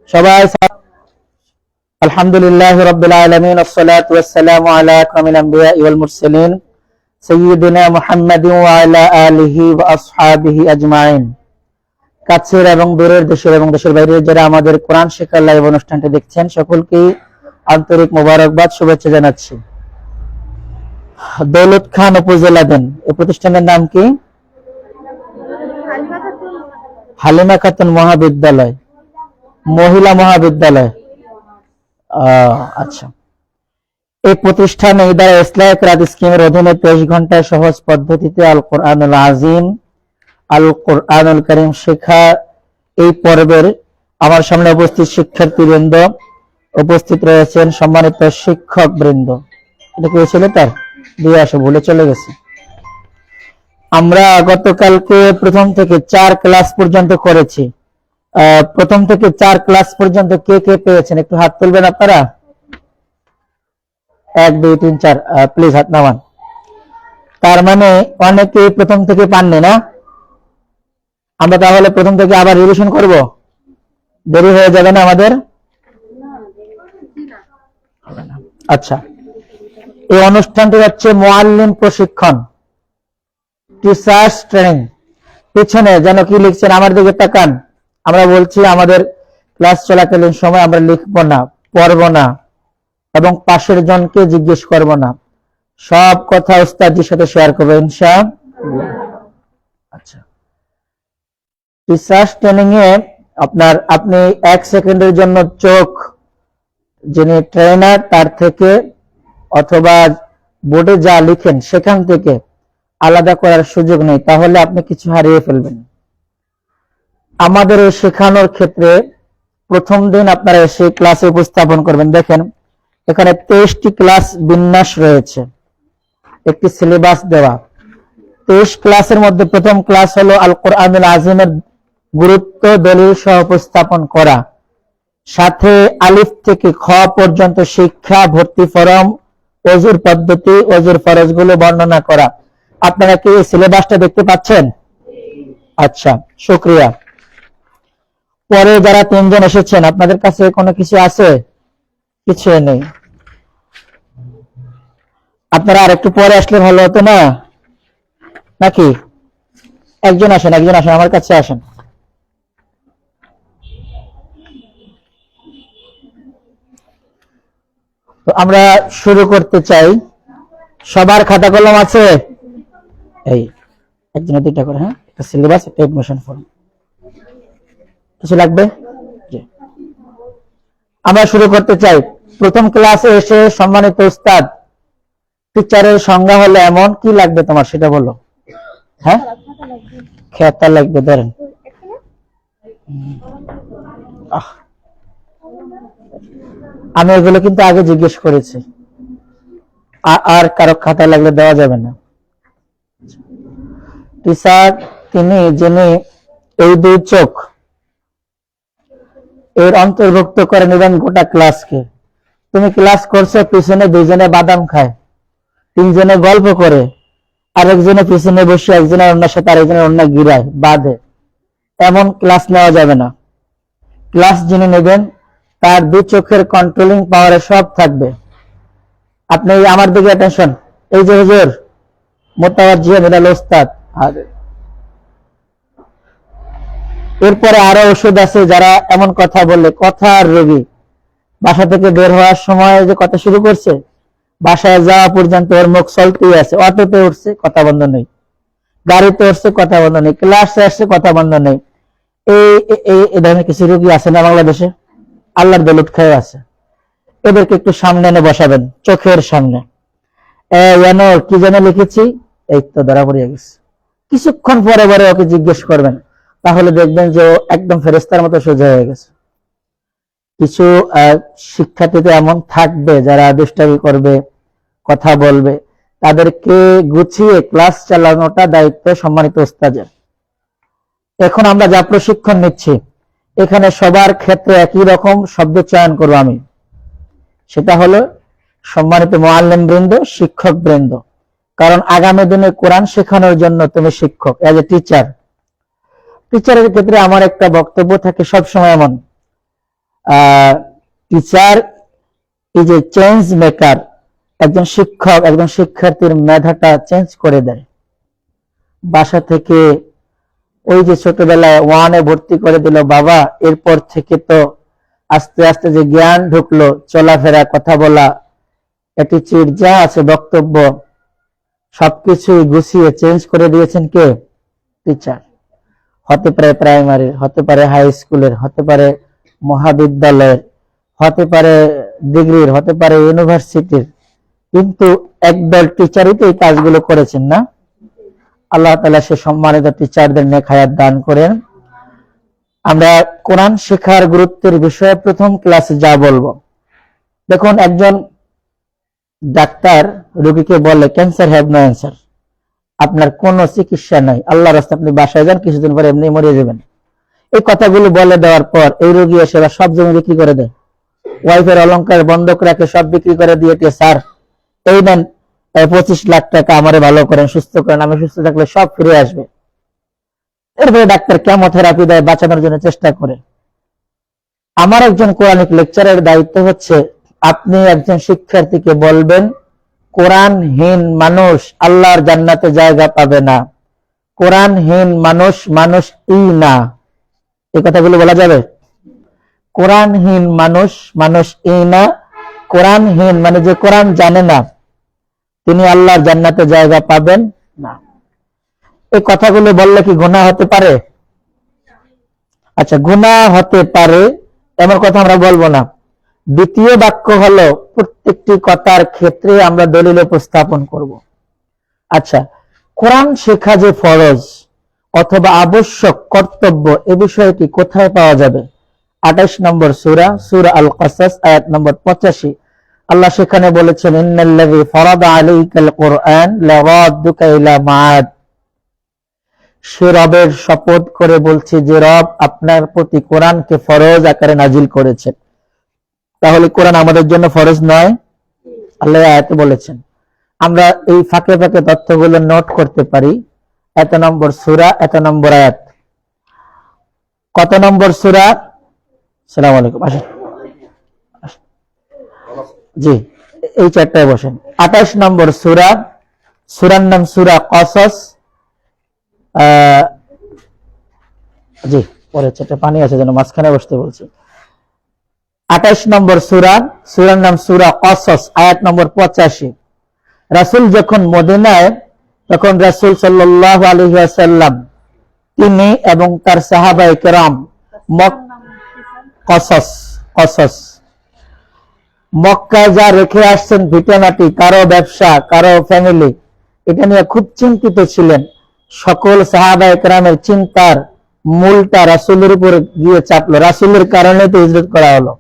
সবাই আলহামদুলিল্লাহ রাব্বিল আলামিন ওয়াসসালাতু ওয়াসসালামু আলা আকরামিল আমবিয়া ওয়াল মুরসালিন সাইয়্যিদিনা মুহাম্মাদিন ওয়া আলা আলিহি ওয়া আসহাবিহি আজমাইন। কাছের এবং দূরের দেশের এবং দেশের বাইরের যারা আমাদের কোরআন শেখার লাইভ অনুষ্ঠানটি দেখছেন সকলকে আন্তরিক মোবারকবাদ শুভেচ্ছা জানাচ্ছি। দৌলত খান উপজেলাধীন এই প্রতিষ্ঠানের নাম কি? হালিমা খাতুন মহাবিদ্যালয়, মহিলা মহাবিদ্যালয়। আচ্ছা, এই প্রতিষ্ঠানে দ্বারা ইসলামিক রাত স্কিমের অধীনে 23 ঘন্টায় সহজ পদ্ধতিতে আল কোরআনুল আজিম, আল কোরআনুল কারীম শেখা এই পর্বের আমার সামনে উপস্থিত শিক্ষার্থীবৃন্দ, উপস্থিত রয়েছেন সম্মানিত শিক্ষক বৃন্দ। এটা কি ছিল তার দিয়ে আসে ভুলে চলে গেছে। আমরা গতকালকে প্রথম থেকে 4 ক্লাস পর্যন্ত করেছি। প্রথম থেকে 4 ক্লাস পর্যন্ত কে কে পেয়েছেন একটু হাত তুলবেন আপনারা। 1 2 3 4 প্লিজ হাত নামান। তার মানে অনেকে প্রথম থেকে পাননি না? আমরা তাহলে প্রথম থেকে আবার রিভিশন করব, দেরি হয়ে যাবে না আমাদের? আচ্ছা, এই অনুষ্ঠানটি হচ্ছে মুআল্লিম প্রশিক্ষণ, টিচার্স ট্রেনিং। পিছনে যেন কি লিখছেন আমার দিকে তাকান। আমরা বলছি আমাদের ক্লাস চলাকালীন সময় আমরা লিখব না, পড়ব না এবং পাশের জনকে জিজ্ঞেস করব না, সব কথা উস্তাদের সাথে শেয়ার করবো ইনশাআল্লাহ। আচ্ছা, টিচার্স ট্রেনিং এ আপনি 1 সেকেন্ডের জন্য চোখ যিনি ট্রেনার তার থেকে অথবা বোর্ডে যা লিখেন সেখান থেকে আলাদা করার সুযোগ নেই, তাহলে আপনি কিছু হারিয়ে ফেলবেন। আমাদের এই শেখানোর ক্ষেত্রে প্রথম দিন আপনারা এসে ক্লাসে উপস্থাপন করবেন। দেখেন এখানে 23টি ক্লাস বিন্যাস রয়েছে, একটি সিলেবাস দেওয়া। 23 ক্লাসের মধ্যে প্রথম ক্লাস হলো আল কোরআনুল আজিমের গুরুত্ব দলিল সহ উপস্থাপন করা, সাথে আলিফ থেকে খ পর্যন্ত শিক্ষা, ভর্তি ফরম, ওযুর পদ্ধতি, ওযুর ফরজগুলো বর্ণনা করা। আপনারা কি এই সিলেবাসটা দেখতে পাচ্ছেন? আচ্ছা, শুকরিয়া। পরে যারা 3 জন এসেছেন আপনাদের কাছে কোনো কিছু আছে? কিছু নেই। আপনারা আর একটু পরে আসলে ভালো হতো না নাকি? একজন আসেন আমার কাছে আসেন। তো আমরা শুরু করতে চাই। সবার খাতা কলম আছে? এই একজনের 2টা করে, হ্যাঁ, একটা সিলেবাস, একটা এডমিশন ফর্ম। কিছু লাগবে? আমরা শুরু করতে চাই। প্রথম ক্লাসে এসে সম্মানিত উস্তাদ, টিচারের সংজ্ঞা হলো এমন, কি লাগবে তোমার সেটা বলো। হ্যাঁ, খাতা লাগবে, ধরেন। আমি এগুলো কিন্তু আগে জিজ্ঞেস করেছি, আর কারো খাতা লাগলে দেওয়া যাবে না। টিচার তিনি যিনি এই 2 চোখ এর অন্তর্ভুক্ত করে নেবেন গোটা ক্লাসকে। তুমি ক্লাস করছো, পিছনে 2 জনে বাদাম খায়, 3 জনে গল্প করে, আরেকজনে পিছনে বসে একজনের অন্যের সাথে আরেকজনের অন্য গিরায় বাঁধে, এমন ক্লাস নেওয়া যাবে না। ক্লাস যিনি নেবেন তার 2 চোখের কন্ট্রোলিং পাওয়ারে সব থাকবে। আপনি আমার দিকে অ্যাটেনশন। এই যে হুজুর মোতাওয়াজ্জিহ মিনাল উস্তাদ। এরপরে আরো ওষুধ আছে, যারা এমন কথা বললে, কথার রোগী। বাসা থেকে বের হওয়ার সময় যে কথা শুরু করছে, বাসায় যাওয়া পর্যন্ত ওর মুখ চলতেই আছে। অটোতে উঠছে, কথা বন্ধ নেই, গাড়িতে উঠছে, কথা বন্ধ নেই, ক্লাসে আসছে, কথা বন্ধ নেই। এই ধরনের কিছু রোগী আছে না বাংলাদেশে? আল্লাহর দৌলত খেয়ে আছে। এদেরকে একটু সামনে এনে বসাবেন, চোখের সামনে। কি যেন লিখেছি, এই তো ধরা পড়ে গেছে। কিছুক্ষণ পরে পরে ওকে জিজ্ঞেস করবেন, তাহলে দেখবেন যে ও একদম ফেরেশতার মতো সোজা হয়ে গেছে। কিছু শিক্ষার্থীতে এমন থাকবে যারা দুষ্টামি করবে, কথা বলবে, তাদেরকে গুছিয়ে ক্লাস চালানোটা দায়িত্ব সম্মানিত উস্তাদের। এখন আমরা যা প্রশিক্ষণ নিচ্ছি, এখানে সবার ক্ষেত্রে একই রকম শব্দ চয়ন করব আমি। সেটা হলো সম্মানিত মুআল্লিম বৃন্দ, শিক্ষক বৃন্দ। কারণ আগামী দিনে কোরআন শেখানোর জন্য তুমি শিক্ষক, এজ এ টিচার। টিচারের ক্ষেত্রে আমার একটা বক্তব্য থাকে সবসময় এমন, teacher is a change maker. একজন শিক্ষক একজন শিক্ষার্থীর মেধাটা চেঞ্জ করে দেয়। বাসা থেকে ওই যে ছোটবেলায় 1-এ ভর্তি করে দিল বাবা, এরপর থেকে তো আস্তে আস্তে যে জ্ঞান ঢুকলো, চলাফেরা, কথা বলা, অ্যাটিটিউড যা আছে, বক্তব্য, সবকিছু গুছিয়ে চেঞ্জ করে দিয়েছেন কে? টিচার। হতে পারে প্রাইমারির, হতে পারে হাই স্কুলের, হতে পারে মহাবিদ্যালয়ের, হতে পারে ডিগ্রির, হতে পারে ইউনিভার্সিটির, কিন্তু একদল টিচারই তো এই কাজগুলো করেছেন না? আল্লাহ তাআলা সে সম্মানিত টিচারদের নেক হায়াত দান করেন। আমরা কোরআন শেখার গুরুত্বের বিষয়ে প্রথম ক্লাসে যা বলবো, দেখুন একজন ডাক্তার রোগীকে বলে ক্যান্সার হ্যাভ নো অ্যান্সার, আপনার কোনো চিকিৎসা নাই, আল্লাহর রাস্তায় আপনি বাসায় যান, কিছুদিন পরে এমনি মরে যাবেন। এই কথাগুলো বলে দেওয়ার পর এই রোগী এসে সব জমি বিক্রি করে দেয়, ওয়াইফের অলংকার বন্ধক রাখে, সব বিক্রি করে দিয়ে, স্যার এই নেন 25 লাখ টাকা, আমারে ভালো করেন, সুস্থ করেন, আমি সুস্থ থাকলে সব ফিরে আসবে। এরপরে ডাক্তার কেমোথেরাপি দেয়, বাঁচানোর জন্য চেষ্টা করে। আমার একজন কোরআনিক লেকচারের দায়িত্ব হচ্ছে আপনি একজন শিক্ষার্থীকে বলবেন কোরআনহীন মানুষ আল্লাহর জান্নাতে জায়গা পাবে না, কোরআনহীন মানুষ মানুষই না। এই কথাগুলো বলা যাবে? কোরআনহীন মানুষ মানুষই না, কোরআনহীন মানে যে কোরআন জানে না, তিনি আল্লাহর জান্নাতে জায়গা পাবেন না। এই কথাগুলো বললে কি গুনাহ হতে পারে? আচ্ছা, গুনাহ হতে পারে এমন কথা আমরা বলবো না। দ্বিতীয় বাক্য হলো প্রত্যেকটি কথার ক্ষেত্রে আমরা দলিল উপস্থাপন করব। আচ্ছা, কোরআন শেখা যে ফরজ অথবা আবশ্যক কর্তব্য, এ বিষয়টি কোথায় পাওয়া যাবে? 28 নম্বর সূরা, সূরা আল কাসাস, আয়াত নম্বর 85। আল্লাহ সেখানে বলেছেন ইন্নাল্লাযী ফারাদা আলাইকাল কুরআন লারাদ্দুকা ইলা মাআদ। সে রবের শপথ করে বলছি যে রব আপনার প্রতি কোরআনকে ফরজ আকারে নাজিল করেছেন। তাহলে কোরআন আমাদের জন্য ফরজ নয়? আল্লাহ আয়াতে বলেছেন। আমরা এই ফাঁকে ফাঁকে তথ্যগুলো নোট করতে পারি। এত নম্বর সূরা, এত নম্বর আয়াত, কত নম্বর সূরা? আসসালামু আলাইকুম, আসেন জি, এই চারটায় বসেন। 28 নম্বর সূরা, সূরার নাম সূরা কসস। জি, পরে চারটা পানি আছে যেন মাঝখানে বসতে বলছি। 28 নম্বর সূরা, সূরার নাম সূরা কসস, আয়াত নম্বর 85। রাসূল যখন মদিনায়, তখন রাসূল সাল্লাল্লাহু আলাইহি ওয়াসাল্লাম তিনি এবং তার সাহাবায়ে কেরাম মক্কায় যা রেখে আসছেন ভিটামাটি, কারো ব্যবসা, কারো ফ্যামিলি, এটা নিয়ে খুব চিন্তিত ছিলেন। সকল সাহাবায়ে কেরামের চিন্তার মূলটা রাসূলের উপর গিয়ে চাপলো। রাসূলের কারণে তো হিজরত করা হলো,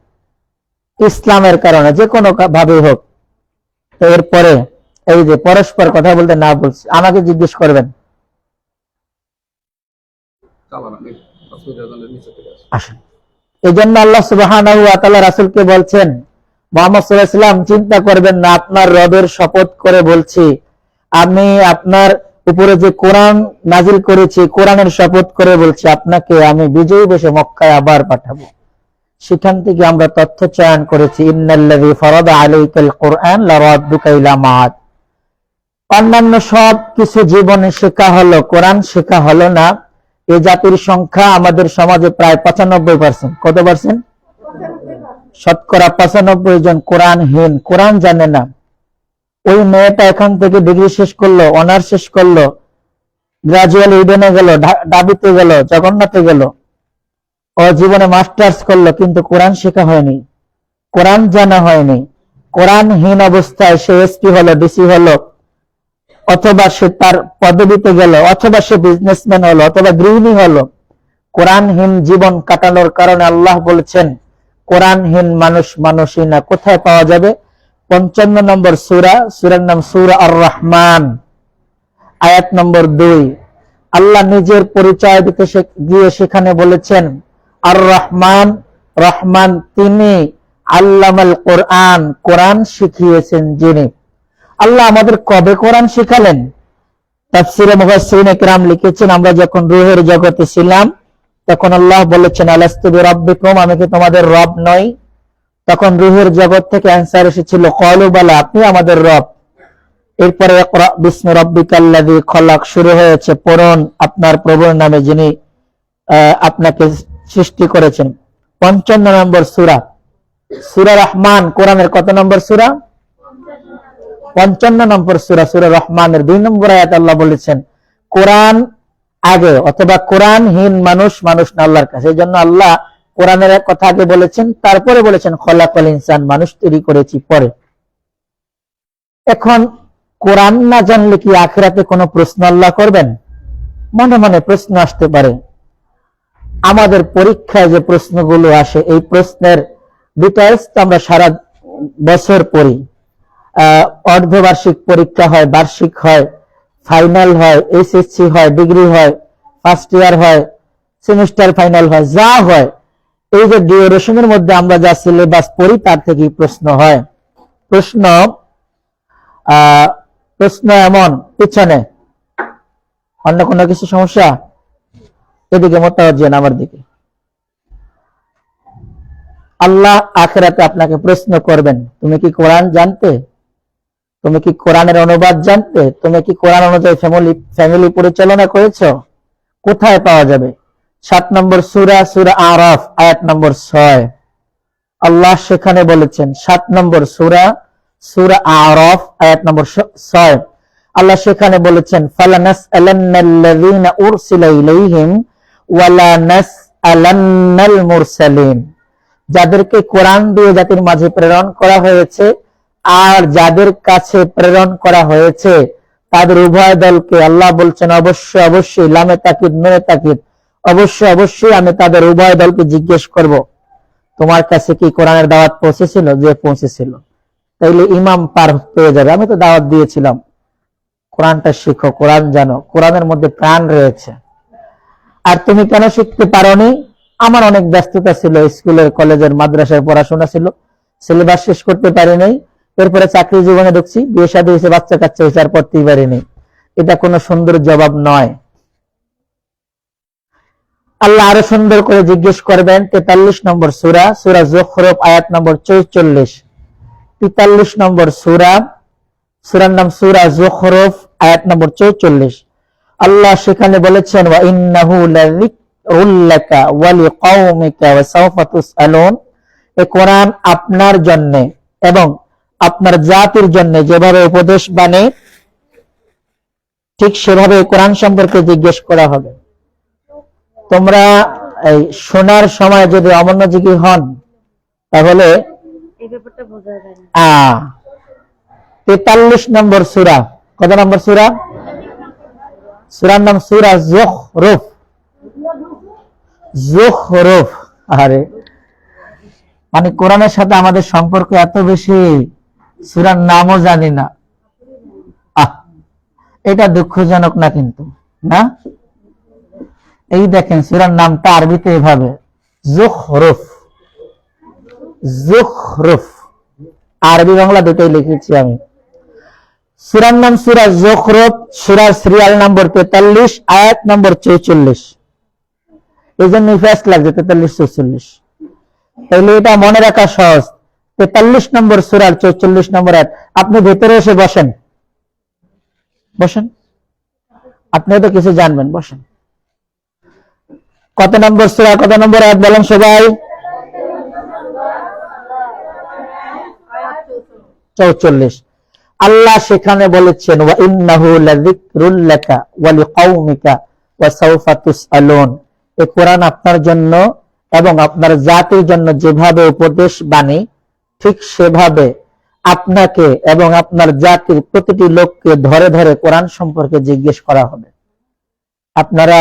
ইসলামের কারণে, যে কোনো ভাবে হোক। এরপরে এই যে পরস্পর কথা বলতে না বলছি, আমাকে জিজ্ঞেস করবেন, আসেন। এই জন্য আল্লাহ সুবহানাহু ওয়া তাআলা রাসূলকে বলছেন মুহাম্মদ সাল্লাল্লাহু আলাইহি ওয়াসাল্লাম চিন্তা করবেন না, আপনার রবের শপথ করে বলছি, আমি আপনার উপরে যে কোরআন নাজিল করেছি, কোরআনের শপথ করে বলছি, আপনাকে আমি বিজয়ী বেশে মক্কায় আবার পাঠাবো। সেখান থেকে আমরা তথ্য চয়ন করেছি ইন্নাল্লাযী ফারাদা আলাইকাল কুরআন লারাদ্দুকা ইলা মাআদ। অন্যান্য সব কিছু জীবনে শেখা হলো, কোরআন শেখা হলো না। এই জাতির সংখ্যা আমাদের সমাজে প্রায় 95%। কত পার্সেন্ট? শতকরা 95 জন কোরআনহীন, কোরআন জানে না। ওই মেয়েটা এখান থেকে ডিগ্রি শেষ করলো, অনার্স শেষ করলো, গ্রাজুয়াল ইডেনে গেল, ডাবিতে গেল, জগন্নাথে গেল, ও জীবনে মাস্টার্স করলো, কিন্তু কোরআন শেখা হয়নি, কোরআন জানা হয়নি। কোরআনহীন অবস্থায় সে এসপি হলো, ডিসি হলো, অথবা সে তার পদবিতে গেল, অথবা সে বিজনেসম্যান হলো, অথবা গৃহিণী হলো। কোরআনহীন জীবন কাটানোর কারণে আল্লাহ বলেছেন কোরআনহীন মানুষ মানুষই না। কোথায় পাওয়া যাবে? 55 নম্বর সূরা, সূরার নাম সূরা আর রহমান, আয়াত নম্বর 2। আল্লাহ নিজের পরিচয় দিতে গিয়ে সেখানে বলেছেন আর রহমান, রহমান তিনি, আল্লামাল কোরআন, কোরআন শিখিয়েছেন যিনি। আল্লাহ আমাদের কবে কোরআন শিখালেন? তাফসীরে মুফাসসিরিনে কেরাম লিখেছেন, আমরা যখন রূহের জগতে ছিলাম তখন আল্লাহ বলেছেন আলাস্তু বিরাব্বিকুম, আমি কি তোমাদের রব নই? তখন রূহের জগৎ থেকে অ্যানসার এসেছিল ক্বালু বালা, আপনি আমাদের রব। এরপরে ইকরা বিসমি রাব্বিকাল্লাযী খলাক শুরু হয়েছে, পড়ুন আপনার প্রভুর নামে যিনি আপনাকে সৃষ্টি করেছেন। 55 নম্বর সূরা, সূরা রহমান। কোরআনের কত নম্বর সূরা? 55 নম্বর সূরা, সূরা রহমানের 2 নম্বর আয়াত আল্লাহ বলেছেন কোরআন আগে, অথবা কোরআনহীন মানুষ মানুষ না আল্লাহর কাছে। এই জন্য আল্লাহ কোরআনের কথা আগে বলেছেন, তারপরে বলেছেন খলাকাল ইনসান, মানুষ তৈরি করেছি পরে। এখন কোরআন না জানলে কি আখিরাতে কোনো প্রশ্ন আল্লাহ করবেন? মনে মনে প্রশ্ন আসতে পারে। আমাদের পরীক্ষায় যে প্রশ্নগুলো আসে, এই প্রশ্নের ডিটেইলস তো আমরা সারা বছর পড়ি। অর্ধবার্ষিক পরীক্ষা হয়, বার্ষিক হয়, ফাইনাল হয়, এসএসসি হয়, ডিগ্রি হয়, ফার্স্ট ইয়ার হয়, সেমিস্টার ফাইনাল হয়, যা হয় এই যে ডিউরেশনের মধ্যে আমরা যা সিলেবাস পড়ি তার থেকেই প্রশ্ন হয়। প্রশ্ন এমন পিছনে অন্য কোনো কিছু সমস্যা? এদিকে মোতাওয়াজ্জিহ আমার দিকে। আল্লাহ আখিরাতে আপনাকে প্রশ্ন করবেন, তুমি কি কোরআন জানতে? তুমি কি কোরআনের অনুবাদ জানতে? তুমি কি কোরআন অনুযায়ী ফ্যামিলি পরিচালনা করেছো? কোথায় পাওয়া যাবে? 7 নম্বর সূরা, সূরা আরাফ আয়াত নম্বর 6। আল্লাহ সেখানে বলেছেন, 7 নম্বর সূরা, সূরা আরাফ আয়াত নম্বর 6, আল্লাহ সেখানে বলেছেন ফালানাসআলান্নাল্লাযীনা উরসিলা ইলাইহিম ওয়ালা নাসআলান্নাল মুরসালিন, যাদেরকে কোরআন দিয়ে জাতির মাঝে প্রেরণ করা হয়েছে আর যাদের কাছে প্রেরণ করা হয়েছে তাদের উভয় দলকে আল্লাহ বলছেন অবশ্যই অবশ্যই, লামে তাকিদ নুনে তাকিদ, অবশ্যই অবশ্যই আমি তাদের উভয় দলকে জিজ্ঞেস করব, তোমার কাছে কি কোরআনের দাওয়াত পৌঁছেছিল? যে পৌঁছেছিল, তাইলে ইমাম পার পেয়ে যাবে। আমি তো দাওয়াত দিয়েছিলাম, কোরআনটা শিখো, কোরআন জানো, কোরআনের মধ্যে প্রাণ রয়েছে। আর তুমি কেন শিখতে পারোনি? আমার অনেক ব্যস্ততা ছিল, স্কুলের কলেজের মাদ্রাসায় পড়াশোনা ছিল, সিলেবাস শেষ করতে পারিনি। এরপরে চাকরি জীবনে ঢুকছি, বিয়ে শাদী হয়েছে, বাচ্চা কাচ্চা হয়েছে, আর পড়তেই পারিনি। এটা কোনো সুন্দর জবাব নয়। আল্লাহ আরো সুন্দর করে জিজ্ঞেস করবেন। 43 নম্বর সূরা, সূরা যুখরুফ আয়াত নম্বর 44। 43 নম্বর সূরা, সূরার নাম সূরা যুখরুফ আয়াত নম্বর 44। আল্লাহ সেখানে বলেছেন ওয়া ইন্নাহু লাযিকরুল লাকা ওয়া লিকাওমিকা ওয়া সাওফা তুসআলুন, এই কোরআন আপনার জন্য এবং আপনার জাতির জন্য যেভাবে উপদেশ বাণী, ঠিক সেভাবে কোরআন সম্পর্কে জিজ্ঞেস করা হবে। তোমরা এই শোনার সময় যদি অমনোযোগী হন তাহলে এই ব্যাপারটা বোঝা যায় না। 43 নম্বর সূরা, কত নম্বর সূরা? সূরার নাম সূরা যুখরুফ। যুখরুফ, আরে মানে কোরআনের সাথে আমাদের সম্পর্ক এত বেশি, সূরার নামও জানি না। এটা দুঃখজনক না কিন্তু, না? এই দেখেন সূরার নামটা আরবিতে এভাবে যুখরুফ। যুখরুফ আরবি বাংলা দুটোই লিখেছি আমি। সূরার নাম সূরা যুখরুফ, সূরার সিরিয়াল নম্বর 43, আয়াত নম্বর 44। এই জন্য ফার্স্ট লাগছে 43 44। তাহলে এটা মনে রাখা সহজ। 43 নম্বর সূরার 44 নম্বর আয়াত। আপনি ভেতরে এসে বসেন, বসেন, আপনিও তো কিছু জানবেন, বসেন। কত নম্বর সূরা, কত নম্বর আয়াত বলেন সবাই? 44। আল্লাহ সেখানে বলেছেন ওয়া ইন্নাহু লাযিকরুল লাকা ওয়া লিকাওমিকা ওয়া সাওফা তুসআলুন, এই কোরআন আপনার জন্য এবং আপনার জাতির জন্য যেভাবে উপদেশ বাণী, ঠিক সেভাবে আপনাকে এবং আপনার জাতির প্রতিটি লোককে ধরে ধরে কোরআন সম্পর্কে জিজ্ঞেস করা হবে। আপনারা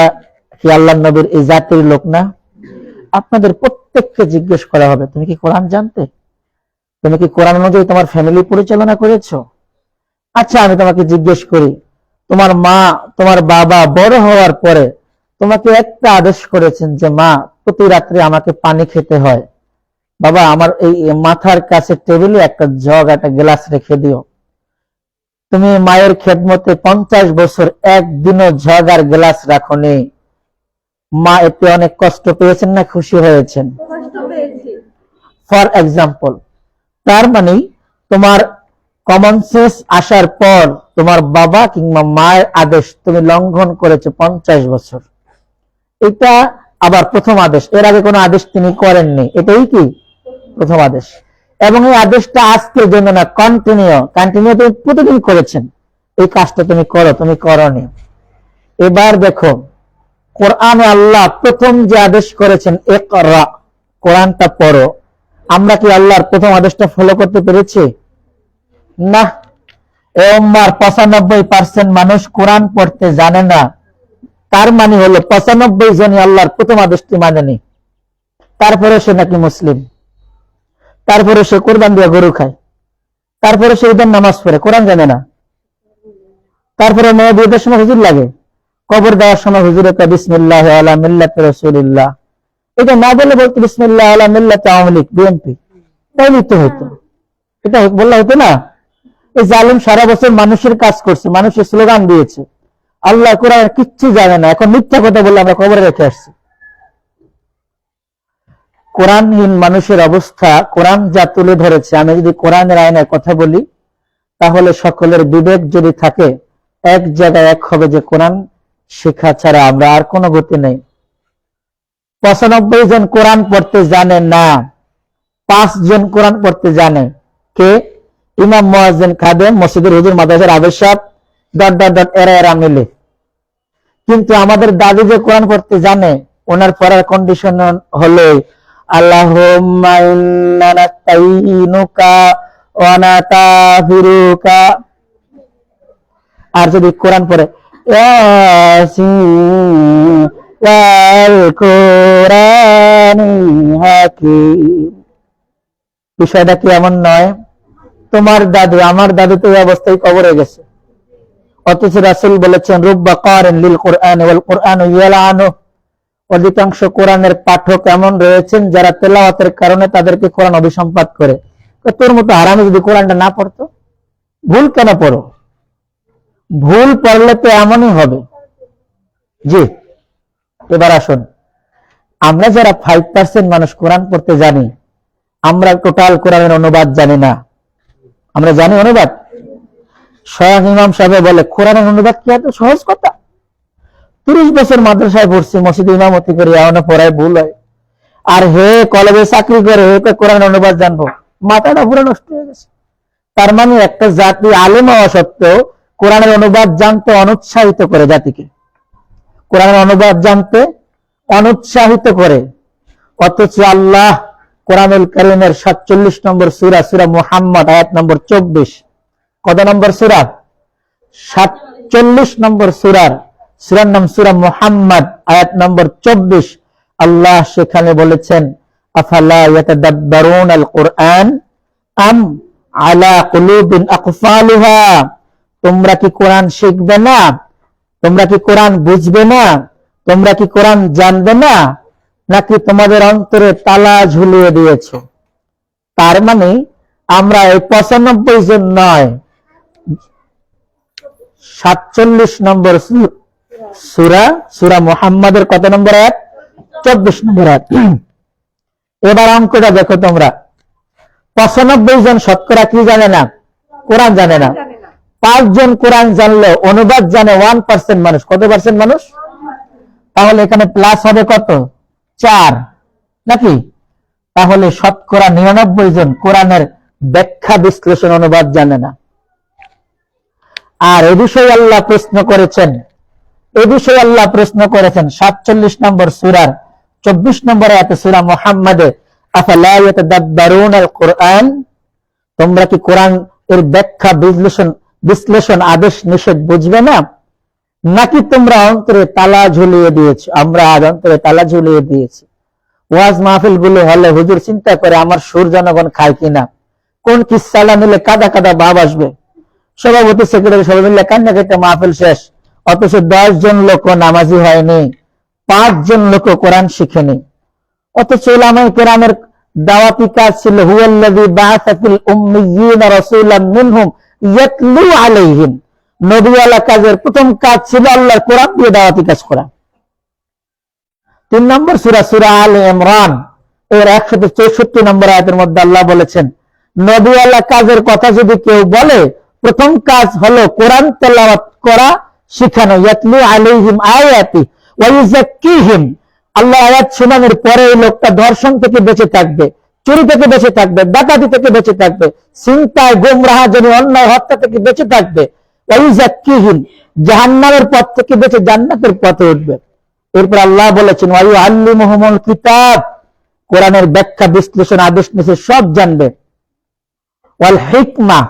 কি আল্লাহর নবীর এই জাতির লোক না? আপনাদের প্রত্যেককে জিজ্ঞেস করা হবে, তুমি কি কোরআন জানতে? তুমি কি কোরআন অনুযায়ী তোমার ফ্যামিলি পরিচালনা করেছো? আচ্ছা আমি তোমাকে জিজ্ঞেস করি, তোমার মা তোমার বাবা বড় হওয়ার পরে তোমাকে একটা আদেশ করেছেন যে মা প্রতি রাত্রে আমাকে পানি খেতে হয়, বাবা আমার এই মাথার কাছে টেবিলে একটা জগ একটা গ্লাস রেখে দিও, তুমি মায়ের খেদমতে 50 বছর একদিনও জগ আর গ্লাস রাখনি, মা এতে অনেক কষ্ট পেয়েছেন না খুশি হয়েছেন? ফর এক্সাম্পল, তার মানে তোমার কমন সেন্স আসার পর তোমার বাবা কিংবা মায়ের আদেশ তুমি লঙ্ঘন করেছো 50 বছর, এটা আবার প্রথম আদেশ। এর আগে কোনো আদেশ তিনি করেননি, এটাই কি প্রথম আদেশ। এবং এই আদেশটা আজকের জন্য না, কন্টিনিউ তুমি প্রতিদিন করেছেন, এই কাজটা তুমি করো, তুমি করনি। এবার দেখো কোরআনে আল্লাহ প্রথম যে আদেশ করেছেন ইকরা, কোরআনটা পড়ো, আমরা কি আল্লাহর প্রথম আদেশটা ফলো করতে পেরেছি? না। এই উম্মার 95% মানুষ কোরআন পড়তে জানে না, তার মানে হলো 95 জনই আল্লাহর প্রথম আদেশটি মানেনি। তারপরে সে নাকি মুসলিম, তারপরে সে কোরবান দিয়ে গরু খায়, তারপরে সে ঈদের নামাজ পড়ে, কোরআন জানে না। তারপরে মেয়ে বিয়ের সময় হুজুর লাগে, কবর দেওয়ার সময় হুজুরে কয় বিসমিল্লাহ আলা মিল্লাতি রাসূলিল্লাহ, এটা না বলে বলতে বিসমিল্লাহ আলা মিল্লাতি আওয়ামী লীগ বিএনপি, তাইলে তো হতো, এটা বললে হতো না। এই জালিম সারা বছর মানুষের কাজ করছে, মানুষের স্লোগান দিয়েছে, আল্লাহ কোরআন কিচ্ছু জানে না, এখন মিথ্যা কথা বলে আমরা কবরে রেখে আসছি। কোরআনহীন মানুষের অবস্থা কোরআন যা তুলে ধরেছে, আমি যদি কোরআনের আইনের কথা বলি তাহলে সকলের বিবেক যদি থাকে এক জায়গায় এক হবে যে কোরআন শেখা ছাড়া আমরা আর কোনো গতি নেই। 95 জন কোরআন পড়তে জানে না, 5 জন কোরআন পড়তে জানে। কে? ইমাম, মুয়াজ্জিন, খাদেম, মসজিদের হুজুর, মাদ্রাসার আবেদ সাহেব, এরা মিলে। কিন্তু আমাদের দাদি যে কোরআন পড়তে জানে, ওনার পড়ার কন্ডিশন হলো আল্লাহুম্মা ইন্না নাস্তাইনুকা ওয়া নাস্তাগফিরুকা। আর যদি কোরআন পড়ে ইয়াসিন ওয়াল কুরআনিল হাকীম, বিষয়টা কি এমন নয়? তোমার দাদু, আমার দাদু তো এই অবস্থায় কবরে গেছে, অথচ রাসূল বলেছেন রুব্বা কারিন লিল কুরআন ওয়াল কুরআনু ইয়ালানু, অধিকাংশ কোরআনের পাঠক এমন রয়েছেন যারা তেলাওয়াতের কারণে তাদেরকে কোরআন অভিসম্পাত করে। তোর মতো হারামি যদি কোরআনটা না পড়তো, ভুল কেন পড়ো? ভুল পড়লে তো এমনই হবে। জি, এবার আসুন, আমরা যারা 5% মানুষ কোরআন পড়তে জানি, আমরা টোটাল কোরআনের অনুবাদ জানি না। আমরা জানি অনুবাদ? স্বয়ং ইমাম সাহেব বলে কোরআনের অনুবাদ কি এত সহজ কথা? 30 বছর মাদ্রাসায় পড়ছি, মসজিদে ইমামতি করি, এখনো পড়ায় ভুল হয়। আর হে কলেজে চাকরি করে, হে তো কোরআন অনুবাদ জানবো, মাথাটা পুরো নষ্ট হয়ে গেছে। তার মানে একটা জাতি আলেম হওয়া সত্ত্বেও কোরআনের অনুবাদ জানতে অনুৎসাহিত করে জাতিকে, কোরআনের অনুবাদ জানতে অনুৎসাহিত করে। অথচ আল্লাহ কোরআনুল কারীমের 47 নম্বর সূরা, সূরা মুহাম্মদ, আয়াত নম্বর 24, কত নম্বর সূরা? 47 নম্বর সূরার নাম সূরা মুহাম্মদ, আয়াত নম্বর 24। আল্লাহ সেখানে বলেছেন আফালা ইয়াতাদাব্বারুনাল কুরআন আম আলা কুলুবিন আকফালুহা, তোমরা কি কোরআন শিখবে না? তোমরা কি কোরআন বুঝবে না? তোমরা কি কোরআন জানবে না? নাকি তোমাদের অন্তরে তালা ঝুলিয়ে দিয়েছো? তার মানে আমরা এই 95 জন নয়, 47 নম্বর সূরা, সূরা মুহাম্মাদের কত নম্বর আয়াত? 24 নম্বর আয়াত। এবার অঙ্কটা দেখো তোমরা, 95 জন শতকরা কি জানে না? কোরআন জানে না। 5 জন কোরআন জানলো, অনুবাদ জানে 1% মানুষ। কত পার্সেন্ট মানুষ? তাহলে এখানে প্লাস হবে কত? 4 নাকি? তাহলে শতকরা 99 জন কোরআনের ব্যাখ্যা, বিশ্লেষণ, অনুবাদ জানে না। আর এ বিষয়ে আল্লাহ প্রশ্ন করেছেন, 47 নম্বর সূরার 24 নম্বর আয়াতে সূরা মুহাম্মাদে, আফালা ইয়াতাদাব্বারুনাল কুরআন, তোমরা কি কোরআন এর ব্যাখ্যা, বিশ্লেষণ, আদেশ নিষেধ বুঝবে না? নাকি তোমরা অন্তরে তালা ঝুলিয়ে দিয়েছো? আমরা আজ অন্তরে তালা ঝুলিয়ে দিয়েছি। ওয়াজ মাহফিল গুলো হলে হুজুর চিন্তা করে আমার সুর জনগণ খায় কিনা, কোন কিস্সালা নিলে কাদা কাদা ভাব আসবে, সভাপতি সেক্রেটারি সবাই মিলে কান্না কেটে মাহফিল শেষ। অথচ 10 জন লোক নামাজি হয়নি, 5 জন লোক কোরআন শিখেনি। অথচ উলামায়ে কেরামের দাওয়াতি কাজ ছিল হুয়াল্লাযী বাআসা ফিল উম্মিয়্যিনা রাসূলাম মিনহুম ইয়াতলু আলাইহিম, নবীওয়ালা কাজের প্রথম কাজ ছিল আল্লাহর কোরআন দিয়ে দাওয়াতি কাজ করা। 3 নম্বর সূরা, সূরা আলে ইমরান এর 164 নম্বর আয়াতের মধ্যে আল্লাহ বলেছেন, নবীওয়ালা কাজের কথা যদি কেউ বলে, প্রথম কাজ হলো কোরআন তেলাওয়াত করা, শিখানো। ইয়াতলু আলাইহিম আয়াতি ওয়া ইউযাক্কিহিম, আল্লাহ আয়াত শোনানোর পরে এই লোকটা ধর্ষণ থেকে বেঁচে থাকবে, চুরি থেকে বেঁচে থাকবে, ডাকাতি থেকে বেঁচে থাকবে, চিন্তায় গোমরাহাজনী অন্যায় হত্যা থেকে বেঁচে থাকবে। ওয়া ইউযাক্কিহিম, জাহান্নামের পথ থেকে বেঁচে জান্নাতের পথে উঠবে। এরপর আল্লাহ বলেছেন ওয়া ইউআল্লিমুহুমুল কিতাব, কোরআনের ব্যাখ্যা বিশ্লেষণ আদেশ নিষেধ সব জানবে। ওয়াল হিকমা,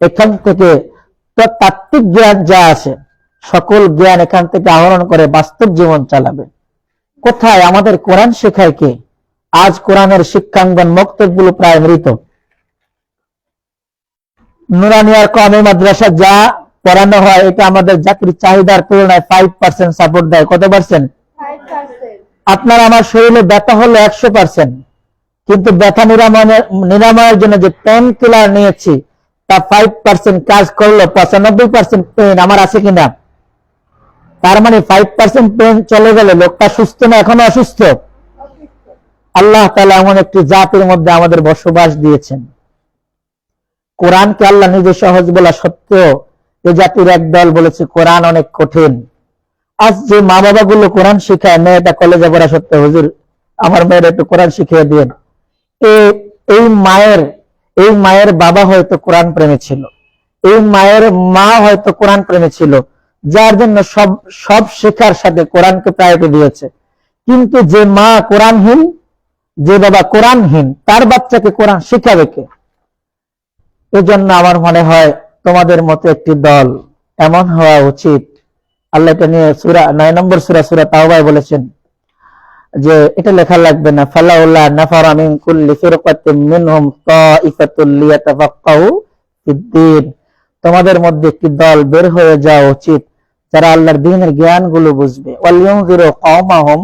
এখান থেকে তাত্ত্বিক জ্ঞান যা আছে সকল জ্ঞান এখান থেকে আহরণ করে বাস্তব জীবন চালাবে। কোথায় আমাদের কোরআন শেখায় কে? আজ কোরআনের শিক্ষাঙ্গন মক্তবগুলো প্রায় মৃত। নুরানি আর কওমি মাদ্রাসা যা পড়ানো হয় এটা আমাদের জাতির চাহিদার তুলনায় 5% সাপোর্ট দেয়। কত পার্সেন্ট? 5%। আপনার আমার শরীরে ব্যথা হলো 100%, কিন্তু ব্যথা নিরাময়ের জন্য যে পেন কিলার নিয়েছি তা 5% কাজ করলো, 95% পেন আমার আছে কিনা? তার মানে 5% পেন চলে গেলে লোকটা সুস্থ না এখনো অসুস্থ? আল্লাহ তাআলা এমন একটি জাতির মধ্যে আমাদের বসবাস দিয়েছেন, কোরআনকে আল্লাহ নিজে সহজ বলা সত্ত্বেও এই জাতির একদল বলেছে কোরআন অনেক কঠিন। আজ যে মা বাবা গুলো কোরআন শিখায়, মেয়েটা কলেজে পড়া সত্ত্বেও, হুজুর আমার মেয়ের একটু কোরআন শিখিয়ে দিন, এই মায়ের বাবা হয়তো কোরআন প্রেমী ছিল, এই মায়ের মা হয়তো কোরআন প্রেমী ছিল, যার জন্য সব শেখার সাথে কোরআনকে প্রায়োরিটি দিয়েছে। কিন্তু যে মা কোরআনহীন, যে বাবা কোরআনহীন, তার বাচ্চাকে কোরআন শিখাবে কে? এজন্য আমার মনে হয় তোমাদের মতো একটি দল এমন হওয়া উচিত। আল্লাহ এটা নিয়ে সূরা 9 নম্বর সূরা, সূরা তাওবায় বলেছেন যে এটা লেখা লাগবে না, ফালাউলা নাফারা মিন কুল্লি ফিরকাতিন মিনহুম তাইফাতুল লিয়াতাফাক্কাহু ফিদ্দীন, তোমাদের মধ্যে একটি দল বের হয়ে যাওয়া উচিত যারা আল্লাহর দ্বীনের জ্ঞানগুলো বুঝবে। ওয়াল ইউনযিরু কওমাহুম,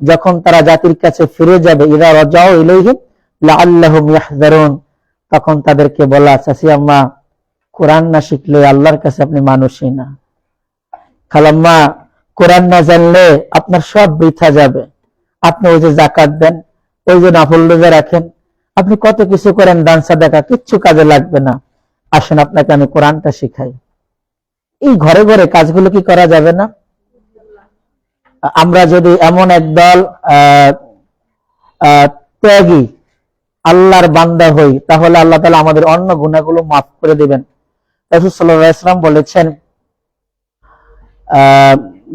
যখন তারা জাতির কাছে ফিরে যাবে, ইযা রাজাউ ইলাইহিম লাআল্লাহুম ইয়াহযারুন, তখন তাদেরকে বলা, চাচি আম্মা কোরআন না শিখলে আল্লাহর কাছে আপনি মানুষই না, খালাম্মা কোরআন না জানলে আপনার সব বৃথা যাবে, আপনি ওই যে জাকাত দেন, ওই যে নফল রোজা রাখেন, আপনি কত কিছু করেন, দান সাদাকা, কিচ্ছু কাজে লাগবে না, আসেন আপনাকে আমি কোরআনটা শিখাই। এই ঘরে ঘরে কাজগুলো কি করা যাবে না? আমরা যদি এমন একদল ত্যাগী আল্লাহর বান্দা হই, তাহলে আল্লাহ তাআলা আমাদের অন্য গুনাহগুলো মাফ করে দিবেন। রাসূল সাল্লাল্লাহু আলাইহি ওয়াসাল্লাম বলেছেন,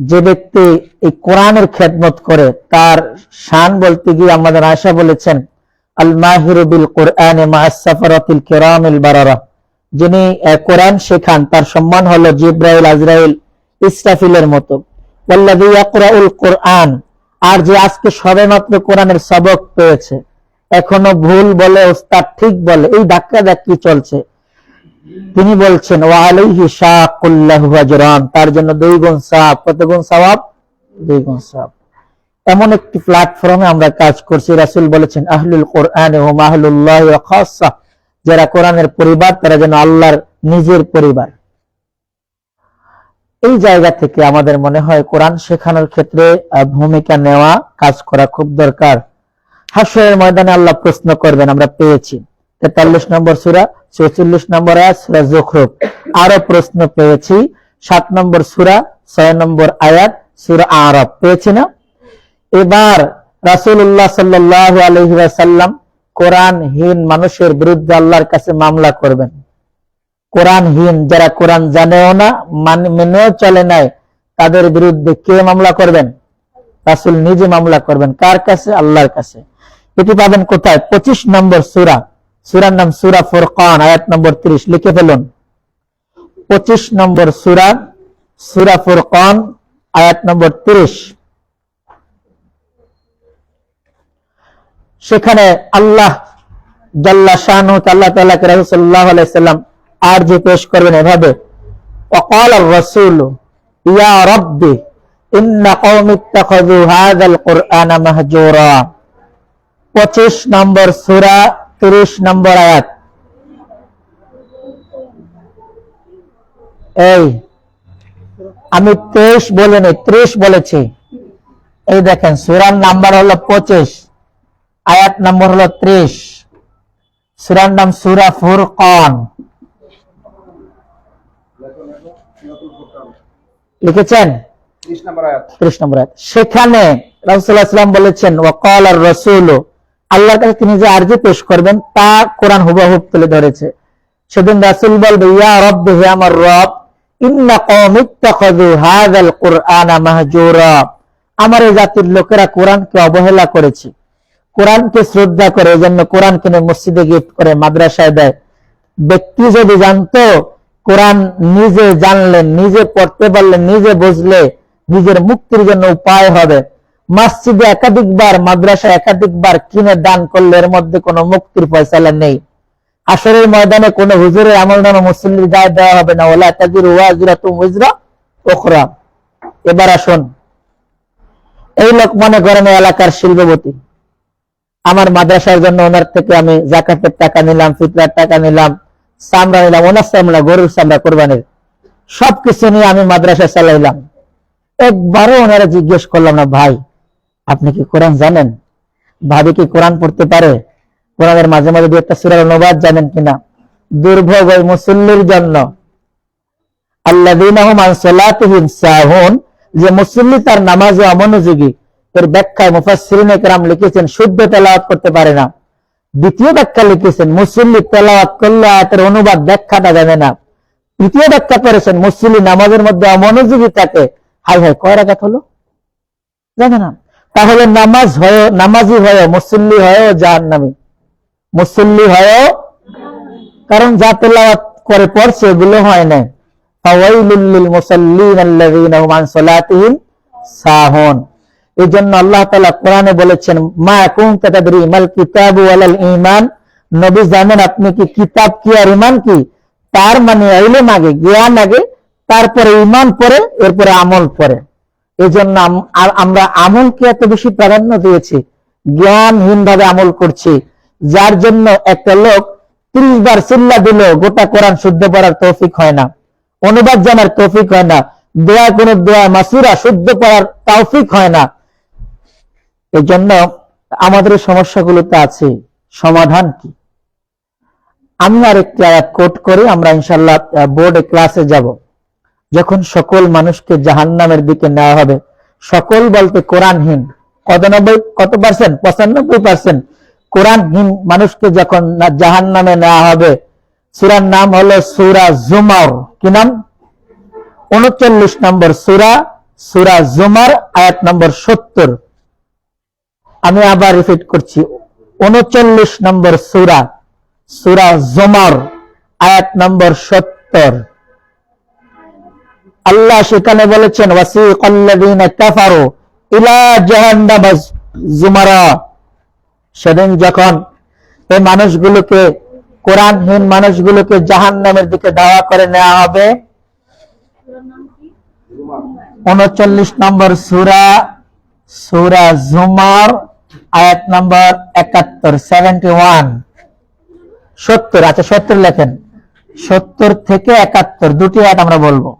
যে ব্যক্তি এই কোরআনের খেদমত করে তার শান বলতে গিয়ে আমাদের আয়েশা বলেছেন, আল মাহিরু বিল কোরআনে মা'আস সাফারাতিল কিরামিল বারারা, যিনি কোরআন শেখান তার সম্মান হলো জিবরাইল, আজরাইল, ইসরাফিলের মতো। ওয়াল্লাযী ইয়াকরাউল কোরআন, আর যে আজকে সবেমাত্র কোরআনের সবক পেয়েছে, এখনো ভুল বলে ওস্তাদ ঠিক বলে, এই ধাক্কা ধাক্কি চলছে, তিনি বলছেন ওয়া আলাইহি শাকুল্লাহু আজরান, তার জন্য 2 গুণ সওয়াব। কত গুণ সওয়াব? 2 গুণ সওয়াব। এমন একটি প্ল্যাটফর্মে আমরা কাজ করছি। রাসূল বলেছেন আহলুল কোরআন হুম আহলুল্লাহি ওয়া খাসসা, যারা কোরআনের পরিবার তারা যেন আল্লাহর নিজের পরিবার। এই জায়গা থেকে আমাদের মনে হয় কোরআন শেখানোর ক্ষেত্রে ভূমিকা নেওয়া, কাজ করা খুব দরকার। হাশরের ময়দানে আল্লাহ প্রশ্ন করবেন, আমরা পেয়েছি 43 নম্বর সূরা, 44 নম্বর আয়াত সূরা যুখরুফ, আরো প্রশ্ন পেয়েছি 7 নম্বর সূরা, 6 নম্বর আয়াত সূরা আরাফ, পেয়েছি না? এবার রাসূলুল্লাহ সাল্লাল্লাহু আলাইহি ওয়াসাল্লাম কোরআনহীন মানুষের বিরুদ্ধে আল্লাহর কাছে মামলা করবেন। কোরআনহীন যারা কোরআন জানেও না, মেনেও চলে নাই, তাদের বিরুদ্ধে কে মামলা করবেন? রাসূল নিজে মামলা করবেন। কার কাছে? আল্লাহর কাছে। এটি পাবেন কোথায়? 25 নম্বর সূরা, সূরার নাম সূরা ফুরকান, আয়াত নম্বর 30, লিখে ফেলুন। 25 নম্বর সূরা, সূরা ফুরকান, আয়াত নম্বর 30। সেখানে আল্লাহ জাল্লা শানহু আল্লাহ তাআলা কে রাসূল সাল্লাল্লাহু আলাইহি ওয়াসাল্লাম আর যে পেশ করবেন এভাবে, ওয়াকাল আর-রাসূল ইয়া রাব্বি ইন্না কওমি ইত্তাখাযু হাযাল কুরআনা মাহজুরা। 25 নম্বর সূরা, 30 নম্বর আয়াত। এই আমি 23 বলিনি, 30 বলেছি। এই দেখেন সূরার নাম্বার হলো 25, আয়াত নম্বর হলো 30। সূরার নাম সূরা ফুরকান। লিখেছেন 30 নম্বর আয়াত। সেখানে রাসূলুল্লাহ সাল্লাল্লাহু আলাইহি ওয়াসাল্লাম বলেছেন ওয়াকাল আর রাসূল, আল্লাহর কাছে তিনি যে আরজি পেশ করবেন তা কোরআন হুবহু তুলে ধরেছে। সেদিন রাসূল বলবে ইয়া রাব্বি, হে আমার রব, ইন্না কওমি ইত্তাখাযু হাযাল কুরআনা মাহজুরা, আমার এই জাতির লোকেরা কোরআনকে অবহেলা করেছে, কোরআনকে শ্রদ্ধা করে, এজন্য কোরআন কিনে মসজিদে গিফট করে, মাদ্রাসায় দেয়। ব্যক্তি যদি জানতো, কোরআন নিজে জানলেন, নিজে পড়তে পারলেন, নিজে বুঝলে নিজের মুক্তির জন্য উপায় হবে। মসজিদে একাধিকবার, মাদ্রাসায় একাধিকবার কিনে দান করলে এর মধ্যে কোনো মুক্তির ফয়সালা নেই। হাশরের ময়দানে কোনো হুজুরের আমলনামা মুসল্লির গায়ে দেওয়া হবে না। ওয়ালা তাজিরু ওয়াজিরাতুম উযরা উখরা। এবার আসুন, এই লোক মনে করেন এলাকার শিল্পপতি, আমার মাদ্রাসার জন্য ওনার থেকে আমি যাকাতের টাকা নিলাম, ফিতরার টাকা নিলাম, চামড়া নিলাম, ওনার চামড়া, গরুর চামড়া কোরবানির, সবকিছু নিয়ে আমি মাদ্রাসা চালাইলাম। একবারও ওনারা জিজ্ঞেস করলাম না, ভাই আপনি কি কোরআন জানেন? ভাবি কি কোরআন পড়তে পারে? কোরআনের মাঝে মাঝে দু একটা সূরার অনুবাদ জানেন কিনা? দুর্ভোগ ওই মুসল্লির জন্য, আল্লাযীনা হুম আন সালাতিহিম সাহুন, যে মুসল্লি তার নামাজে অমনোযোগী। এর ব্যাখ্যায় মুফাসসিরিনে কেরাম লিখেছেন শুদ্ধ তেলাওয়াত করতে পারে না। দ্বিতীয় ব্যাখ্যা লিখেছেন মুসল্লি তেলাওয়াত করলে আয়াতের অনুবাদ ব্যাখ্যাটা জানে না। তৃতীয় ব্যাখ্যা করেছেন মুসল্লি নামাজের মধ্যে অমনোযোগী থাকে। হাই হাই, কয় রাকাত হলো জানে না। তাহলে নামাজি হয়ে মুসল্লি হয়েও জাহান্নামী, মুসল্লি হয়েও, কারণ যা তেলাওয়াত করে পড়ছে এগুলো হয় না। ফাওয়াইলুল লিল মুসাল্লিন আল্লাযীনা হুম আন সালাতিহিম সাহুন। এজন্য আল্লাহ তাআলা কোরআনে বলেছেন মা কুনতা তাদরি মাল কিতাবু ওয়ালাল ঈমান, নবী জানেন আপনি কি কিতাব কি আর ঈমান কি? তার মানে ইলম আগে, জ্ঞান আগে, তারপরে ঈমান পরে, এরপরে আমল পরে। এজন্য আমরা আমলকে এত বেশি প্রাধান্য দিয়েছি, জ্ঞানহীন ভাবে আমল করছি, যার জন্য একটা লোক 30 বার সিল্লা দিল গোটা কোরআন শুদ্ধ পড়ার তৌফিক হয় না, অনুবাদ জানার তৌফিক হয় না, দোয়া কোনো দোয়া মাসুরা শুদ্ধ পড়ার তৌফিক হয় না। এই জন্য আমাদের সমস্যাগুলোতে আছে, সমাধান কি? আমি আর একটি আয়াত কোট করে আমরা ইনশাআল্লাহ বোর্ডে ক্লাসে যাব। যখন সকল মানুষকে জাহান্নামের দিকে নেওয়া হবে, সকল বলতে কোরআনহীন, কত পার্সেন্ট? 95% কোরআনহীন মানুষকে যখন জাহান্নামে নেওয়া হবে, সূরার নাম হলো সূরা জুমার। কি নাম? 39 নম্বর সূরা, সূরা জুমার, আয়াত নম্বর 70। আমি আবার রিপিট করছি, 39 নম্বর সূরা, সূরা জুমার, আয়াত নম্বর 70। আল্লাহ সেখানে বলেছেন ওয়াসিকাল্লাযীনা কাফারু ইলা জাহান্নাম যুমারা। সেদিন যখন এই মানুষগুলোকে, কোরআনহীন মানুষগুলোকে জাহান্নামের দিকে দাওয়া করে নেওয়া হবে। 39 নম্বর সূরা, সূরা জুমার, আয়াত নম্বর 71, 71, 70। আচ্ছা 70 লেখেন, 70 থেকে 71 দুটি আয়াত আমরা বলবো।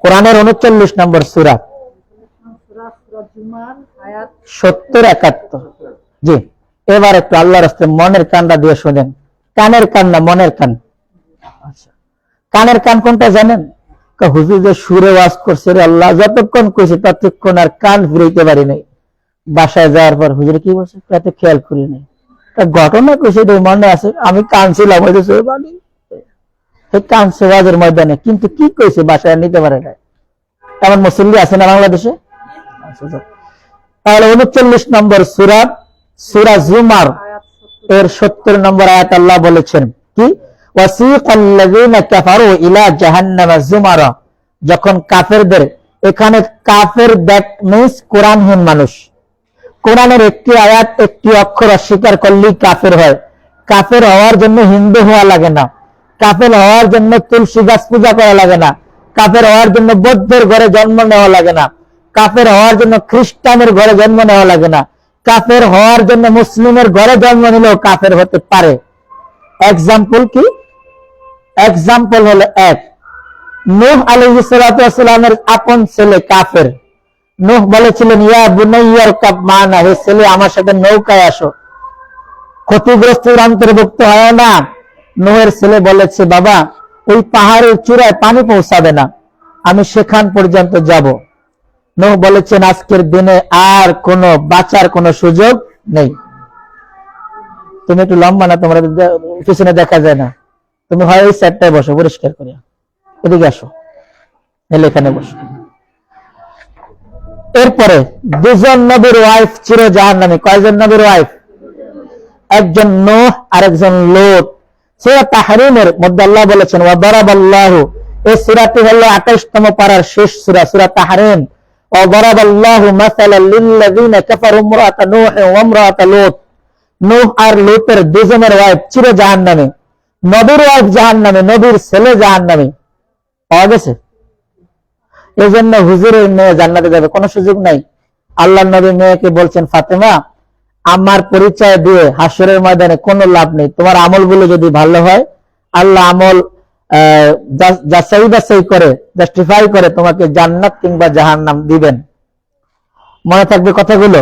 কোরআনের 39 নম্বর সূরা, 70, 71। জি, এবার একটু আল্লাহর রাস্তায় মনের কানটা দিয়ে শোনেন। কানের কান না, মনের কান। আচ্ছা, কানের কান কোনটা জানেন? হুজুর যে সুরে ওয়াজ করছে রে আল্লাহ, যতক্ষণ কইছে ততক্ষণ আর কান ফিরাইতে পারি নাই। বাসায় যাওয়ার পর হুজুর কি বলছে এত খেয়াল করি নাই। ঘটনা কইছে মনে আছে, আমি কানছিলাম ওই কানছে ওয়াজের ময়দানে, কিন্তু কি কইছে বাসায় নিতে পারে না। এমন মুসল্লি আছে না বাংলাদেশে? তাহলে 39 নম্বর সূরা, সূরা জুমার এর 70 নম্বর আয়াত আল্লাহ বলেছেন কি ওয়াসিকাল্লাযীনা কাফারু ইলা জাহান্নাম যুমারা। যখন কাফেরদের, এখানে কাফের দ্যাট মিন্স কোরআনহীন মানুষ। কোরআনের একটি আয়াত, একটি অক্ষর অস্বীকার করলেই কাফের হয়। কাফের হওয়ার জন্য হিন্দু হওয়া লাগে না, কাফের হওয়ার জন্য তুলসী গাছ পূজা করা লাগে না, কাফের হওয়ার জন্য বৌদ্ধের ঘরে জন্ম নেওয়া লাগে না, কাফের হওয়ার জন্য খ্রিস্টানের ঘরে জন্ম নেওয়া লাগে না, কাফের হওয়ার জন্য মুসলিমের ঘরে জন্ম নিলেও কাফের হতে পারে। এক্সাম্পল কি? এক্সাম্পল হলো এক, নূহ আলাইহিস সালাতু ওয়াস সালামের আপন ছেলে কাফের। নূহ বলেছিলেন, ইয়া বুনাইয়া রকাব মানা, হে ছেলে আমার সাথে নৌকায় আসো। ক্ষতিগ্রস্তের অন্তর্ভুক্ত হয় না। নূহের ছেলে বলেছে, বাবা ওই পাহাড়ের চূড়ায় পানি পৌঁছাবে না, আমি সেখান পর্যন্ত যাব। নূহ বলেছেন, আজকের দিনে আর কোনো বাঁচার কোনো সুযোগ নেই। তুমি একটু লম্বা না, তোমরা পিছনে দেখা যায় না, তুমি হয় ওই সাইডটায় বসো, পরিষ্কার করিয়া এদিকে আসো, এলে এখানে বসো। এরপরে দুজন নবীর ওয়াইফ চির জাহান্নামী। কয়জন নবীর ওয়াইফ? একজন নূহ আর একজন লূত। সূরা তাহরিমের মধ্যে আল্লাহ বলেছেন, ওয়া দারাবাল্লাহু, এই সূরাটি হলো 28তম পারার শেষ সূরা, সূরা তাহরিম। ওয়া দারাবাল্লাহু মাসালাল লিল্লাযিনা কাফারু ইমরাআতা নূহ ওয়া ইমরাআতা লূত। নূহ আর লূতের দুজনের ওয়াইফ চির জাহান্নামী। নবীর ওয়াইফ জাহান্নামী, নবীর ছেলে জাহান্নামী। পাওয়া গেছে? এই জন্য হুজুরের মেয়ে জান্নাতে যাবে, কোনো সুযোগ নাই। আল্লাহর নবী মেয়েকে বলছেন, ফাতেমা আমার পরিচয় দিয়ে হাসরের ময়দানে কোনো লাভ নেই, তোমার আমলগুলো যদি ভালো হয় আল্লাহ আমল যাচাই বাছাই করে, জাস্টিফাই করে তোমাকে জান্নাত কিংবা জাহান্নাম দিবেন। মনে থাকবে কথাগুলো।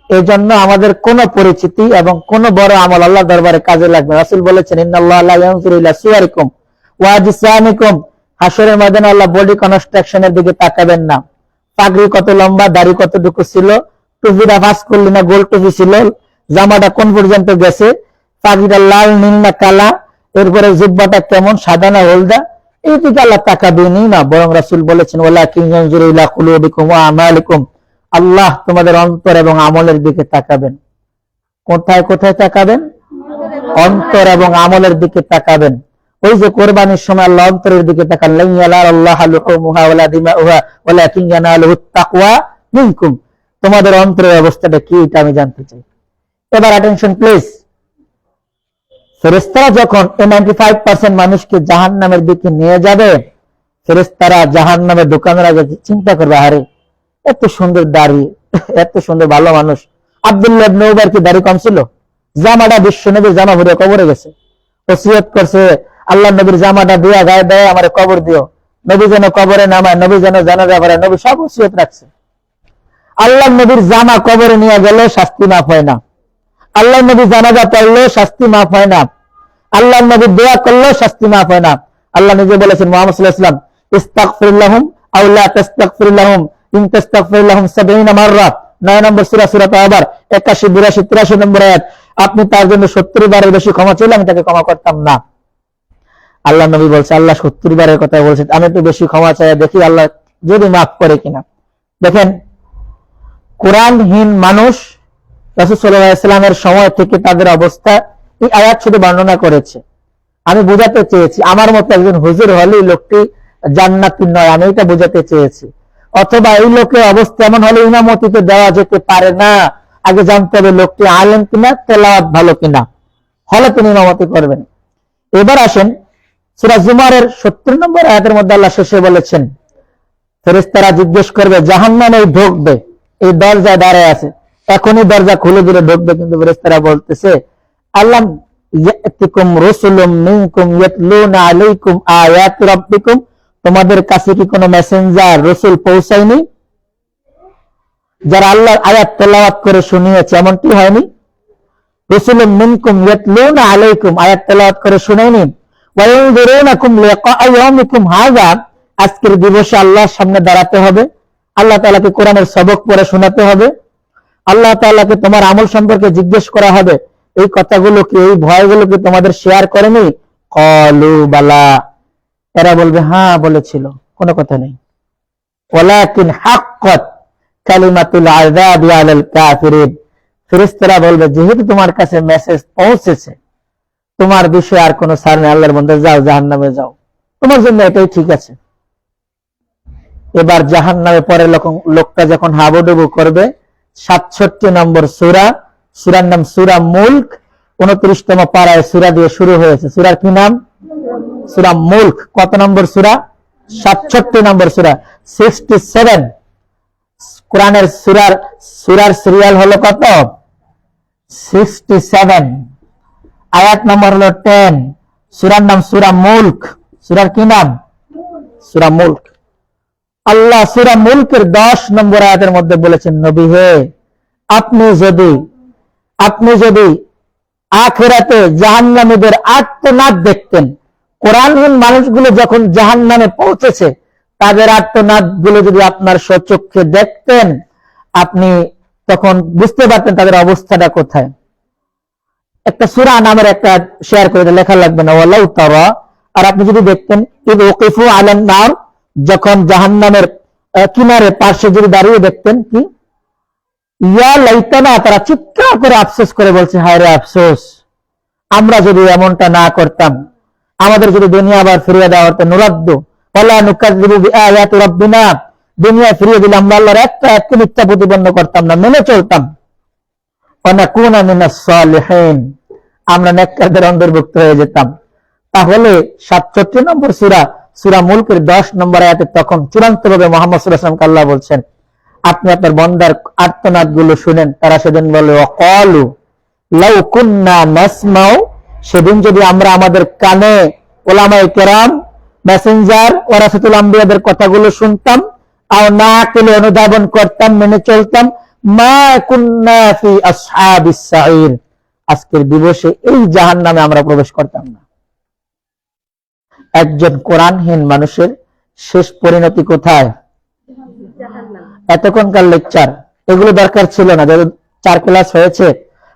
এই জন্য আমাদের কোন পরিচিতি এবং কোন বড় আমল আল্লাহ দরবারে কাজে লাগবে। রাসূল বলেছেন, ইন্নাল্লাহা লা ইয়ানজুরু ইলা সুওয়ারিকুম ওয়া আজসামিকুম, হাসরের ময়দানে আল্লাহ বডি কনস্ট্রাকশনের দিকে তাকাবেন না। পাগড়ি কত লম্বা, দাড়ি কতটুকু ছিল, টুপিটা ভাঁজ করলি না, গোল টুপি ছিল, জামাটা কোন পর্যন্ত গেছে, পাগড়িটা লাল নীল না কালা, এরপরে জুব্বাটা কেমন, সাদা না হলদা, এই দিকে আল্লাহ তাকাবেনই না। বরং রাসূল বলেছেন, ওয়ালাকিন ইয়ানজুরু ইলা কুলুবিকুম ওয়া আমালিকুম, আল্লাহ তোমাদের অন্তর এবং আমলের দিকে তাকাবেন। কোথায় কোথায় তাকাবেন? অন্তর এবং আমলের দিকে তাকাবেন। ওই যে কোরবানির সময় আল্লাহ অন্তরের দিকে তাকান, লা ইয়ানালাল্লাহু লুহুমুহা ওয়ালা দিমাউহা ওয়ালাকিন ইয়ানালুহুত তাকওয়া মিনকুম। তোমাদের অন্তরের অবস্থাটা কি, এটা আমি জানতে চাই। এবার অ্যাটেনশন প্লিজ। ফেরেশতারা যখন 95% মানুষকে জাহান্নামের দিকে নিয়ে যাবে, ফেরেশতারা জাহান্নামের দোকানের আগে চিন্তা করবে, আরে এত সুন্দর দাড়ি, এত সুন্দর ভালো মানুষ, আব্দুল্লাহ ইবনে উবাইর কি দাড়ি কম ছিল? জামাটা বিশ্বনবীর জামা ভরে কবরে গেছে, ওসিয়ত করছে, আল্লাহ নবীর জামাটা দিয়া গায়ে দেয় আমারে কবর দিও, নবী যেন কবরে নামায়, নবী যেন জানাজা করে, নবী সব ওসিয়ত রাখছে। আল্লাহ নবীর জামা কবরে নিয়ে গেলে শাস্তি মাফ হয় না, আল্লাহ নবী জানাজা পড়লে শাস্তি মাফ হয় না, আল্লাহ নবী দোয়া করলে শাস্তি মাফ হয় না। আল্লাহ নিজে বলেছেন, মুহাম্মদ সাল্লাল্লাহু আলাইহি ওয়াসাল্লাম, ইস্তাগফির লাহুম আও লা তাস্তাগফির লাহুম ইন তাস্তাগফির লাহুম 70 মাররা, 9 নম্বর সূরা, সূরা তাওবার 81, 82, 83 নম্বর আয়াত। আপনি তার জন্য 70 বারের বেশি ক্ষমা চাইলে আমি তাকে ক্ষমা করতাম না। আল্লাহ নবী বলছে, আল্লাহ 70 বারের কথা বলছে, আমি একটু বেশি ক্ষমা চাই, দেখি আল্লাহ যদি মাফ করে কিনা। দেখেন, কোরআনহীন মানুষ রাসূল সাল্লাল্লাহু আলাইহি ওয়াসাল্লামের সময় থেকে তাদের অবস্থা এই আয়াত শুধু বর্ণনা করেছে। আমি বোঝাতে চেয়েছি, আমার মতো একজন হুজুর হলেই লোকটি জান্নাতি নয়, আমি এটা বোঝাতে চেয়েছি। অথবা এই লোকের অবস্থা এমন হলে ইমামতিতে দেওয়া যেতে পারে না, আগে জানতে হবে লোকটি আলেম কিনা, তেলাওয়াত ভালো কিনা, হলে তিনি ইমামতি করবেন। এবার আসেন সূরা জুমারের 70 নম্বর আয়াতের মধ্যে আল্লাহ শেষে বলেছেন, ফেরেশতারা জিজ্ঞেস করবে, জাহান্নামে ঢুকবে, এই দরজায় দাঁড়ায় আছে, এখনই দরজা খুলে দিলে ঢুকবে, কিন্তু ফেরেশতারা বলতেছে, আল্লাহ ইয়াতিকুম রাসূলুম মিনকুম ইয়াতলুনা আলাইকুম আয়াতি রাব্বিকুম, তোমাদের কাছে কি কোনো মেসেঞ্জার রাসূল পৌঁছায়নি যারা আল্লাহর আয়াত তেলাওয়াত করে শুনিয়েছে? এমনটি হয়নি? রাসূলুম মিনকুম ইয়াতলুনা আলাইকুম, আয়াত তেলাওয়াত করে শুনায়নি? ওয়া ইনযিরুনাকুম লিকা ইয়াউমিকুম হাযা, আজকের দিবসে আল্লাহর সামনে দাঁড়াতে হবে, আল্লাহ তাআলাকে কোরআনের সবক পড়ে শোনাতে হবে, আল্লাহ তাআলাকে তোমার আমল সম্পর্কে জিজ্ঞেস করা হবে, এই কথাগুলো কি, এই ভয়গুলো কি তোমাদের শেয়ার করেনি? ক্বালু বালা, এরা বলবে হ্যাঁ বলেছিল, কোনো কথা নেই। ওয়ালাকিন হাক্কাত কালিমাতুল আযাবি আলাল কাফিরিন, ফেরেশতারা বলবে, যেহেতু তোমার কাছে মেসেজ পৌঁছেছে, তোমার বিষয়ে আর কোনো ছাড় নেই, আল্লাহর বান্দা যাও, জাহান্নামে যাও, তোমার জন্য এটাই ঠিক আছে। এবার জাহান্নামে পরে লোকটা যখন হাবুডুবু করবে, 67 নম্বর সূরা, সূরার নাম সূরা মুলক, 29তম পারায় সূরা দিয়ে শুরু হয়েছে। সূরার কি নাম? সূরা মুলক। কত নম্বর সূরা? 67 নম্বর সূরা, 67। কোরআনের সূরার সিরিয়াল হলো কত? 67। আয়াত নম্বর হলো 10। সূরার নাম সূরা মুলক। সূরার কি নাম? সূরা মুলক। আল্লাহ সূরা মুলকের 10 নম্বর আয়াতের মধ্যে বলেছেন, নবী হে, আপনি যদি আখিরাতে জাহান্নামীদের আর্তনাদ দেখতেন, কোরআনহীন মানুষগুলো যখন জাহান্নামে পৌঁছেছে তাদের আর্তনাদ গুলো যদি আপনার স্বচক্ষে দেখতেন, আপনি তখন বুঝতে পারতেন তাদের অবস্থাটা কোথায়। একটা সূরা নামের একটা শেয়ার করে লেখা লাগবে না, ওয়ালাউ তারা, আর আপনি যদি দেখতেন ইদ ওয়াকিফু আলান নার, যখন জাহান্নামের কিনারে পাশে যদি দাঁড়িয়ে দেখতেন, কি ইয়া লাইতানা, তারা চিৎকার করে আফসোস করে বলছে, হায় রে আফসোস, আমরা যদি এমনটা না করতাম, আমাদের যদি দুনিয়া আবার ফিরিয়ে দেওয়া হতো, নুরাদ্দু ওয়ালা নুকাযযিবু বিআয়াতি রাব্বিনা, দুনিয়া ফিরিয়ে দিলে আমরা আল্লাহর একটা মিথ্যা প্রতিপন্ন করতাম না, মেনে চলতাম, ওয়া নাকুনা মিনাস সালিহিন, আমরা নেককারদের অন্তর্ভুক্ত হয়ে যেতাম। তাহলে 67 নম্বর সূরা মুলকের 10 নম্বর আয়াতে তখন চূড়ান্তভাবে মুহাম্মদ সাল্লাল্লাহু আলাইহি ওয়াসাল্লামকে আল্লাহ বলছেন, আপনি আপনার বান্দার আর্তনাদ গুলো শুনেন। তারা সেদিন বলে, ওয়াকালু লাউ কুন্না নাসমাউ, সেদিন যদি আমরা আমাদের কানে উলামায়ে কেরাম, মেসেঞ্জার, ওয়ারাসাতুল আম্বিয়াদের কথাগুলো শুনতাম, আর না কেলে অনুধাবন করতাম, মেনে চলতাম, মা কুন্না ফি আসহাবিস সাঈর, আজকের দিবসে এই জাহান্নামে আমরা প্রবেশ করতাম না। একজন কোরআনহীন মানুষের শেষ পরিণতি কোথায়? এতক্ষণকার লেকচার এগুলো দরকার ছিল না। 4 ক্লাস হয়েছে,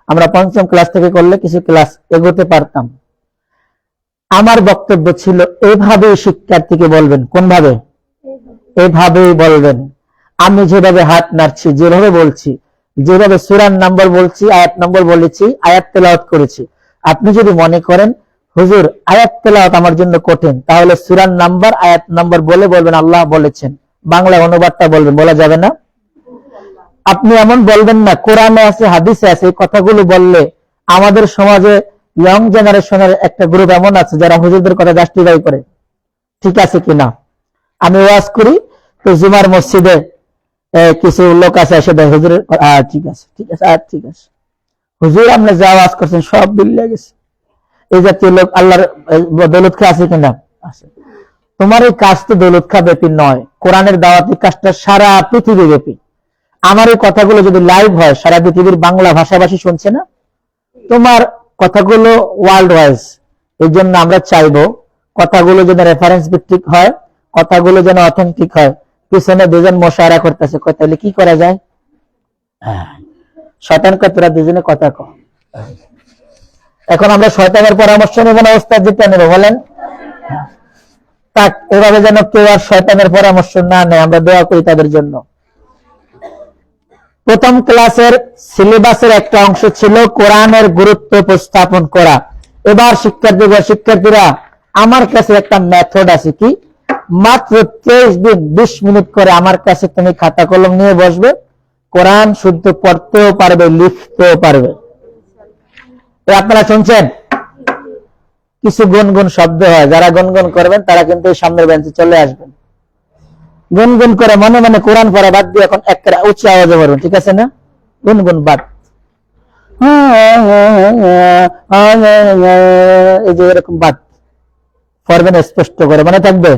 আমরা 5ম ক্লাস থেকে করলে কিছু ক্লাস এগোতে পারতাম। আমার বক্তব্য ছিল এভাবেই শিক্ষার্থীকে বলবেন। কোন ভাবে? এভাবেই বলবেন। আমি যেভাবে হাত নাড়ছি, যেভাবে বলছি, যেভাবে সূরার নাম্বার বলছি, আয়াত নম্বর বলেছি, আয়াত তেলাওয়াত করেছি, আপনি যদি মনে করেন হুজুর আয়াত তেলাওয়াত আমার জন্য কঠিন, তাহলে সূরার নাম্বার, আয়াত নম্বর বলে বলবেন আল্লাহ বলেছেন, বাংলা অনুবাদটা বলবেন। বলা যাবে না? আপনি এমন বলবেন না কোরআনে আছে, হাদিসে আছে, এই কথাগুলো বললে আমাদের সমাজে ইয়ং জেনারেশনের একটা গ্রুপ এমন আছে যারা হুজুরদের কথা জাস্টিফাই করে। ঠিক আছে কিনা? আমি ওয়াজ করি তো জুমার মসজিদে কিছু লোক আছে এসে দেয়, হুজুরের ঠিক আছে, ঠিক আছে, ঠিক আছে, হুজুর আপনি যা ওয়াজ করছেন সব বিল্লে গেছে। এই জাতীয় লোক আল্লাহর দৌলত খা আছে কিনা? আছে। তোমার এই কাজ তো দৌলত খা ব্যাপী নয়, কোরআনের দাওয়াতি কাজটা সারা পৃথিবী ব্যাপী। আমার এই কথাগুলো যদি লাইভ হয়, সারা পৃথিবীর বাংলা ভাষাভাষী শুনছে না? তোমার কথাগুলো ওয়ার্ল্ড ওয়াইজ। এই জন্য আমরা চাইবো কথাগুলো যেন রেফারেন্স ভিত্তিক হয়, কথাগুলো যেন অথেন্টিক হয়। পিছনে দুজন মোশায়রা করতেছে, তাহলে কি করা যায়? শয়তানকে তোরা দুজনে কথা কও। এখন আমরা শয়তানের পরামর্শ নেব না ওস্তাদ যেটা নেব? বলেন। তাক এভাবে যেন কেউ আর শয়তানের পরামর্শ না নেয়, আমরা দোয়া করি তাদের জন্য। প্রথম ক্লাসের সিলেবাসের একটা অংশ ছিল কোরআনের গুরুত্ব উপস্থাপন করা। এবার শিক্ষার্থীরা আমার কাছে একটা মেথড আছে, কি মাত্র 23 দিন 20 মিনিট করে আমার কাছে তুমি খাতা কলম নিয়ে বসবে, কোরআন শুদ্ধ পড়তেও পারবে, লিখতেও পারবে। আপনারা শুনছেন? কিছু গুনগুন শব্দ হয়, যারা গুনগুন করবেন তারা কিন্তু সামনের বেঞ্চে চলে আসবেন। গুনগুন করে মনে মনে কোরআন পড়া বাদ দিয়ে এখন একটা উচ্চ আওয়াজে পড়বেন, ঠিক আছে না? গুনগুন বাদ। এই যে এরকম বাদ পড়বেন স্পষ্ট করে, মনে থাকবে।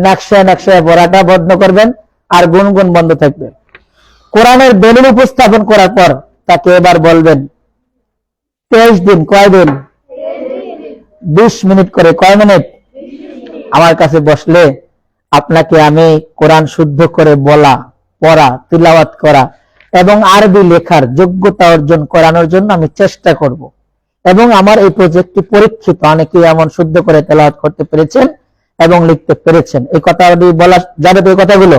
নকশায় নকশায় পড়াটা বন্ধ করবেন, আর গুনগুন বন্ধ থাকবে। কোরআনের দলিল উপস্থাপন করার পর তাকে এবার বলবেন 23 দিন, কয় দিন? 20 মিনিট করে। কয় মিনিট? আমার কাছে বসলে আপনাকে আমি কোরআন শুদ্ধ করে বলা, পড়া, তিলাওয়াত করা এবং আরবি লেখার যোগ্যতা অর্জন করানোর জন্য আমি চেষ্টা করব। এবং আমার এই প্রজেক্টটি পরীক্ষিত, অনেকেই এমন শুদ্ধ করে তেলাওয়াত করতে পেরেছেন এবং লিখতে পেরেছেন। এই কথা বলা যাবে তো? এই কথাগুলো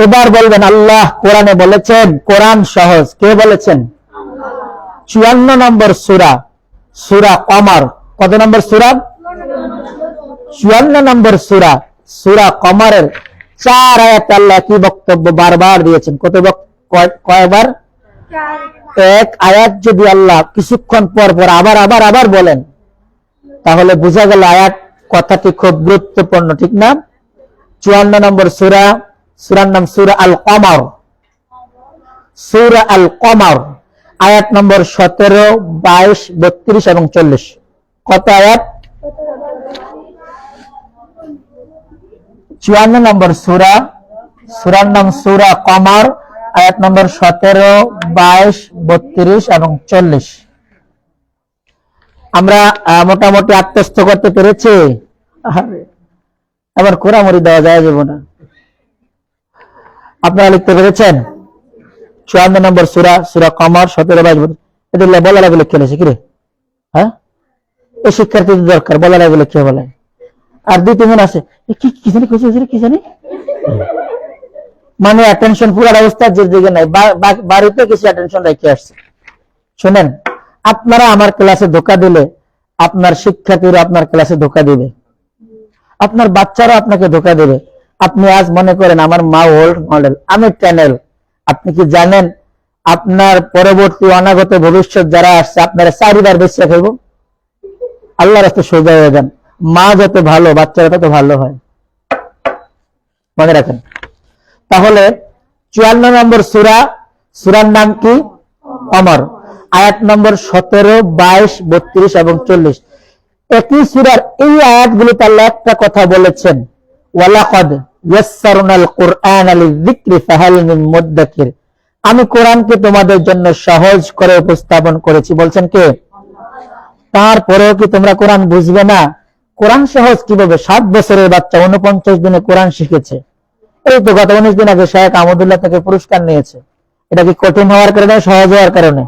এবার বলবেন আল্লাহ কোরআনে বলেছেন কোরআন সহজ। কে বলেছেন? 54 নম্বর সূরা, সূরা কমার। কত নম্বর সূরা? 54 নম্বর সূরা, সূরা কমারের 4 আয়াতে আল্লাহ কি বক্তব্য বারবার দিয়েছেন? কয়বার? এক আয়াত যদি আল্লাহ কিছুক্ষণ পর পর আবার বলেন, তাহলে বোঝা গেল আয়াত কথাটি খুব গুরুত্বপূর্ণ, ঠিক না? 54 নম্বর সূরা, সূরার নাম সূরা আল কমার। সূরা আল কমার আয়াত নম্বর 17, 22, 32 এবং 40। কত আয়াত? 54 নম্বর সূরা। সূরার নাম সূরা কমর। আয়াত নম্বর 17, 22, 32 এবং 40। আমরা মোটামুটি আত্মস্থ করতে পেরেছি। আবার কোরআমরি দেওয়া যায় যাব না। আপনারা লিখতে পেরেছেন? 54 নম্বর সূরা, সূরা কমর, 17, 22। এটা বলার আগে লিখে নিয়েছে কিরে? হ্যাঁ, এই শিক্ষার্থীদের দরকার বলার আগে লিখে বলে। আর 2-3 আছে কি জানি কি জানি, মানে অ্যাটেনশন পুরো অবস্থা যে দিকে নাই, বাড়িতে কিছু অ্যাটেনশন রেখে আসছে। শুনেন, আপনারা আমার ক্লাসে ধোকা দিলে আপনার শিক্ষার্থীরা আপনার ক্লাসে ধোকা দিবে, আপনার বাচ্চারা আপনাকে ধোকা দেবে। আপনি আজ মনে করেন আমার মা ওল্ড মডেল, আমি 10L। আপনি কি জানেন আপনার পরবর্তী অনাগত ভবিষ্যৎ যারা আসছে আপনারা 4বার বেশি খাইব? আল্লাহর রাস্তায় সোজা হয়ে যান। মা যত ভালো বাচ্চারা তত ভালো হয়, মনে রাখেন। তাহলে 54 নম্বর সূরা, সূরার নাম কি? কমর। আয়াত নম্বর 17, 22, 32 এবং 40। একই সূরার এই আয়াতগুলোতে আল্লাহ একটা কথা বলেছেন, ওয়ালাকাদ ইয়াসসারনাল কুরআনা লিযিকরি ফাহাল মিন মুদ্দাকির। আমি কোরআনকে তোমাদের জন্য সহজ করে উপস্থাপন করেছি। বলছেন কে? তারপরেও কি তোমরা কোরআন বুঝবে না? কোরআন সহজ কিভাবে? 7 বছরের বাচ্চা 49 দিনে কোরআন শিখেছে। এই তো গত 19 দিন আগে শায়েখ আহমদুল্লাহ থেকে পুরস্কার নিয়েছে। এটা কি কঠিন হওয়ার কারণে, সহজ হওয়ার কারণে?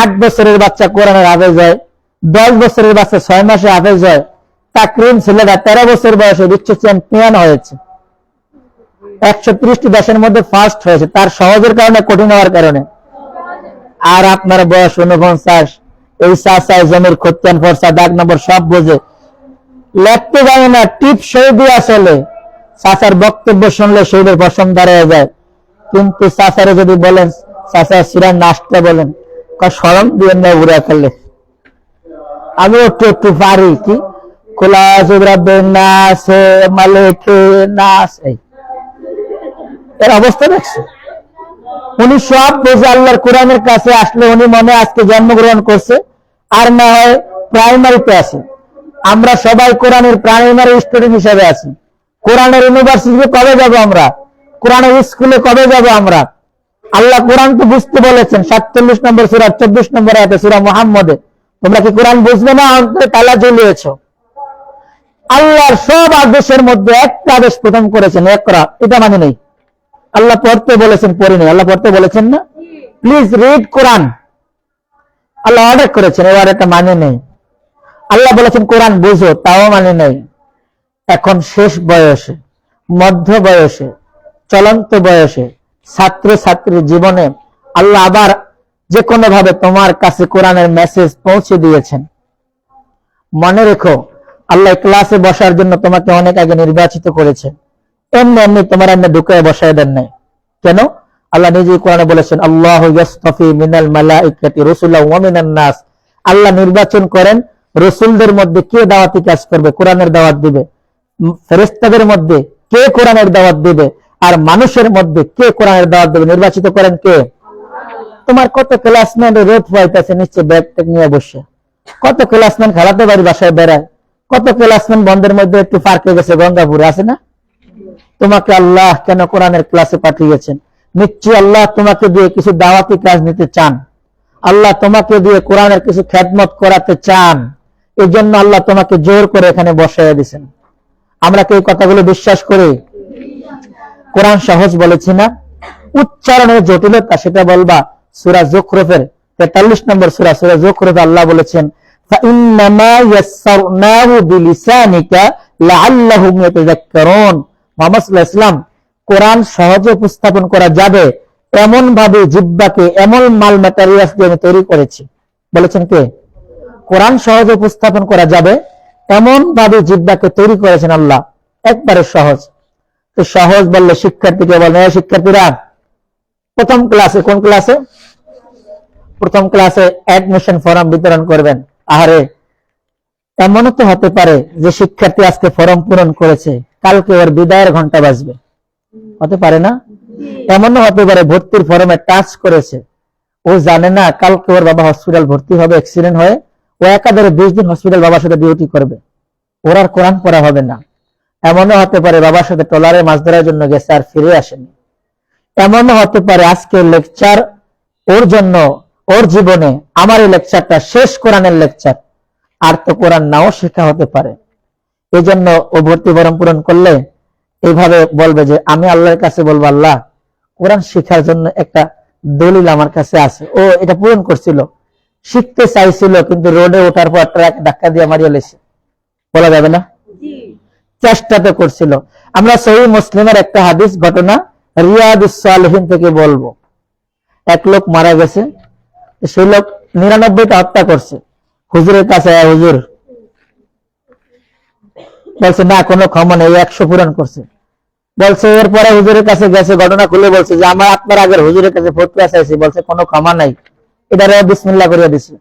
8 বছরের বাচ্চা কোরআনের হাফেজ হয়, 10 বছরের বাচ্চা 6 মাসে হাফেজ হয়। তাকরিম ছেলেরা 13 বছর বয়সে বিশ্ব চ্যাম্পিয়ন হয়েছে, 130টি দেশের মধ্যে ফার্স্ট হয়েছে। তার সহজের কারণে, কঠিন হওয়ার কারণে? আর আপনার বয়স 49, এই চাচাই জমির খতিয়ান ফরসা দাগ নম্বর সব বোঝে, লেখতে জানে না, টিপ সই দিয়ে আসলে চাচার বক্তব্য শুনলে শরীরের পশম দাঁড়িয়ে যায়। কিন্তু চাচারে যদি বলেন চাচা সিরা নাচতে বলেন, শরম দিয়ে না উড়া ফেললে। আমি একটু পারি কি খোলা নাচ মালিকে নাচ, এর অবস্থা দেখছে। উনি সব বোঝে। আল্লাহর কোরআনের কাছে আসলে উনি মনে আজকে জন্মগ্রহণ করছে, আর না হয় প্রাইমারিতে আছে। আমরা সবাই কোরআনের প্রাইমারি স্টুডেন্ট হিসেবে আছি। কোরআনের ইউনিভার্সিটিতে কবে যাব আমরা? কোরআনের স্কুলে কবে যাব আমরা? আল্লাহ কোরআন তো বুঝতে বলেছেন 47 নম্বর সূরা 24 নম্বর আয়াতে সূরা মুহাম্মদে। তোমরা কি কোরআন বুঝবে না? অন্তরে তালা ঝুলিয়েছো। আল্লাহর সব আদেশের মধ্যে একটা আদেশ প্রথম করেছেন, ইকরা। এটা মানে নেই। আল্লাহ পড়তে বলেছেন, পড়ি নেই। আল্লাহ পড়তে বলেছেন না? Please read Quran. Allah order করেছেন, এবার এটা মানে নেই। আল্লাহ বলেছেন কোরআন বুঝো, তাও মানে নেই। এখন শেষ বয়সে, মধ্য বয়সে, চলন্ত বয়সে, ছাত্র ছাত্রীর জীবনে আল্লাহ আবার যে কোনো ভাবে তোমার কাছে কোরআনের মেসেজ পৌঁছে দিয়েছেন। মনে রেখো, আল্লাহ ক্লাসে বসার জন্য তোমাকে অনেক আগে নির্বাচিত করেছেন। এমনি এমনি তোমার এমনি ঢুকায় বসায় দেন নাই। কেন? আল্লাহ নিজেই কোরআনে বলেছেন, আল্লাহু ইয়াসতাফি মিনাল মালাইকাতি রাসূলাও ওয়া মিনান নাস। আল্লাহ নির্বাচন করেন রাসূলদের মধ্যে কে দাওয়াতি কাজ করবে, কোরআনের দাওয়াত দিবে। ফেরেশতাদের মধ্যে কে কোরআনের দাওয়াত দিবে, আর মানুষের মধ্যে কে কোরআনের দাওয়াত দেবে, নির্বাচিত করেন কে? তোমার কত ক্লাসমেট রোদ পাইতেছে নিশ্চয় ব্যাগ ট্যাগ নিয়ে বসে, কত ক্লাসমেট খালাতে বাড়ি বাসায় বেড়ায়, কত ক্লাসমেট বন্ধের মধ্যে একটু পার্কে গেছে, গঙ্গাপুরে আছে না? তোমাকে আল্লাহ কেন কোরআনের ক্লাসে পাঠিয়েছেন? নিশ্চয়ই আল্লাহ তোমাকে দিয়ে কিছু দাওয়াতি কাজ নিতে চান। আল্লাহ তোমাকে দিয়ে কোরআনের কিছু খেদমত করাতে চান। এই জন্য আল্লাহ তোমাকে জোর করে এখানে বসাইয়া দিয়েছেন। আমরা কি এই কথাগুলো বিশ্বাস করি? কোরআন সহজ বলেছি না? উচ্চারণের জটিলতা সেটা বলবা সূরা যুখরুফের 43 নম্বর সূরা, সূরা যুখরুফে আল্লাহ বলেছেন, ফাইন্নামা ইয়াসসারনাহু বিলিসানিকা লাআল্লাহুম ইয়াতাযাক্কারুন। মুহাম্মদ সাল্লাল্লাহু আলাইহি ওয়াসাল্লাম, কোরআন সহজে উপস্থাপন করা যাবে এমন ভাবে জিহ্বাকে, এমন মাল ম্যাটেরিয়ালস দিয়ে আমি তৈরি করেছি। বলেছেন কে? কোরআন সহজে উপস্থাপন করা যাবে এমন ভাবে জিহ্বাকে তৈরি করেছেন আল্লাহ, একবারে সহজ। তো সহজ বললে শিক্ষার্থীকে বলে, শিক্ষার্থীরা প্রথম ক্লাসে, কোন ক্লাসে? প্রথম ক্লাসে অ্যাডমিশন ফর্ম বিতরণ করবেন। আরে এমনও তো হতে পারে যে শিক্ষার্থী আজকে ফর্ম পূরণ করেছে, কালকে ওর বিদায়ের ঘন্টা বাজবে, হতে পারে না? এমনও হতে পারে ভর্তির ফর্মে টাচ করেছে, ও জানে না কালকে ওর বাবা হসপিটাল ভর্তি হবে অ্যাক্সিডেন্ট হয়ে, ও একাধারে 20 দিন হসপিটাল বাবার সাথে ডিউটি করবে, ওর আর কোরআন পড়া হবে না। এমনও হতে পারে বাবার সাথে ট্রলারে মাছ ধরার জন্য গেছে আর ফিরে আসেনি। এমনও হতে পারে আজকের লেকচার ওর জন্য, ওর জীবনে আমার এই লেকচারটা শেষ কোরআনের লেকচার, আর তো কোরআন নাও শেখা হতে পারে। এই জন্য ও ভর্তি ফরম পূরণ করলে এইভাবে বলবে যে আমি আল্লাহর কাছে বলবো, আল্লাহ কোরআন শেখার জন্য একটা দলিল আমার কাছে আছে। ও এটা পূরণ করছিল, শিখতে চাইছিল, কিন্তু রোডে ওঠার পর ট্রাক ধাক্কা দিয়ে মারিয়ে লেছে, বলা যাবে না, চেষ্টা তো করছিল। আমরা সহিহ মুসলিমের একটা হাদিস ঘটনা রিয়াদুস সালিহিন থেকে বলবো। এক লোক মারা গেছে, সেই লোক 99টা হত্যা করছে। হুজুরের কাছে, হুজুর বলছে না কোনো ক্ষমা নেই, 100 পূরণ করছে। বলছে এরপরে হুজুরের কাছে গেছে, ঘটনা খুলে বলছে যে আমার আপনার আগের হুজুরের কাছে ফতোয়া চাইছি, বলছে কোনো ক্ষমা নাই, এটারে বিসমিল্লাহ করে দিছে।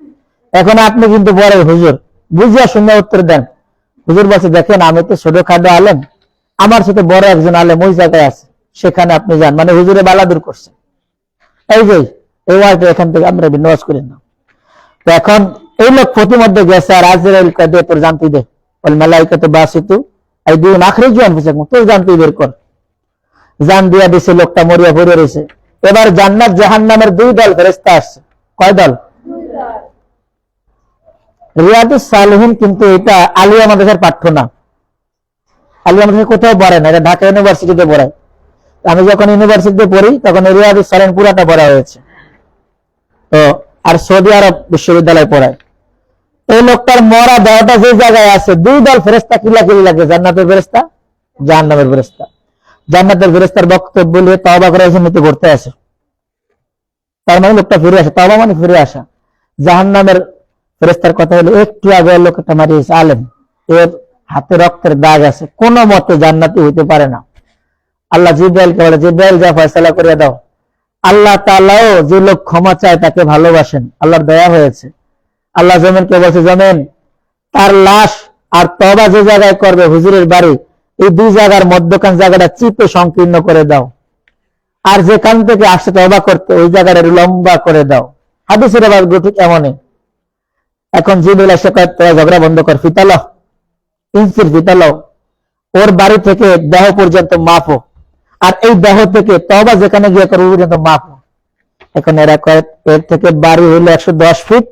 এখন আপনি কিন্তু বড় হুজুর, বুঝিয়া শুনে উত্তর দেন। হুজুর বলছে দেখেন আমি তো ছোটখাটো আলেম, আমার সাথে বড় একজন আলেম ওই জায়গায় আছে, সেখানে আপনি যান। মানে হুজুরে বালাদুর করছে। এই যে এই ওয়ার্ডে এখান থেকে আমরা বিন্যাস করি না। তো এখন এই লোক প্রতিমধ্যে গেছে আর আজরাইল কাদে তোর জানতে দে, ওয়াল মালাইকাতু বাসিতু আইদিহিম আখরিজু আনফুসাকুম, তোর জানতে বের কর। জান দিয়া দিছে, লোকটা মরিয়া পড়ে রয়েছে। এবার জান্নাত জাহান্নামের 2 দল ফেরেশতা আসছে। কয় দল? রিয়াদুস সালিহিন কিন্তু এটা আলিয়া মাদ্রাসার পাঠ্য না। আলিয়া মাদ্রাসা কোথাও পড়ে না, এটা ঢাকা ইউনিভার্সিটিতে পড়ায়। আমি যখন ইউনিভার্সিটিতে পড়ি তখন রিয়াদুস সালিহিন পুরাটা পড়া হয়েছে। তো আর সৌদি আরব বিশ্ববিদ্যালয়ে পড়ায়। এই লোকটার মরা দেহটা যে জায়গায় আছে, 2 দল ফেরেশতা কিলাকিলি লাগে, জান্নাতের ফেরেশতা, জাহান্নামের ফেরেশতা। জান্নাতের ফেরেশতার বক্তব্য নিয়ে তওবা করার জন্য তো করতে আসে, তার মানে লোকটা ফিরে আসে, তওবা মানে ফিরে আসা। জাহান্নামের ফেরেশতার কথা হলো একটু আগে লোকটা মারিয়েছে আলেম, এর হাতে রক্তের দাগ আছে, কোনো মতে জান্নাতি হইতে পারে না। আল্লাহ জিবরাইলকে বলে, জিবরাইল যা ফয়সালা করে দাও। আল্লাহ তাআলাও যে লোক ক্ষমা চায় তাকে ভালোবাসেন, আল্লাহর দয়া হয়েছে। আল্লাহ জমিনকে বলছে, জমিন তার লাশ আর তওবা যে জায়গায় করবে হুজুরের বাড়ি, এই 2 জায়গার মধ্যখান জায়গাটা চিপে সংকীর্ণ করে দাও, আর যেখান থেকে আসছে তওবা করতে ওই জায়গাটা লম্বা করে দাও। হাদিসের বাক্য ঠিক এমনই। এখন জিবরাইল এসে কয় তোরা ঝগড়া বন্ধ কর, ফিতালো, ইঞ্চির ফিতালো, ওর বাড়ি থেকে দেহ পর্যন্ত মাপো, আর এই দেহ থেকে তওবা যেখানে গিয়ে করবে পর্যন্ত মাপো। এখন এরা কয় এর থেকে বাড়ি হইলো 110 ফিট,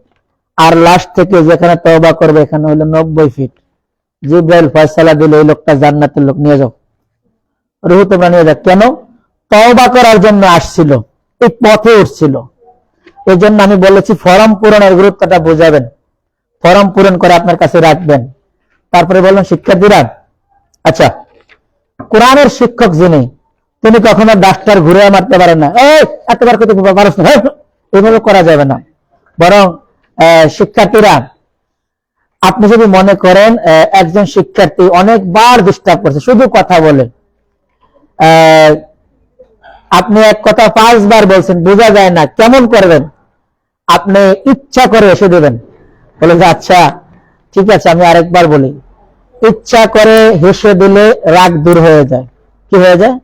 আর লাশ থেকে যেখানে তওবা করবে এখানে হইলো 90 ফিট। জিবরাইল ফয়সালা দিল, এই লোকটা জান্নাতের লোক, নিয়ে যাও, রুহ তোমরা নিয়ে যাও। কেন? তওবা করার জন্য আসছিল, এই পথে উঠছিল। এই জন্য আমি বলেছি ফরম পূরণের গুরুত্বটা বোঝাবেন, ফরম পূরণ করে আপনার কাছে রাখবেন। তারপরে বললেন শিক্ষার্থীরা, আচ্ছা কোরআনের শিক্ষক যিনি, তিনি কখনো ডাক্তার ঘুরে মারতে পারেন না, এই এতবার কত পারছ না, এইভাবে করা যাবে না। বরং শিক্ষার্থীরা, আপনি যদি মনে করেন একজন শিক্ষার্থী অনেকবার ডিস্টার্ব করছে, শুধু কথা বলে, আপনি এক কথা 5 বার বলছেন, বোঝা যায় না, কেমন করবেন? আপনি ইচ্ছা করে এসে দেবেন, বলেন যে আচ্ছা ঠিক আছে আমি আরেকবার বলি। ইচ্ছা করে হেসে দিলে রাগ দূর হয়ে যায়। কি হয়ে যায়?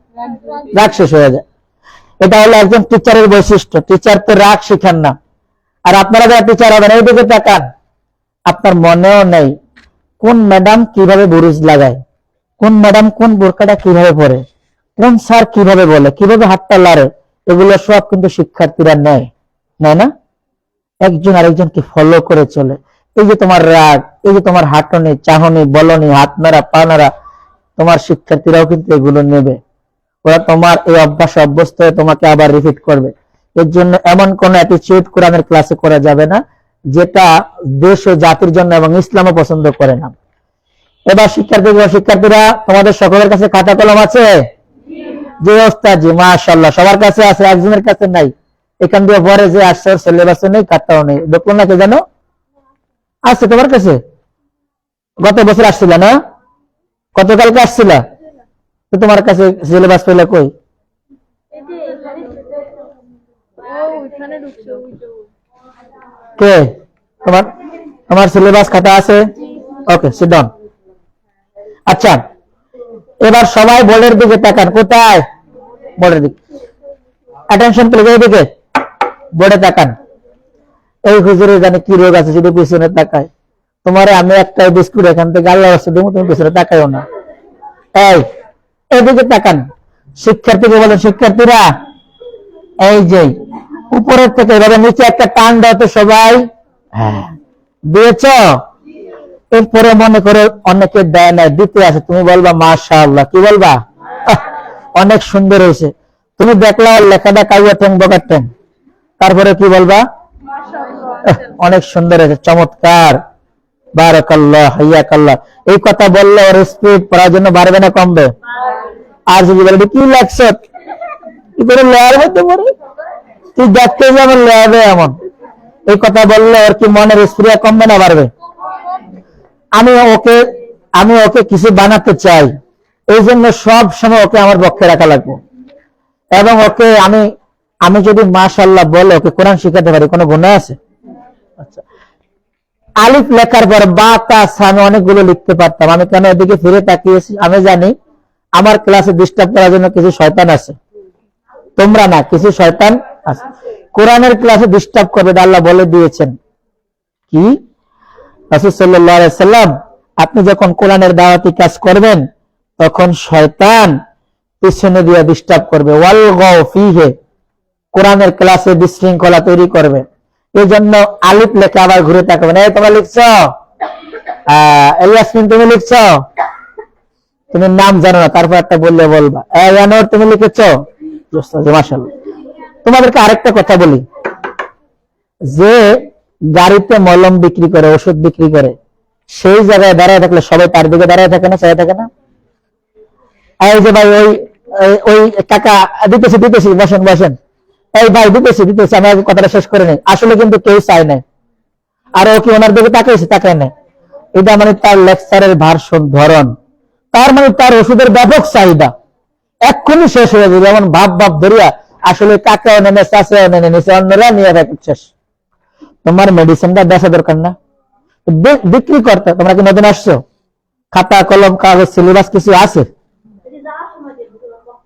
রাগ শেষ হয়ে যায়। এটা হলো একজন টিচারের বৈশিষ্ট্য। টিচার তো রাগ শিখান না। আর আপনারা যারা টিচার হবেন, এইদিকে তাকান, আপনার মনেও নেই কোন ম্যাডাম কিভাবে বুরুজ লাগায়, কোন ম্যাডাম কোন বোরকাটা কিভাবে পরে, কোন স্যার কিভাবে বলে, কিভাবে হাতটা লাড়ে, এগুলো সব কিন্তু শিক্ষার্থীরা নেয় না। একজন আরেকজনকে ফলো করে চলে। এই যে তোমার রাগ, এই যে তোমার হাঁটনি, চাহনি, বলনি, হাত নাড়া, পা নাড়া, তোমার শিক্ষার্থীরাও কিন্তু এগুলো নেবে। ওরা তোমার এই অভ্যাস অভ্যস্ত হয়ে তোমাকে আবার রিপিট করবে। এর জন্য এমন কোন অ্যাটিটিউড কোরআনের ক্লাসে করা যাবে না যেটা দেশ ও জাতির জন্য এবং ইসলামও পছন্দ করে না। এবার শিক্ষার্থীরা, তোমাদের সকলের কাছে খাতা কলম আছে? জি ওস্তাদ জি, মাশাআল্লাহ, সবার কাছে আছে, একজনের কাছে নাই। এখান দিয়ে পরে যে আসছে সিলেবাসে নেই, খাতাও নেই, দেখলো না কে জানো? আছে তোমার কাছে? গত বছর আসছিল না? গতকালকে আসছিল তো, তোমার কাছে সিলেবাস পেলে কই? কে? তোমার সিলেবাস খাতা আছে? ওকে, সিট ডাউন। আচ্ছা, এবার সবাই বোর্ডের দিকে তাকান। কোথায়? বোর্ডের দিকে। অ্যাটেনশন প্লিজ, এইদিকে বোর্ডে তাকান। এই হুজুরের জানে কি রোগ আছে, যদি পিছনে তাকায়। তোমারে আমি একটা বিস্কুট এখান থেকে আল্লাহ রাস্তা দেবো, তুমি পিছনে তাকাইও না। এই এদিকে তাকান। শিক্ষার্থীকে বলেন, শিক্ষার্থীরা এই যে উপরের থেকে এভাবে নিচে একটা টান দাও তো সবাই। হ্যাঁ, দিয়েছ। এরপরে মনে করে অনেকে দেয় না, দিতে আছে, তুমি বলবা মাশাআল্লাহ। কি বলবা? অনেক সুন্দর হয়েছে। তুমি দেখলা লেখাটা কাইয়া ঠেং বকার ঠেং, তারপরে কি বলবা? অনেক সুন্দর হয়েছে, চমৎকার, বারাকাল্লাহ, হাইয়াকাল্লাহ। এই কথা বললে ওর স্পিড পড়ার জন্য বাড়বে না কমবে? আর যদি বলে কি লাগছে, কি করে লেয়ার হতে পারে, তুই দেখতে যেমন লেয়াবে এমন, এই কথা বললে ওর কি মনের স্পিড কমবে না বাড়বে? আমি ওকে কিছু বানাতে চাই, এই জন্য সব সময় ওকে আমার পক্ষে রাখা লাগবে। এবং ওকে আমি যদি মাশাআল্লাহ বলে ওকে কোরআন শিখাতে পারি, কোনো গুনাহ আছে? আচ্ছা, আলিফ লেখার পর বা তা সা আমি অনেকগুলো লিখতে পারতাম। আমি কেন এদিকে ফিরে তাকিয়েছি? আমি জানি আমার ক্লাসে ডিস্টার্ব করার জন্য কিছু শয়তান আছে। তোমরা না, কিছু শয়তান আছে কোরআনের ক্লাসে ডিস্টার্ব করবে। আল্লাহ বলে দিয়েছেন কি, রাসূল সাল্লাল্লাহু আলাইহি সাল্লাম, আপনি যখন কোরআনের দাওয়াতি কাজ করবেন তখন শয়তান পিছনে দিয়ে ডিস্টার্ব করবে। ওয়ালগাউ ফিহি, কোরআনের ক্লাসে বিশৃঙ্খলা তৈরি করবে। এই জন্য আলিফ লেখা আবার ঘুরে তাকাবেন। এই তোমরা লিখছো? ইয়াসমিন তুমি লিখছো? তুমি নাম জানো না, তারপর একটা বললে বলবা। ইয়ানোর তুমি লিখেছো? মাশাআল্লাহ। তোমাদেরকে আরেকটা কথা বলি, যে গাড়িতে মলম বিক্রি করে, ওষুধ বিক্রি করে, সেই জায়গায় দাঁড়ায় থাকলে সবাই তার দিকে দাঁড়ায় থাকে না, চাই থাকে না? এই যে ভাই ওই কাকা দিতেছি, বসেন বসেন, এই ভাই দিতেছি, আমি আগে কথাটা শেষ করে নেই। আসলে কিন্তু কেউ চায় না, আর ও কি ওনার দিকে তাকাইছে? তাকায় না। এটা মানে তার লেকচারের ভার্সন ধরন, তার মানে তার ওষুধের ব্যাপক চাহিদা এক্ষুনি শেষ হয়ে যাবে। যেমন ভাব ধরিয়া আসলে কাকাও নেনে, চাচাও নেনে নিচে, অন্যরা নিয়ে থাকে শেষ। তোমার মেডিসিনটা বেচা দরকার না, বিক্রি করতে। তোমরা কি নতুন আসছো? খাতা কলম কাগজ সিলেবাস কিছু আছে?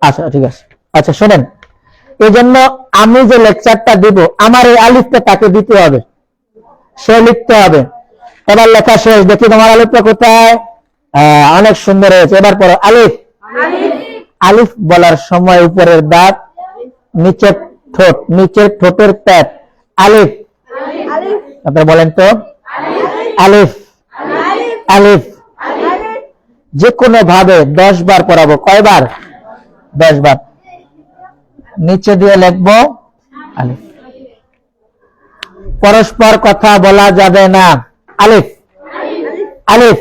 আচ্ছা ঠিক আছে। আচ্ছা শোনেন, এই জন্য আমি যে লেকচারটা দিব, আমার এই আলিফটা তাকে দিতে হবে, সে লিখতে হবে। এবার লেখা শেষ, দেখি তোমার আলিফটা কোথায়? অনেক সুন্দর হয়েছে। এবার পড়ো আলিফ। আলিফ বলার সময় উপরের দাঁত, নিচের ঠোঁট, নিচের ঠোঁটের প্যাট। আলিফ। আপনারা বলেন তো, আলিফ আলিফ। যে কোনো ভাবে 10 বার পড়াবো। কয়বার? 10 বার। নিচে দিয়ে লিখবো আলিফ। পরস্পর কথা বলা যাবে না। আলিফ আলিফ।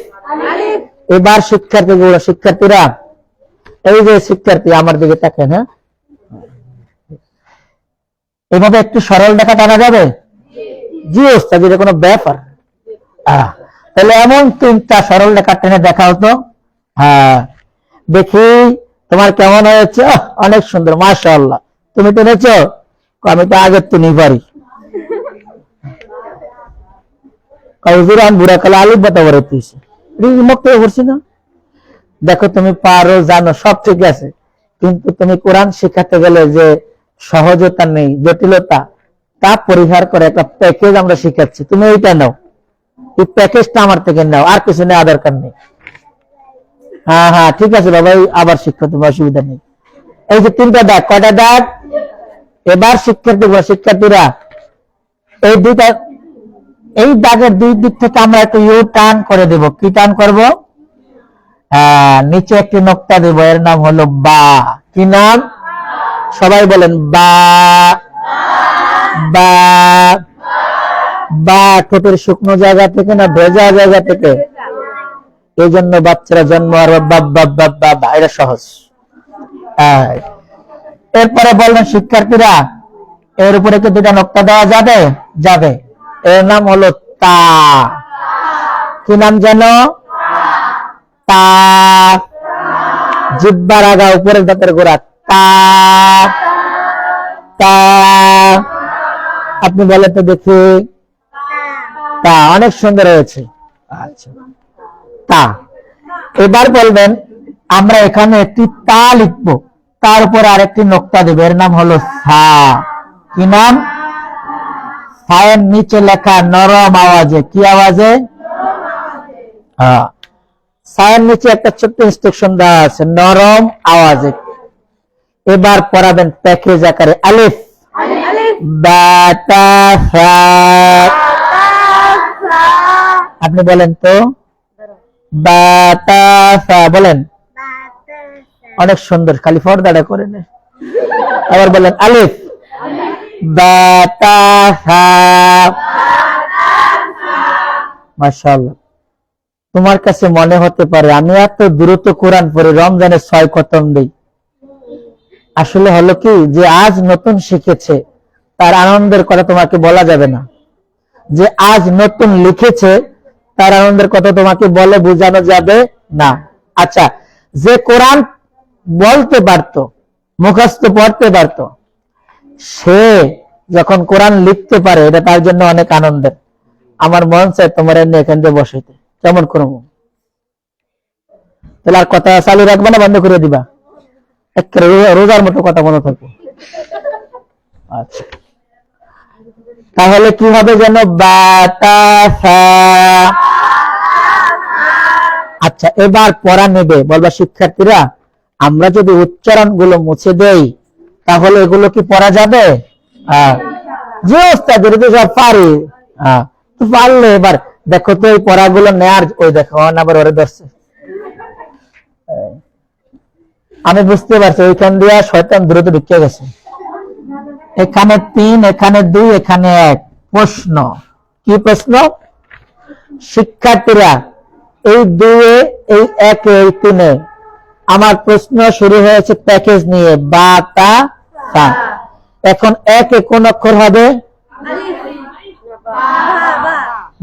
এবার শিক্ষার্থীরা, এই যে শিক্ষার্থী আমার দিকে তাকান। হ্যাঁ, এভাবে একটু সরল দেখা টানা যাবে? জি ওস্তাদ, এটা কোনো ব্যাপার? তাহলে এমন 3টা সরল রেখা টেনে দেখা হতো। হ্যাঁ, দেখি তোমার কেমন হয়েছে। অনেক সুন্দর, মাশাআল্লাহ। তুমি টেনেছ? আমি তো আগের তো নিই পারি। বুড়া কালে আলিফ বাতা বলতেছি না। দেখো তুমি পারো, জানো, সব ঠিক আছে, কিন্তু তুমি কোরআন শেখাতে গেলে যে সহজতা নেই, জটিলতা, তা পরিহার করে একটা প্যাকেজ আমরা শিখাচ্ছি। তুমি এইটা নাও, এই প্যাকেজটা আমার থেকে নাও, আর কিছু নেওয়া দরকার নেই। হ্যাঁ ঠিক আছে বাবা, আবার শিক্ষা, তোমার অসুবিধা নেই। এই যে 3টা দাগ, কয়টা দাগ? এবার শিক্ষার্থীরা এই দুইটা, এই দাগের 2 দিক থেকে আমরা একটু ইউ টার্ন করে দেব। কি টার্ন করব? নিচে একটি নোক্তা দেব, এর নাম হলো বা। কি নাম? সবাই বলেন বা। বা বা ঠোঁটের শুকনো জায়গা থেকে না ভেজা জায়গা থেকে? এই জন্য বাচ্চারা জন্ম আর বা, এটা সহজ। এরপরে বললেন শিক্ষার্থীরা, এর উপরে কি 2টা নোক্তা দেওয়া যাবে? যাবে। এর নাম হলো তা। কি নাম জানো? তা। জিহ্বার আগা, উপরের দাঁতের গোড়া, তা তা। আপনি বলেন তো দেখি। তা, অনেক সুন্দর হয়েছে। আচ্ছা, তা। এবার বলবেন, আমরা এখানে একটি তা লিখবো, তার উপর আরেকটি নোক্তা দেব, এর নাম হলো সা। কি নাম? সায়ের নিচে লেখা নরম আওয়াজে, কি আওয়াজে? সায়ের নিচে একটা ছোট্ট ইনস্ট্রাকশন দেওয়া আছে, নরম আওয়াজে। এবার পড়াবেন প্যাকেজ আকারে। আলিফ বা তা সা। আপনি বলেন তো, বা তা সা বলেন। অনেক সুন্দর, খালি পর্দাটা করে নে। আবার বলেন আলিফ বা তা সা। মাশাআল্লাহ। তোমার কাছে মনে হতে পারে আমি এত দ্রুত কোরআন পড়ে রমজানের 6 খতম দেই। আসলে হলো কি যে আজ নতুন শিখেছে তার আনন্দের কথা তোমাকে বলা যাবে না, যে আজ নতুন লিখেছে তার আনন্দের কথা তোমাকে বলে বোঝানো যাবে না। আচ্ছা, যে কোরআন বলতে পারতো, মুখস্থ পড়তে পারতো, সে যখন কোরআন লিখতে পারে এটা তার জন্য অনেক আনন্দের। আমার মন চায় তোমার এনে এখান দিয়ে বসাইতে, কেমন করবো? তাহলে আর কথা চালু রাখবা না বন্ধ করে দিবা? রোজার মতো কথা মনে থাকবো। আচ্ছা, তাহলে কি হবে যেন? বাতাসা। আচ্ছা, এবার পড়া নেবে, বলবা শিক্ষার্থীরা আমরা যদি উচ্চারণ গুলো মুছে দেই তাহলে এগুলো কি পড়া যাবে? যে ওস্তাদের সব পারি, তো পারলে এবার দেখো তো এই পড়াগুলো নেয়ার, ওই দেখো আবার ওরে ধরছে। আমি বুঝতে পারছি ওইখান দিয়ে শয়তান দ্রুত ঢুকে গেছে। এখানে 3, এখানে 2, এখানে 1। প্রশ্ন কি? প্রশ্ন শিক্ষার্থীরা এই 2 এই 1 এই 3 আমার প্রশ্ন শুরু হয়েছে প্যাকেজ নিয়ে, বা তা সা। এখন 1 এ কোন অক্ষর হবে?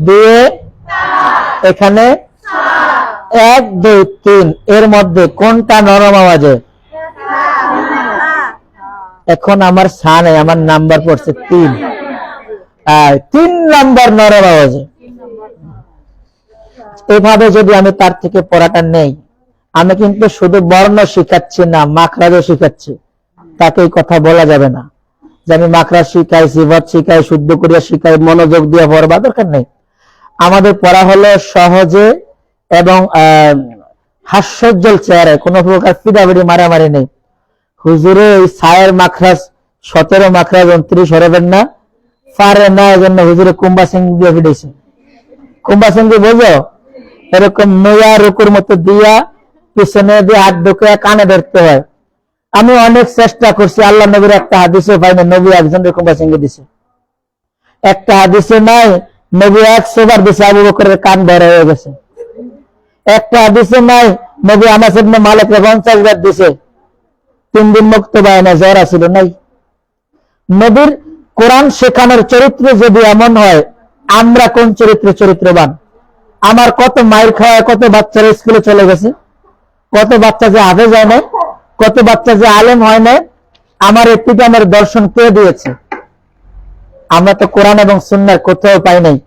2 এখানে 1 2 3 এর মধ্যে কোনটা নরম আওয়াজে? এখন আমার সা নেই, আমার নাম্বার পড়ছে 3, 3 নাম্বার নরম আওয়াজে। এভাবে যদি আমি তার থেকে পড়াটা নেই, আমি কিন্তু শুধু বর্ণ শিখাচ্ছি না, মাখরাজও শিখাচ্ছি। তাকে এই কথা বলা যাবে না যে আমি মাখরাজ শিখাই, সিফাত শিখাই, শুদ্ধ করিয়া শিখাই, মনোযোগ দিয়ে পড়বা, দরকার নেই। আমাদের পড়া হলো সহজে এবং হাস্যোজ্জ্বল চেহারায়, কোনো প্রকার পিদাবিড়ি মারামারি নেই। হুজুরে এই সায়ের মাখরাজ 17 মাখরাজ 29 হরবেন না, পারে না, এজন্য হুজুরে কুম্বা সিং দিয়ে ফিরেছে। কুম্বা সিং বোঝো? এরকম নয়া রুকুর মতো দিয়া পিছনে দিয়ে হাত ঢুকে কানে ধরতে হয়। আমি অনেক চেষ্টা করছি, আল্লাহ নবীর একটা হাদিসও পাইনি, নবী একজন কুম্বা সিং দিছে। একটা হাদিসে নাই নবী 100 বার দিছে, আবু বকরের কান বড় হয়ে গেছে। একটা হাদিসে নাই নবী আনাস ইবনে মালিককে 50 বার দিছে, 3 দিন মুক্ত বায়না জ্বর ছিল। নাই। নবীর কোরআন শেখানোর চরিত্র যদি এমন হয়, আমরা কোন চরিত্রবান? আমার কত মাইর খাওয়ায় কত বাচ্চারা স্কুলে চলে গেছে, কত বাচ্চা যে হাফেজ হয় না, কত বাচ্চা যে আলেম হয় না। আমার একটি আমার দর্শন কে দিয়েছে? আমরা তো কোরআন এবং সুন্নাহর কোথাও পাই নাই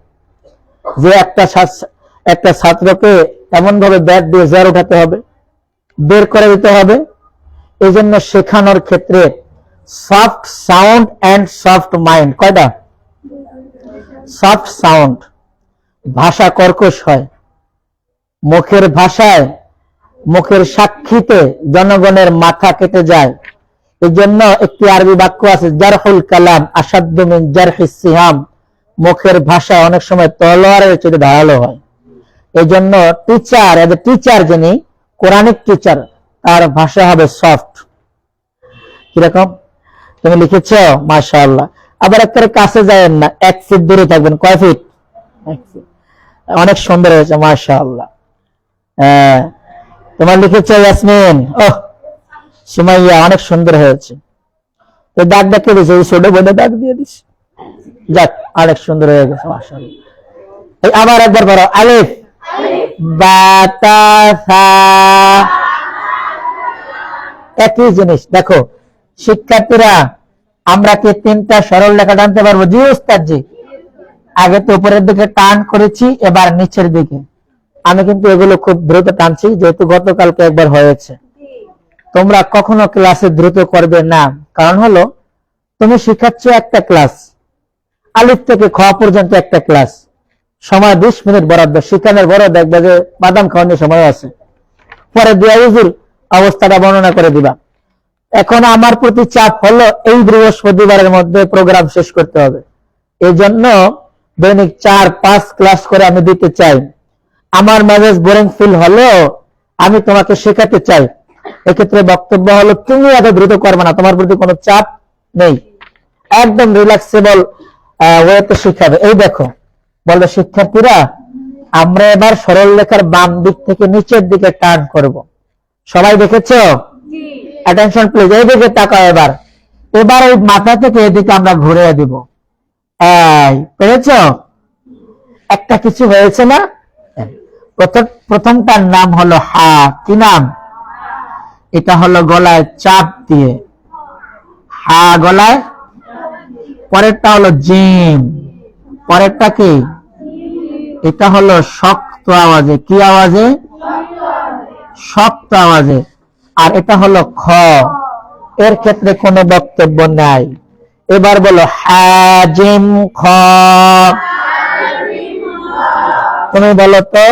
যে একটা ছাত্রকে এমন ভাবে ব্যাট দিয়ে জ্বর উঠাতে হবে, বের করে দিতে হবে। এই জন্য শেখানোর ক্ষেত্রে soft sound and soft mind, কয়টা? সফট সাউন্ড, ভাষা কর্কশ হয়, মুখের ভাষায়, মুখের সাক্ষীতে জনগণের মাথা কেটে যায়। এই জন্য একটি আরবি বাক্য আছে, জারহুল কালাম আসাদ্দু মিন জারহিস সিহাম। মুখের ভাষা অনেক সময় তলোয়ারের চেয়ে ধারালো হয়। এই জন্য টিচার যিনি কোরআনিক টিচার, তার ভাষা হবে সফট। কিরকম? তুমি লিখেছ? মাশাআল্লাহ। আবার একবারে কাছে যাবেন না, 1 ফিট দূরে থাকবেন। কয় ফিট? 1 ফিট। অনেক সুন্দর হয়েছে, মাশাআল্লাহ। তোমার লিখেছ ইয়াসমিন, সুমাইয়া, অনেক সুন্দর হয়েছে। এই দাগ ডাকে দিয়েছে, এই ছোট বোনে দাগ দিয়ে দিচ্ছে। যাক, অনেক সুন্দর হয়ে গেছে, মাশাআল্লাহ। এই আবার একবার করো, আলিফ বা তা সা। একই জিনিস। দেখো শিক্ষার্থীরা, আমরা কি 3টা সরল লেখা টানতে পারবো? জি ওস্তাদ জি। আগে তো উপরের দিকে টান করেছি, এবার নিচের দিকে। আমি কিন্তু এগুলো খুব দ্রুত টানছি, যেহেতু গতকালকে একবার হয়েছে। তোমরা কখনো ক্লাসে দ্রুত করবে না, কারণ হলো তুমি শিখাচ্ছ একটা ক্লাস, আলিফ থেকে খ পর্যন্ত একটা ক্লাস, সময় 20 মিনিট বরাদ্দ, শিখানোর বড় দেখবে যে বাদাম খাওয়ানোর সময় আছে, পরে দিয়া হুজুর অবস্থাটা বর্ণনা করে দিবা। এখন আমার প্রতি চাপ হলো এই বৃহস্পতিবারের মধ্যে প্রোগ্রাম শেষ করতে হবে, এই জন্য দৈনিক 4-5 ক্লাস করে আমি দিতে চাই। আমার মেজাজ বোরিং ফিল হলেও আমি তোমাকে শেখাতে চাই। এক্ষেত্রে বক্তব্য হলো তুমি এত দ্রুত করবে না, তোমার প্রতি কোনো চাপ নেই, একদম রিল্যাক্সেবল ওয়েতে শিখাবে। এই দেখো, বলবে শিক্ষার্থীরা আমরা এবার সরল লেখার বাম দিক থেকে নিচের দিকে টার্ন করব। সবাই দেখেছো? অ্যাটেনশন প্লিজ, এই দিকে তাকাও। এবার এবার ওই মাথা থেকে এদিকে আমরা ঘুরে দিব। এই পেরেছো? একটা কিছু হয়েছে না? প্রথমটার নাম হলো হা। কি নাম? এটা হলো গলায় চাপ দিয়ে, হা গলায়। পরেরটা হলো জিম, পরেরটা কি? এটা হলো শক্ত আওয়াজে। কি আওয়াজে? শক্ত আওয়াজে। আর এটা হলো খ, এর ক্ষেত্রে কোনো বক্তব্য নাই। এবার বলো হাজিম খ। তুমি বলো তো,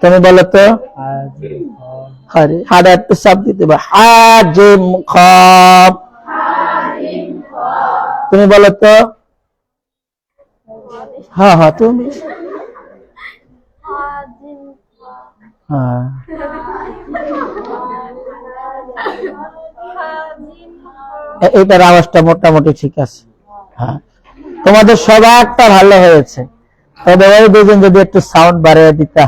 তুমি বলো তো, হাড়ে একটু চাপ দিতে হবে। হাজিম খ। তুমি বলো তো। হ্যাঁ হ্যাঁ তুমি। হ্যাঁ এইটার আওয়াজটা মোটামুটি ঠিক আছে। হ্যাঁ তোমাদের সবারটা ভালো হয়েছে, তবে ওই দুজন যদি একটু সাউন্ড বাড়িয়ে দিতা।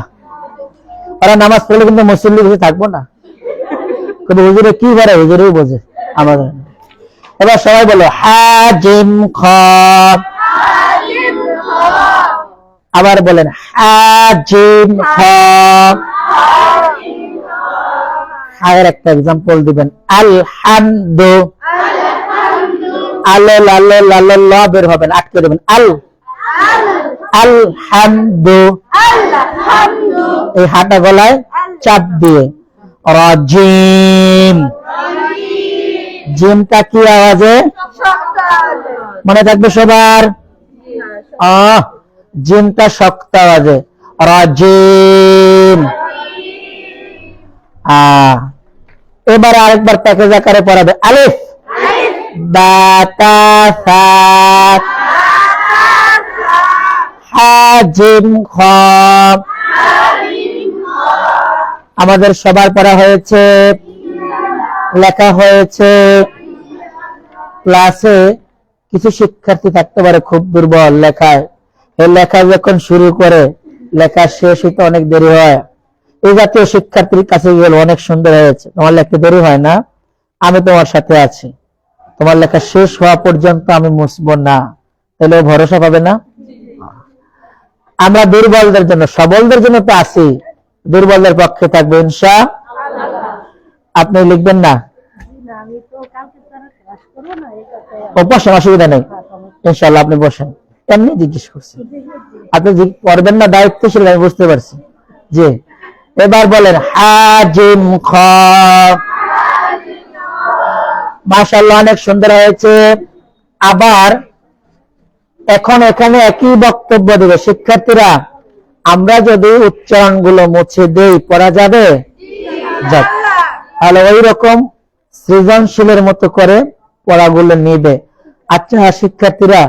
ওরা নামাজ পড়লে কিন্তু মুসল্লি বেশি থাকবো না, কিন্তু হুজুরে কি করে হুজুরেই বোঝে আমাদের। এবার সবাই বলো হাজিম খ। আবার বলেন হাজিম খ। হায়ের একটা এক্সাম্পল দিবেন, আলহামদু। আলো লালো লালো ল বের হবেন, আটকে দেবেন। আলহামদু। এই হাঁটা গলায় চাপ দিয়ে। রাজিম, জিমটা কি আওয়াজে? মনে থাকবে সবার? জিমটা শক্ত আওয়াজে, রাজিম। এবার আরেকবার প্যাকেজ আকারে পড়াবে। আলিফ বাতা সা হাজিম খ। আমাদের সবার পড়া হয়েছে, লেখা হয়েছে। ক্লাসে কিছু শিক্ষার্থী থাকতে পারে খুব দুর্বল লেখায়, এই লেখা যখন শুরু করে লেখা শেষ হইতে অনেক দেরি হয়। এই জাতীয় শিক্ষার্থীর কাছে গেলে অনেক সুন্দর হয়েছে, তোমার লেখতে দেরি হয় না, আমি তোমার সাথে আছি, তোমার লেখা শেষ হওয়া পর্যন্ত আমি মুছবো না, তাহলে ভরসা পাবে না। আমরা দুর্বলদের জন্য, সবলদের জন্য তো আছি, দুর্বলদের পক্ষে থাকবো ইনশাআল্লাহ। আপনি লিখবেন না? বসেন, অসুবিধা নেই, ইনশাআল্লাহ আপনি বসেন। এমনি জিজ্ঞেস করছি, আপনি পড়বেন না দায়িত্বশীল, আমি বুঝতে পারছি। জি, এবার বলেন হাজিম খ। মাশাআল্লাহ অনেক সুন্দর হয়েছে। আবার এখন এখানে একই বক্তব্য দেবে শিক্ষার্থীরা। আমরা যদি উচ্চারণ গুলো মুছে দেই পড়া যাবে? যাক, তাহলে ওই রকম সৃজনশীলের মতো করে পড়াগুলো নিবে। আচ্ছা শিক্ষার্থীরা,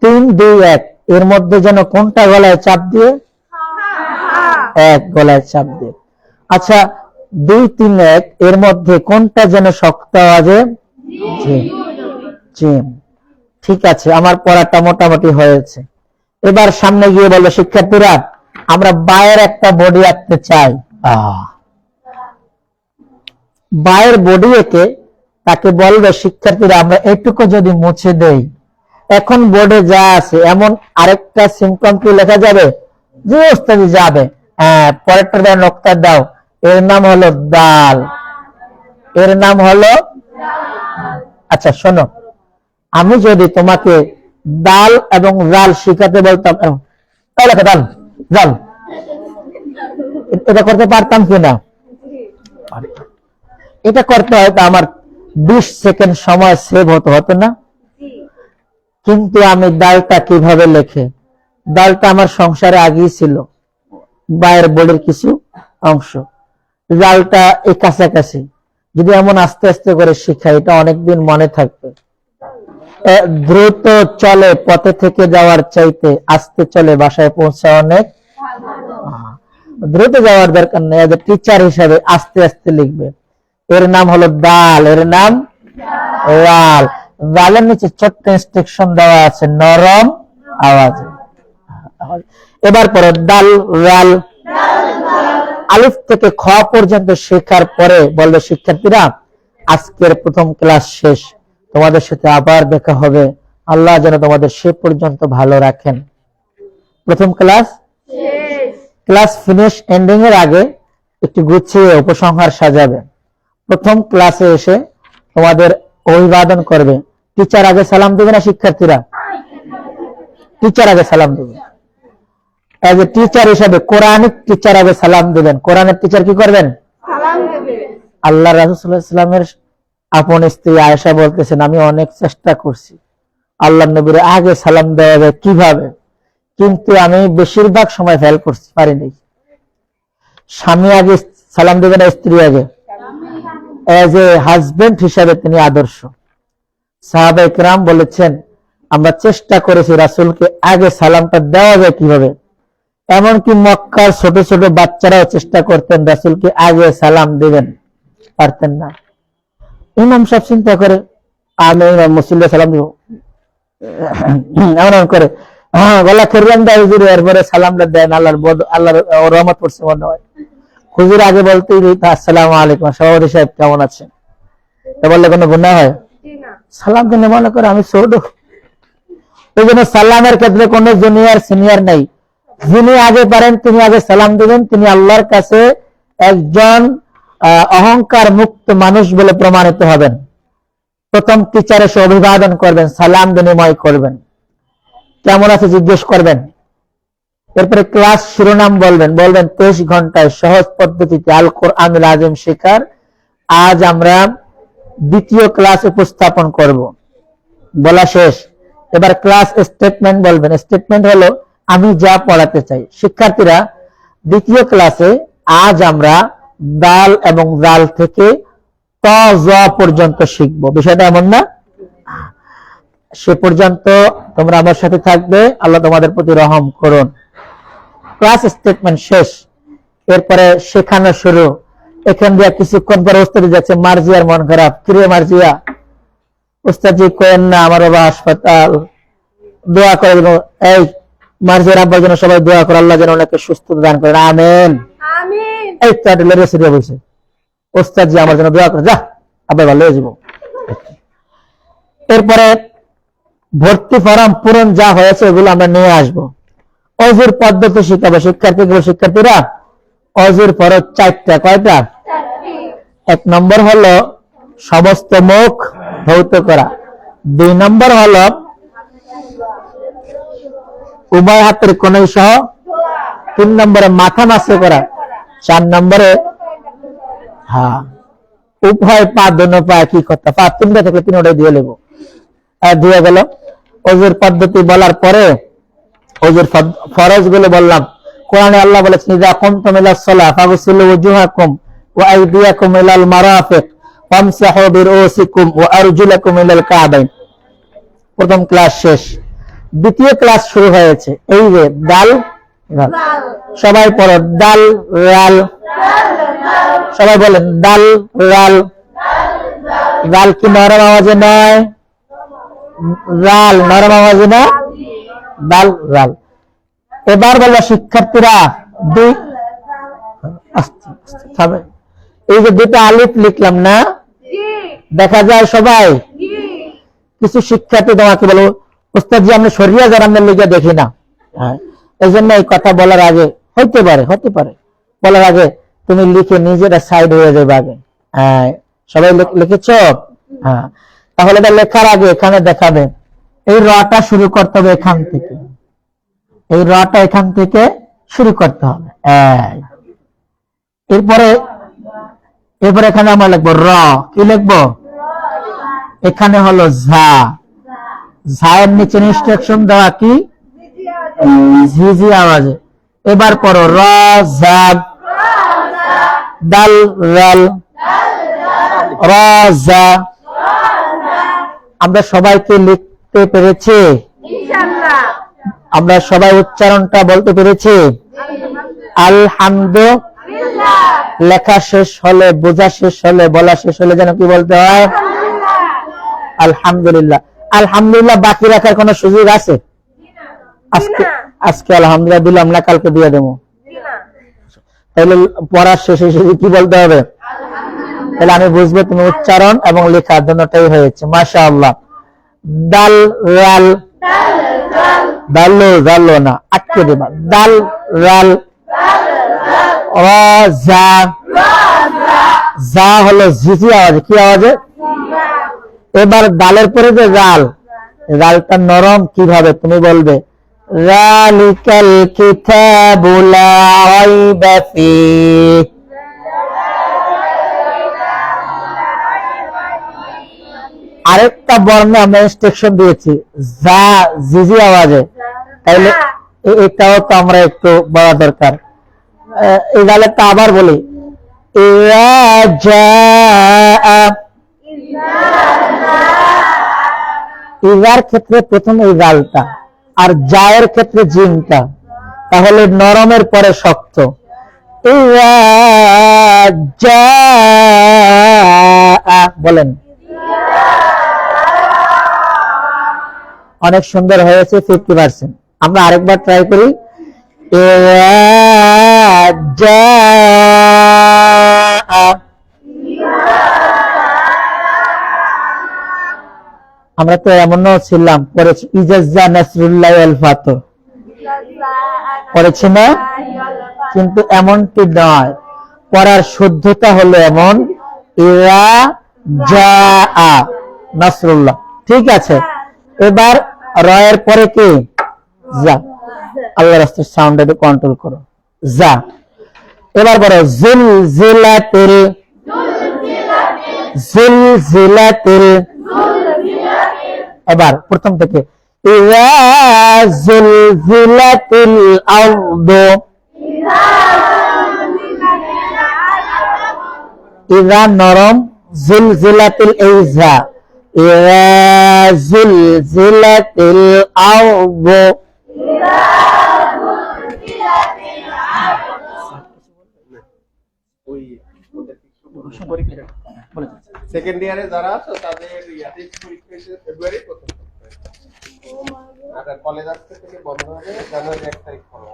3, 2, 1 এর মধ্যে যেন কোনটা গলায় চাপ দিয়ে? এক গলায় চাপ দিয়ে। আচ্ছা 2, 3, 1 এর মধ্যে কোনটা যেন শক্ত আওয়াজে? জিম। ঠিক আছে, আমার পড়াটা মোটামুটি হয়েছে। এবার সামনে গিয়ে বলো শিক্ষার্থীরা, আমরা বায়ের একটা বডি আঁকতে চাই। বায়ের বডি এঁকে তাকে বলবে শিক্ষার্থীরা আমরা এটুকু যদি মুছে দেই, এখন বোর্ডে যা আছে এমন আরেকটা সিম্পটম কি লেখা যাবে? যে ওস্তাদি যাবে। পরেরটা নকটা দাও, এর নাম হলো দাল, এর নাম হলো। আচ্ছা শোনো, আমি যদি তোমাকে দাল এবং জাল শিখাতে বলতাম, লেখা দাল জাল, এটা করতে পারতাম কিনা? এটা করতে হয়তো আমার 20 সেকেন্ড সময় সেভ হতো না? কিন্তু আমি ডালটা কিভাবে লেখে, ডালটা আমার সংসারে আগেই ছিল, বায়ের বডির কিছু অংশ, ডালটা এই কাছাকাছি, যদি এমন আস্তে আস্তে করে শিখাই এটা অনেকদিন মনে থাকবে। দ্রুত চলে পথে থেকে যাওয়ার চাইতে আস্তে চলে বাসায় পৌঁছা অনেক। দ্রুত যাওয়ার দরকার নেই, টিচার হিসাবে আস্তে আস্তে লিখবে। এর নাম হলো দাল, এর নাম লাল। দালের নিচে ছোট্ট ইনস্ট্রাকশন দেওয়া আছে নরম আওয়াজ। এবার পরে দাল লাল আলিফ থেকে খ পর্যন্ত শেখার পরে বলবে শিক্ষার্থীরা আজকের প্রথম ক্লাস শেষ, তোমাদের সাথে আবার দেখা হবে, আল্লাহ যেন তোমাদের সে পর্যন্ত ভালো রাখেন। প্রথম ক্লাস ক্লাস ফিনিশ এন্ডিং এর আগে একটু গুছিয়ে উপসংহার সাজাবে। প্রথম ক্লাসে এসে তোমাদের অভিবাদন করবে। টিচার আগে সালাম দেবে না শিক্ষার্থীরা? টিচার আগে সালাম দেবে। এজ এ টিচার হিসাবে কোরআনিক টিচার আগে সালাম দেবেন। কোরআনের টিচার কি করবেন? সালাম দেবে। আল্লাহ রাসূল সাল্লাল্লাহু আলাইহি ওয়াসাল্লামের আপন স্ত্রী আয়েশা বলতেছেন আমি অনেক চেষ্টা করছি আল্লাহর নবীর আগে সালাম দেওয়া যায় কিভাবে, কিন্তু আমি বেশিরভাগ সময় ফেল করছি, পারিনি। স্বামী আগে সালাম দেবে না স্ত্রী আগে? এজ এ হাজবেন্ড হিসাবে তিনি আদর্শ। সাহাবায়ে কেরাম বলেছেন আমরা চেষ্টা করেছি রাসূলকে আগে সালামটা দেওয়া যায় কিভাবে, এমনকি মক্কার ছোট ছোট বাচ্চারাও চেষ্টা করতেন রাসূলকে আগে সালাম দিবেন, পারতেন না। ইমাম সাহেব চিন্তা করে আমি ইমাম মুসল্লি সালাম দিব, এমন করে গলা খেরলাম দেয় হুজুর, এরপরে সালামটা দেন, আল্লাহর রহমত পড়ছে মনে হয়। হুজুর আগে বলতেই আসসালামু আলাইকুম, সভাপতি সাহেব কেমন আছেন, তা বললে কোনো গুনাহ হয়? সালাম দিলে মনে করে আমি ছোট। এই জন্য সালামের ক্ষেত্রে কোনো জুনিয়র সিনিয়র নেই, যিনি আগে পারেন তিনি আগে সালাম দেবেন, তিনি আল্লাহর কাছে একজন অহংকার মুক্ত মানুষ বলে প্রমাণিত হবেন। প্রথম টিচার এসে অভিবাদন করবেন, সালাম বিনিময় করবেন, কেমন আছে জিজ্ঞেস করবেন। এরপরে ক্লাস শিরোনাম বলবেন, 23 ঘন্টায় সহজ পদ্ধতিতে আল কোরআনুল আযীম শেখার আজ আমরা দ্বিতীয় ক্লাস উপস্থাপন করব। বলা শেষ। এবার ক্লাস স্টেটমেন্ট বলবেন। স্টেটমেন্ট হলো আমি যা পড়াতে চাই। শিক্ষার্থীরা দ্বিতীয় ক্লাসে আজ আমরা দাল এবং জাল থেকে ত জ পর্যন্ত শিখবো। বিষয়টা এমন না? সে পর্যন্ত তোমরা আমার সাথে থাকবে, আল্লাহ তোমাদের প্রতি রহম করুন। ক্লাস স্টেটমেন্ট শেষ, এরপরে শেখানো শুরু। এখান দিয়ে কিছুক্ষণ পরে ওস্তাদ যাচ্ছে, মার্জিয়ার মন খারাপ, কিরে মার্জিয়া ওস্তাদজি কোয়েন না আমার বাবা হাসপাতাল, দোয়া করে দেবো। এই মার্জিয়ার আব্বার জন্য সবাই দোয়া করে, আল্লাহ যেন ওনাকে সুস্থতা দান করেন, আমিন। এই তো রেসিডি বলছে ওস্তাদজি আমার জন্য দোয়া করে, যা আবার ভালো হয়ে যাবো। এরপরে ভর্তি ফরম পূরণ যা হয়েছে ওগুলো আমরা নিয়ে আসবো। অজুর পদ্ধতি শিখাবো শিক্ষার্থীরা। অজুর ফরজ 4টা। কয়টা? 1 নম্বর হলো সমস্ত মুখ ধৌত করা, 2 নম্বর হলো উভয় হাতের কোণই সহ, 3 নম্বরে মাথা মাসে করা, 4 নম্বরে উভয় পা দোনো পা কি কথা, পা 3টা থেকে 3টাই দিয়ে নেবো। দিয়ে গেল। অজুর পদ্ধতি বলার পরে অজুর ফরজ গুলো বললাম। কোরআনে আল্লাহ বলেছেন ইযা কুমতুম ইলাস সালাহ ফাগসিলু ওয়াজুহাকুম ওয়া আইদিয়াকুম ইলাল মারাফিক ওয়ামসাহু বিরুসিকুম ওয়া আরজুলাকুম ইলাল কাবাইন। প্রথম ক্লাস শেষ, দ্বিতীয় ক্লাস শুরু হয়েছে। এই যে দাল রাল, সবাই পড়ো দাল রাল, সবাই বলেন দাল রাল। রাল কি নরম আওয়াজে নয়? রাল নরম আওয়াজে না, দাল রাল। এবার বলবো শিক্ষার্থীরা এই যে 2টা আলিফ লিখলাম না, দেখা যায় সবাই? কিছু শিক্ষার্থী তোমাকে বলবো ওস্তাদজি আমরা শরিয়া জারামের লিখে দেখি না, এই জন্য এই কথা বলার আগে হতে পারে বলার আগে তুমি লিখে নিজেরা সাইড হয়ে যাবে আগে। সবাই লিখেছ? তাহলে লেখার আগে এখানে দেখাবে এই রটা শুরু করতে হবে এখান থেকে, এই রটা এখান থেকে শুরু করতে হবে। এরপরে এখানে আমরা লিখবো র। কি লিখবো? এখানে হলো ঝা, ঝায়ের নিচে ইনস্ট্রাকশন দেওয়া কি ঝিঝি আওয়াজে। এবার পড়ো র জা দাল রাল র জা। আমরা সবাইকে লিখতে পেরেছি? ইনশাআল্লাহ। আমরা সবাই উচ্চারণটা বলতে পেরেছি? আলহামদুলিল্লাহ। লেখা শেষ হলে, বোঝা শেষ হলে, বলা শেষ হলে যেন কি বলতে হয়? আলহামদুলিল্লাহ। আলহামদুলিল্লাহ বাকি রাখার কোন সুযোগ আছে? আজকে আজকে আলহামদুলিল্লাহ দিলাম না, কালকে দিয়ে দেবো। তাহলে পড়ার শেষে শেষে কি বলতে হবে? তাহলে আমি বুঝবো তুমি উচ্চারণ এবং লেখা দুটোটাই হয়েছে। মাশাআল্লাহ। দাল রাল দালো জালো না, আটকে দেবা। দাল রাল র জা। জা হলো ঝিঝি আওয়াজে, কি আওয়াজে? এবার দালের পরে যে রাল, রালটা নরম কিভাবে তুমি বলবে? যালিকাল কিতাবু লা রাইবা ফীহ। আরেকটা বর্ণে আমরা ইনস্ট্রাকশন দিয়েছি যা জিজি আওয়াজে, তাইলে এটাও তো আমরা একটু বলা দরকার। এই গালেরটা আবার বলি, ইজার ক্ষেত্রে প্রথম এই গালটা, আর জায়ের ক্ষেত্রে জিমটা, তাহলে নরমের পরে শক্ত। বলেন। অনেক সুন্দর হয়েছে, 50%। আমরা আরেকবার ট্রাই করি। আমরা তো এমনও ছিলাম, পড়েছি ইজাজ্জা নাসরুল্লাহ আল ফাতহ, পড়েছি না? কিন্তু এমনটি নয়, পড়ার শুদ্ধতা হলো এমন ইরা জা নাসরুল্লাহ। ঠিক আছে, এবার রয়ের পরে কি? যা। আল্লাহ রাস্তার সাউন্ড একটু কন্ট্রোল করো। যা। এবার বলো জুলজিলাতিল জুলজিলাতিল। এবার প্রথম থেকে ইযা জুলজিলাতিল আরদু। ইযা নরম, জুলজিলাতিল ইযা। ইযা জুলজিলাতিল আরদু। সেকেন্ড ইয়ারে যারা আছে তাদের পরীক্ষা ফেব্রুয়ারি প্রথম সপ্তাহে, আর কলেজ আজকে থেকে বন্ধ হবে জানুয়ারি 1 তারিখ হবে।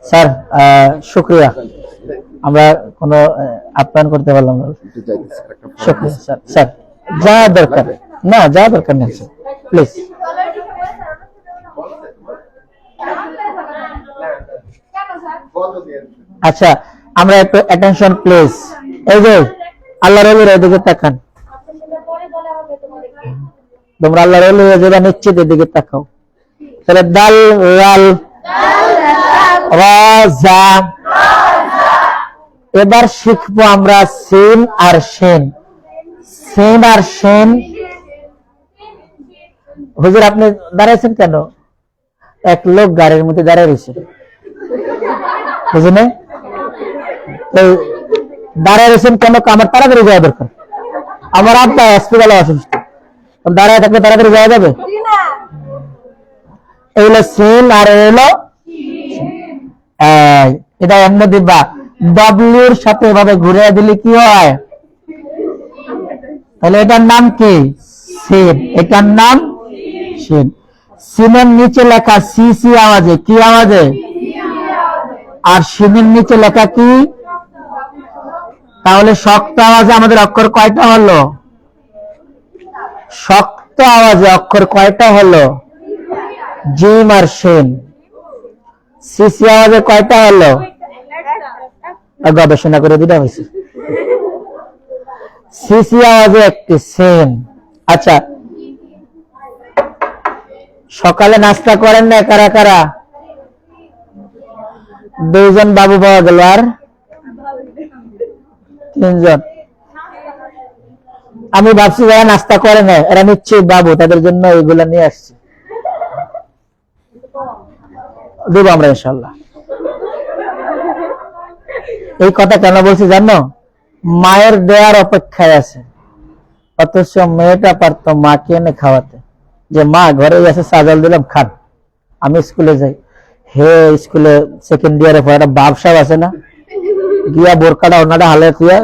স্যার শুক্রিয়া, আমরা কোনো আপ্যায়ন করতে পারলাম না। শুক্রিয়া স্যার। স্যার যা দরকার না, যা দরকার নেই স্যার, প্লিজ। আচ্ছা, আমরা একটু অ্যাটেনশন প্লিজ। এই যে আল্লাহর ওলির এদিকে তাকান, তোমরা আল্লাহর ওলি যেটা নিশ্চিত এদিকে তাকাও। তাহলে দাল রাল রা জা। এবার শিখবো আমরা সিন আর শেন। সিন আর শেন। হুজুর আপনি দাঁড়াইছেন কেন? এক লোক গাড়ির মধ্যে দাঁড়ায় রয়েছে, বুঝলেন? দাঁড়ায় রয়েছেন কেন? আমার তাড়াতাড়ি যাওয়া দরকার। আমার আব্বা হসপিটালে অসুস্থ, দাঁড়ায় থাকলে তাড়াতাড়ি যাওয়া যাবে? এগুলো সিন আর এলো এটা এমনি দিবা, ডব্লিউর সাথে এভাবে ঘুরে দিলে কি হয়? তাহলে এটার নাম কি? সিন। এটার নাম সিন। সিনের নিচে লেখা সি সি আওয়াজে, কি আওয়াজে? আর সিনের নিচে লেখা কি? তাহলে শক্ত আওয়াজে আমাদের অক্ষর কয়টা হলো? শক্ত আওয়াজে অক্ষর কয়টা হলো? জিম আর শেন। সিসি আওয়াজে কয়টা হলো? গবেষণা করে দিতে হয়েছে। সিসি আওয়াজে একটি, সেন। আচ্ছা, সকালে নাস্তা করেন না কারা কারা? দুইজন বাবু পাওয়া গেল, আর তিনজন। আমি ভাবছি যারা নাস্তা করে না এরা নিশ্চয়ই বাবু, তাদের জন্য এইগুলা নিয়ে আসছি, দেবো আমরা ইনশাল্লাহ। এই কথা কেন বলছি জানো? মায়ের দেওয়ার অপেক্ষায় আছে, অথচ মেয়েটা পারতো মাকে এনে খাওয়াতে, যে মা ঘরে আছে সাজাল দিলাম খান, আমি স্কুলে যাই। হে স্কুলে সেকেন্ড ইয়ারে পড়ে একটা বাপ সাহেব আছে না, গিয়া বোরকাটা ওনাটা হালে দিয়া।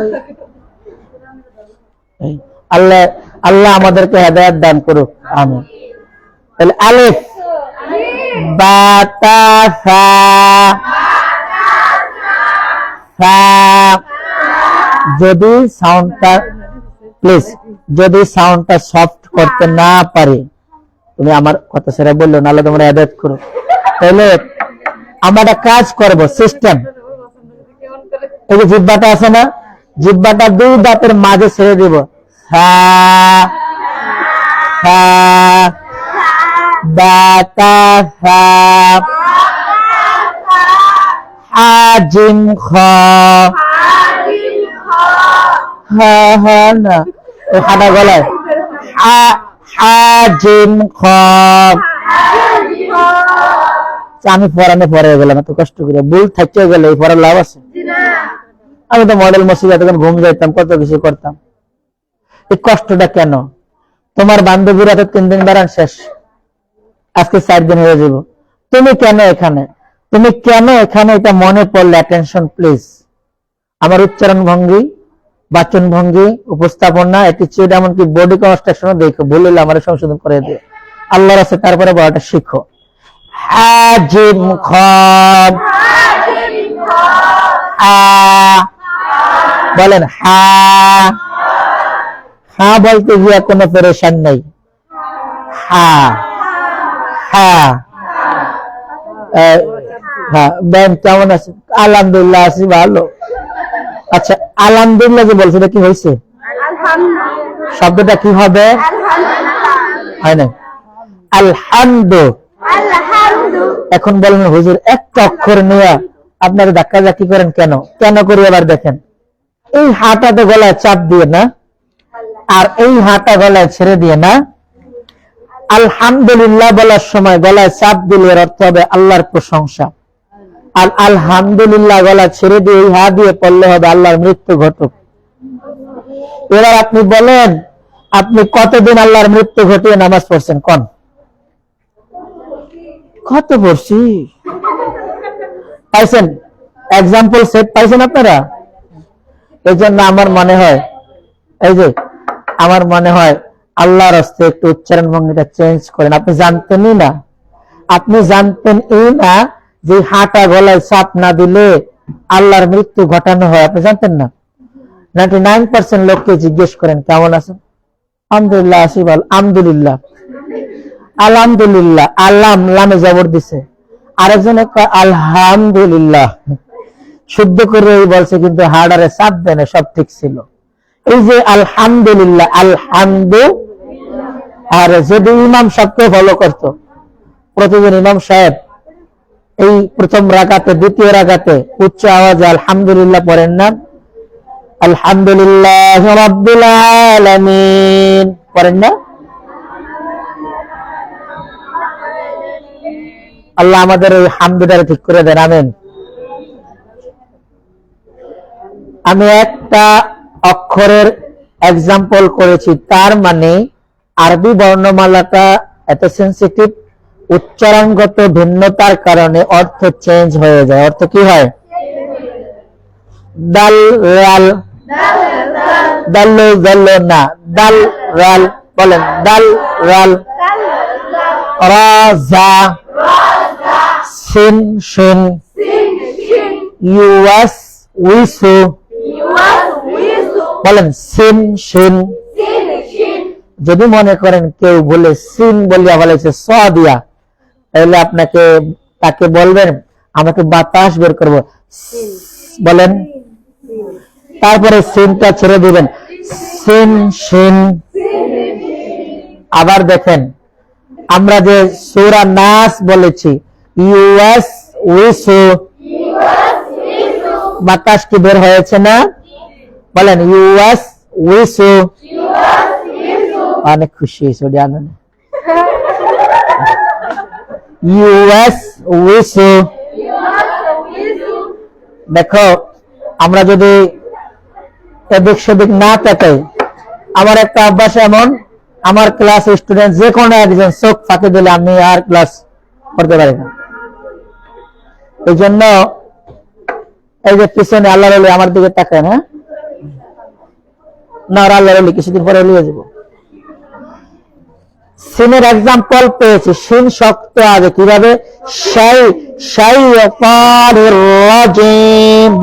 আল্লাহ আল্লাহ আমাদেরকে হেদায়েত দান করুক, আমিন। তাহলে আলিফ বাতা সা সা, যদি সাউন্ডটা প্লিজ, যদি সাউন্ডটা সফট করতে না পারি, তুমি আমার কথা সেটা বললো না, আল্লাহ তোমরা হেদায়েত করো। তাহলে আমরা একটা কাজ করবো, সিস্টেম। এই যে জিহ্বাটা আছে না, জিহ্বাটা দুই দাঁতের মাঝে ছেড়ে দিব, সা সা বাতা সা, হাজিম খ, হা হা না ওই হাঁটা গলায়, হাজিম খ। আমি পড়ানো পরে গেলাম এত কষ্ট করে, ভুল থাকতে গেলে এই পড়ার লাভ আছে? আমি তো মডেল মসজিদে তখন ঘুম যাইতাম, কত কিছু করতাম। এই কষ্টটা কেন? তোমার বান্ধবীরা তো 3 দিন বেড়ান শেষ, আজকে 4 দিন হয়ে যাব, তুমি কেন এখানে? তুমি কেন এখানে? এটা মনে পড়লে অ্যাটেনশন প্লিজ। আমার উচ্চারণ ভঙ্গি, বাচন ভঙ্গি, উপস্থাপনা, অ্যাটিটিউড, এমনকি বডি কনস্ট্রাকশনও দেখো, ভুল হলে আমার সংশোধন করে দিও, আল্লাহর আছে। তারপরে বড়টা শিখো। হাজিম খ, বলেন হা, হা বলতে গিয়ে কোনো পেরেশান নেই, হা হা। ব্যান কেমন আছে? আলহামদুলিল্লাহ আছি ভালো। আচ্ছা আলহামদুলিল্লাহ যে বলছে, এটা কি হয়েছে? শব্দটা কি হবে? হয় না, আলহামদু। এখন বলেন হুজুর একটা অক্ষর নিয়ে আপনারা ধাক্কা ধাক্কি করেন কেন? কেন করি আবার দেখেন, এই হাঁটাতে গলায় চাপ দিয়ে না, আর এই হাঁটা গলায় ছেড়ে দিয়ে না। আলহামদুলিল্লাহ বলার সময় গলায় চাপ দিলে এর অর্থ হবে আল্লাহর প্রশংসা, আর আলহামদুলিল্লাহ গলা ছেড়ে দিয়ে এই হা দিয়ে পড়লে হবে আল্লাহর মৃত্যু ঘটুক। এবার আপনি বলেন, আপনি কতদিন আল্লাহর মৃত্যু ঘটিয়ে নামাজ পড়ছেন? কোন কত পড়ছি পাইছেন? এক্সাম্পল সেট পাইছেন আপনারা? এই জন্য আমার মনে হয়, এই যে আমার মনে হয় আল্লাহর হস্তে একটু উচ্চারণ ভঙ্গিটা চেঞ্জ করেন। আপনি জানতেনই না, আপনি জানতেন এই না যে হাঁটা গলায় চাপ না দিলে আল্লাহর মৃত্যু ঘটানো হয়, আপনি জানতেন না? 99% লোককে জিজ্ঞেস করেন কেমন আছেন? আলহামদুলিল্লাহ আছি ভালো। আলহামদুলিল্লাহ, আলহামদুলিল্লাহ, আল্লাহ লামে জবর দিছে, আরেকজনে আলহামদুলিল্লাহ শুদ্ধ করে বলছে, কিন্তু হাড়ারে চাপ দেয় না, সব ঠিক ছিল। এই যে আলহামদুলিল্লাহ, আলহামদু। আর যদি ইমাম সাহেবকে ফলো করতো, প্রতিদিন ইমাম সাহেব এই প্রথম রাকাতে, দ্বিতীয় রাকাতে উচ্চ আওয়াজে আলহামদুলিল্লাহ পড়েন না? আলহামদুলিল্লাহ রাব্বিল আলামিন পড়েন না? আল্লাহ আমাদের এই হামদুটারে ঠিক করে দেন, আমিন। আমি একটা অক্ষরের এক্সাম্পল করেছি, তার মানে আরবি বর্ণমালাটা এত সেন্সিটিভ, উচ্চারণগত ভিন্নতার কারণে অর্থ চেঞ্জ হয়ে যায়। অর্থ কি হয়? দাল রাল, দাল্লু দাল্লু না, দাল রাল, বলেন দাল রাল। রাজা, সিন শিন, ইউএস উইসু, বলেন সিন শিন। যদি মনে করেন কেউ বলে সিন বলিয়া বলেছে স দিয়া, তাহলে আপনাকে তাকে বলবেন আমাকে বাতাস বের করবো, বলেন, তারপরে সিনটা ছেড়ে দিবেন, সিন শিন। আবার দেখেন, আমরা যে সূরা নাস বলেছি, ইউএস উইসু, বাতাস কি বের হয়েছে না? বলেন ইউএস উইসু। অনেক খুশি হয়েছে ওটি আনন্দ। ইউএস উইসু। দেখো আমরা যদি এদিক সেদিক না তাকাই, আমার একটা অভ্যাস এমন, আমার ক্লাস স্টুডেন্ট যে কোনো একজন চোখ ফাঁকি দিলে আমি আর ক্লাস করতে পারি না। এই জন্য এই যে পিছনে আল্লাহ রলি আমার দিকে তাকায় না, না আল্লাহ রলি কিছুদিন পরে নিয়ে যাবো। সিনের এক্সাম্পল পেয়েছি, সিন শক্ত আগে কিভাবে,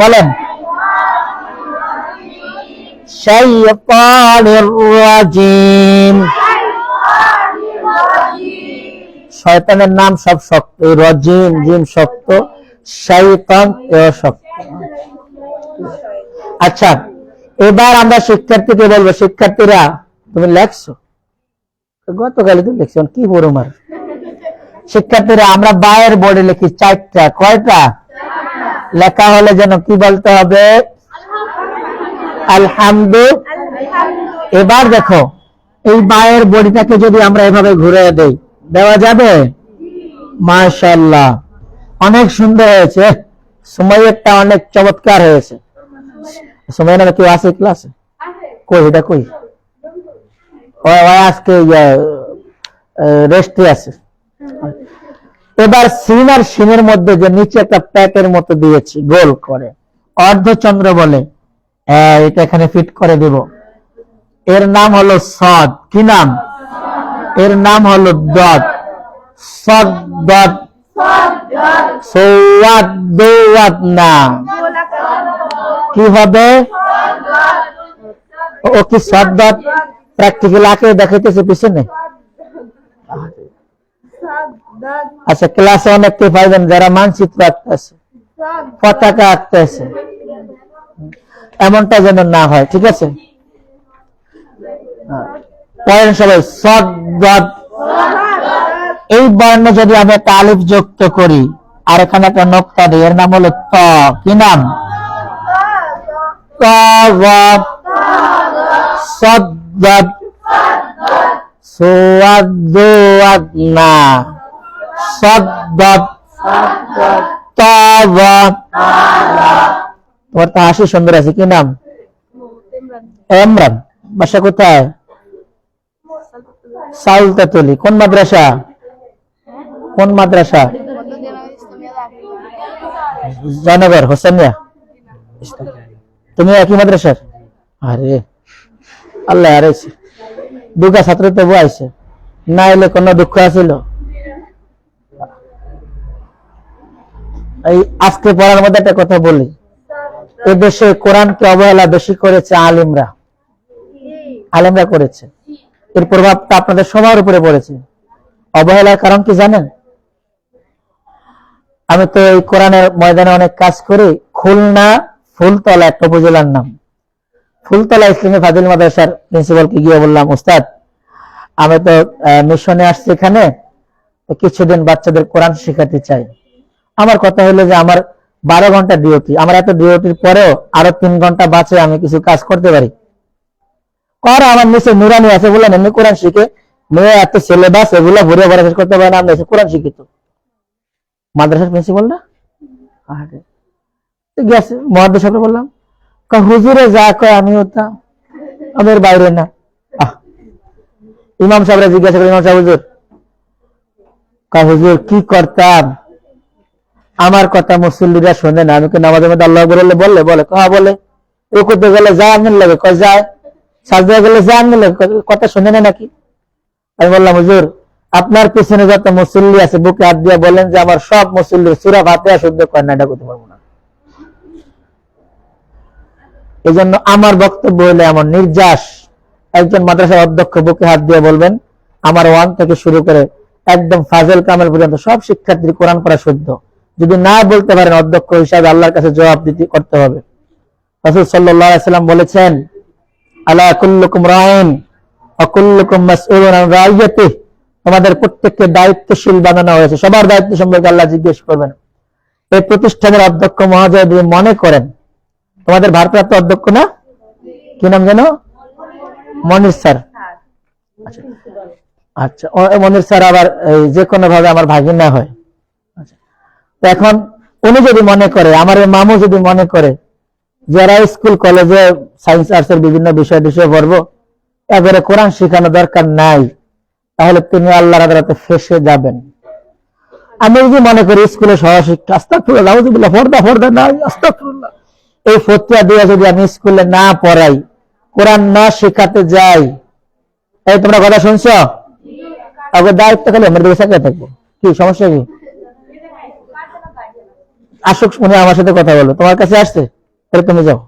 বলেন শয়তানের নাম সব শক্ত, রজিম জিম শক্ত, শয়তান এও শক্ত। আচ্ছা এবার আমরা শিক্ষার্থীকে বলবো, শিক্ষার্থীরা তুমি লেখছো, গতকালই তো লিখছো, কি বড় মার। শিক্ষার্থীরা আমরা বায়ের বোর্ডে লিখি 4টা, কয়টা লেখা হলে যেন কি বলতে হবে, আলহামদুলিল্লাহ। এবার দেখো এই বায়ের বডিটাকে যদি আমরা এভাবে ঘুরে দেই, দেওয়া যাবে? মাশাআল্লাহ অনেক সুন্দর হয়েছে, সুমাইয়াটা অনেক চমৎকার হয়েছে। সুমাইয়া নামে কেউ আছে ক্লাসে? কই এটা কই? আজকে রেস্টে আছে। এবার সিন আর সিনের মধ্যে যে নিচে একটা প্যাকের মতো দিয়েছি গোল করে, অর্ধচন্দ্র বলে, এটা এখানে ফিট করে দেব। এর নাম হলো সদ। কি নাম? এর নাম হলো দদ। সদ দদ সওয়াদ দওয়াদ না, কি হবে? ও কি সদ দদ প্র্যাকটিক্যাল আঁকে দেখাইতেছে পিছনে। আচ্ছা ক্লাসে অনেককে পাইবেন যারা মানচিত্র আঁকতেছে, পতাকা আঁকতেছে, এমনটা যেন না হয়, ঠিক আছে? পড়েন সবাই, সদ দদ। এই বর্ণ যদি আমি একটা আলিফ যুক্ত করি আর এখানে একটা নোক্তা দিই, এর নাম হলো ত। কি নাম? ত সদ দদ সওয়াদ দওয়াদ না, সদ দদ ত। তোমার তো হাসি সুন্দর আছে, কি নাম? ইমরান। বাসা কোথায়? সাউলতাতলি। কোন মাদ্রাসা? কোন মাদ্রাসা? জয়নগর হোসেনিয়া। তুমি একই মাদ্রাসার? আরে আল্লাহ হারাইছে, দুটা ছাত্র তো বয়সে না এলে কোনো দুঃখ আছিল? এই আজকে পড়ার মধ্যে একটা কথা বলি, এদেশে কোরআনকে অবহেলা বেশি করেছে আলেমরা, আলেমরা করেছে। এর প্রভাবটা আপনাদের সবার উপরে পড়েছে। অবহেলার কারণ কি জানেন? আমি তো এই কোরআনের ময়দানে অনেক কাজ করি। খুলনা ফুলতলা একটা উপজেলার নাম, ফুলতলা ইসলামী ফাজিল মাদ্রাসার প্রিন্সিপালকে গিয়ে বললাম, উস্তাদ আমি তো মিশনে আসছি, এখানে কিছুদিন বাচ্চাদের কোরআন শেখাতে চাই। আমার কথা হলো যে আমার 12 ঘন্টা ডিউটি, আমার এত ডিউটির পরেও আরো 3 ঘন্টা বাঁচে আমি কিছু কাজ করতে পারি। কর আমার নিচে নুরানি আছে, বললেন এমনি কোরআন শিখে, মেয়ে এত সিলেবাস এগুলো ভরে ভরে শেষ করতে পারে না, আমরা কোরআন শিখি। তো মাদ্রাসার প্রিন্সিপাল না গেছে, মহাদেশ বললাম, হুজুরে যা কয় আমিও তা, আমার বাইরে না। ইমাম সাহেবরা জিজ্ঞাসা করে, ইমাম সাহেব হুজুর, হুজুর কি করতাম, আমার কথা মুসল্লিরা শোনে না, আমি কি নামাজের মধ্যে আল্লাহ বলে বললে বলে বলে রুকুতে গেলে যায় আমিন লাগে, কয় যায়, সাজদা গেলে যায় আমিন লাগে, কথা শোনে না নাকি? আমি বললাম হুজুর আপনার পিছনে যত মুসল্লি আছে বুকে হাত দিয়ে বলেন যে আমার সব মুসল্লি সূরা ফাতিহা শুদ্ধ করেন না, এটা করতে পারবো না। এই জন্য আমার বক্তব্য হলে এমন নির্যাস, একজন মাদ্রাসার অধ্যক্ষ বুকে হাত দিয়ে বলবেন আমার 1 থেকে শুরু করে একদম ফাজল কামেল পর্যন্ত সব শিক্ষার্থীর কোরআন পড়া শুদ্ধ। যদি না বলতে পারেন অধ্যক্ষ হিসাবে আল্লাহর কাছে জবাব দিতে করতে হবে। রাসূল সাল্লাল্লাহু আলাইহি ওয়াসাল্লাম বলেছেন, আলা কুল্লুকুম রাইন ওয়া কুল্লুকুম মাসউলুন আন রাইয়াতিহি, তোমাদের প্রত্যেককে দায়িত্বশীল বানানো হয়েছে, সবার দায়িত্ব সম্পর্কে আল্লাহ জিজ্ঞেস করবেন। এই প্রতিষ্ঠানের অধ্যক্ষ মহোদয় যদি মনে করেন তোমাদের ভারপ্রাপ্ত অধ্যক্ষ না, কি নাম যেন, মনির স্যার, আচ্ছা আচ্ছা, মনির স্যার আবার যে কোনো ভাবে আমার ভাগিনা হয়। আচ্ছা, তো এখন উনি যদি মনে করে, আমার মামু যদি মনে করে যারা স্কুল কলেজে সায়েন্স আর্টস এর বিভিন্ন বিষয় পড়বো, এবারে কোরআন শেখানো দরকার নাই, তাহলে তিনি আল্লাহর আদালতে ফেঁসে যাবেন। আমি যদি মনে করি স্কুলে সহশিক্ষা, আস্তাগফিরুল্লাহ, আউযুবিল্লাহ, পর্দা নাই, আস্তাগফিরুল্লাহ, এই ফতোয়া দিয়ে যদি আমি স্কুলে না পড়াই, কোরআন না শেখাতে যাই, এই তোমরা কথা শুনছো? আগে দায়িত্ব খালি আমার দিকে সাথে থাকবো, কি সমস্যা কি? আসুক, উনি আমার সাথে কথা বলো, তোমার কাছে আসছে, তাহলে তুমি যাও,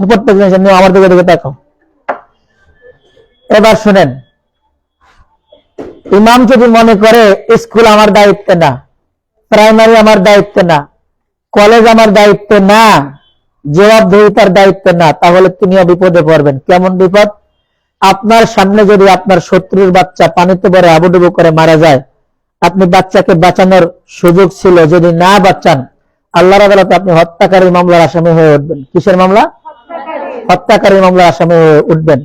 প্রত্যেক জিনিস আমার দিকে দিকে তাকাও। এবার শুনেন, ইমাম যদি মনে করে স্কুল আমার দায়িত্ব না, প্রাইমারি আমার দায়িত্ব না, কলেজ আমার দায়িত্ব না, জবাবদিহিতার দায়িত্ব না, তাহলে তিনিও বিপদে পড়বেন। কেমন বিপদ? আপনার সামনে যদি আপনার শত্রুর বাচ্চা পানিতে পড়ে আবুডুবু করে মারা যায়, আপনি বাচ্চাকে বাঁচানোর সুযোগ ছিল, যদি না বাঁচান, আল্লাহর আদালতে আপনি হত্যাকারী মামলার আসামি হয়ে উঠবেন। কিসের মামলা? হত্যাকারী মামলার আসামি হয়ে উঠবেন।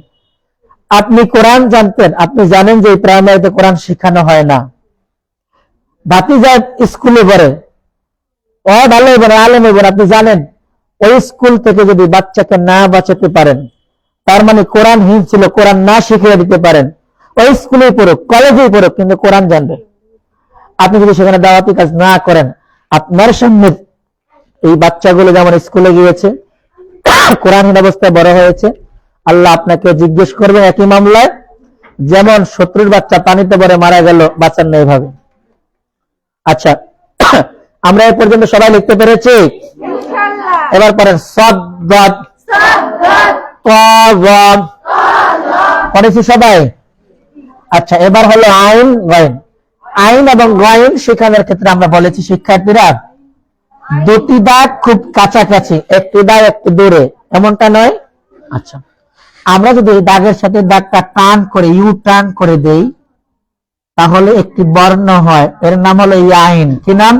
আপনি কোরআন জানতেন, আপনি জানেন যে প্রাইমারিতে কোরআন শেখানো হয় না, ভাতিজা স্কুলে পড়ে, ও ভালো হইব না, আলেম হইব না, আপনি জানেন, ওই স্কুল থেকে যদি বাচ্চাকে না বাঁচাতে পারেন, তার মানে কোরআনহীন ছিল, কোরআন না শিখিয়ে দিতে পারেন, ওই স্কুলেই পড়ুক, কলেজেই পড়ুক, কিন্তু কোরআন জানবে। আপনি যদি সেখানে দাওয়াতি কাজ না করেন, আপনার সামনে এই বাচ্চাগুলো যেমন স্কুলে গিয়েছে, কোরআনহীন অবস্থায় বড় হয়েছে, আল্লাহ আপনাকে জিজ্ঞেস করবেন একই মামলায়, যেমন শত্রুর বাচ্চা পানিতে পড়ে মারা গেল, বাঁচান না এভাবে। আচ্ছা, আমরা এ পর্যন্ত সবাই লিখতে পেরেছি? এবার পড়েন সাদ, পড়েছি সবাই? আচ্ছা, এবার হলো আইন গয়েন। আইন এবং গয়েন শেখানোর ক্ষেত্রে আমরা বলেছি শিক্ষার্থীরা দুটি দাগ খুব কাছাকাছি, একটি দাগ একটু দূরে, এমনটা নয়। আচ্ছা, আমরা যদি এই দাগের সাথে দাগটা টান করে, ইউ টান করে দেই, তাহলে একটি বর্ণ হয়, এর নাম হলো ইয়াইন। কি নাম?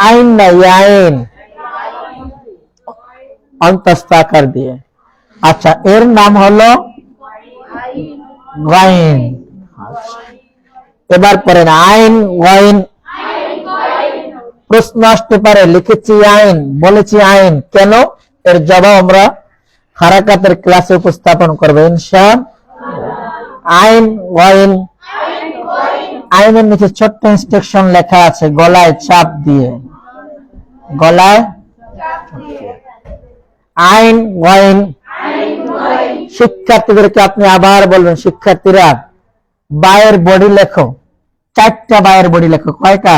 আইন না, ইয়াইন, অন্তস্থ আকার দিয়ে। আচ্ছা, এর নাম হলো গাইন। এবার পড়েন আইন গাইন। প্রশ্ন আসতে পারে, লিখেছি আইন, বলেছি আইন, কেন? এর জবাব আমরা হারাকাতের ক্লাসে উপস্থাপন করবো ইনশাআল্লাহ। আইন গাইন, আইনের নিচে ছোট্ট ইনস্ট্রাকশন লেখা আছে, গলায় চাপ দিয়ে, গলায় আইন গাইন। শিক্ষার্থীদেরকে আপনি আবার বলবেন, শিক্ষার্থীরা বায়ের বডি লেখো, 4টা বায়ের বডি লেখো। কয়টা?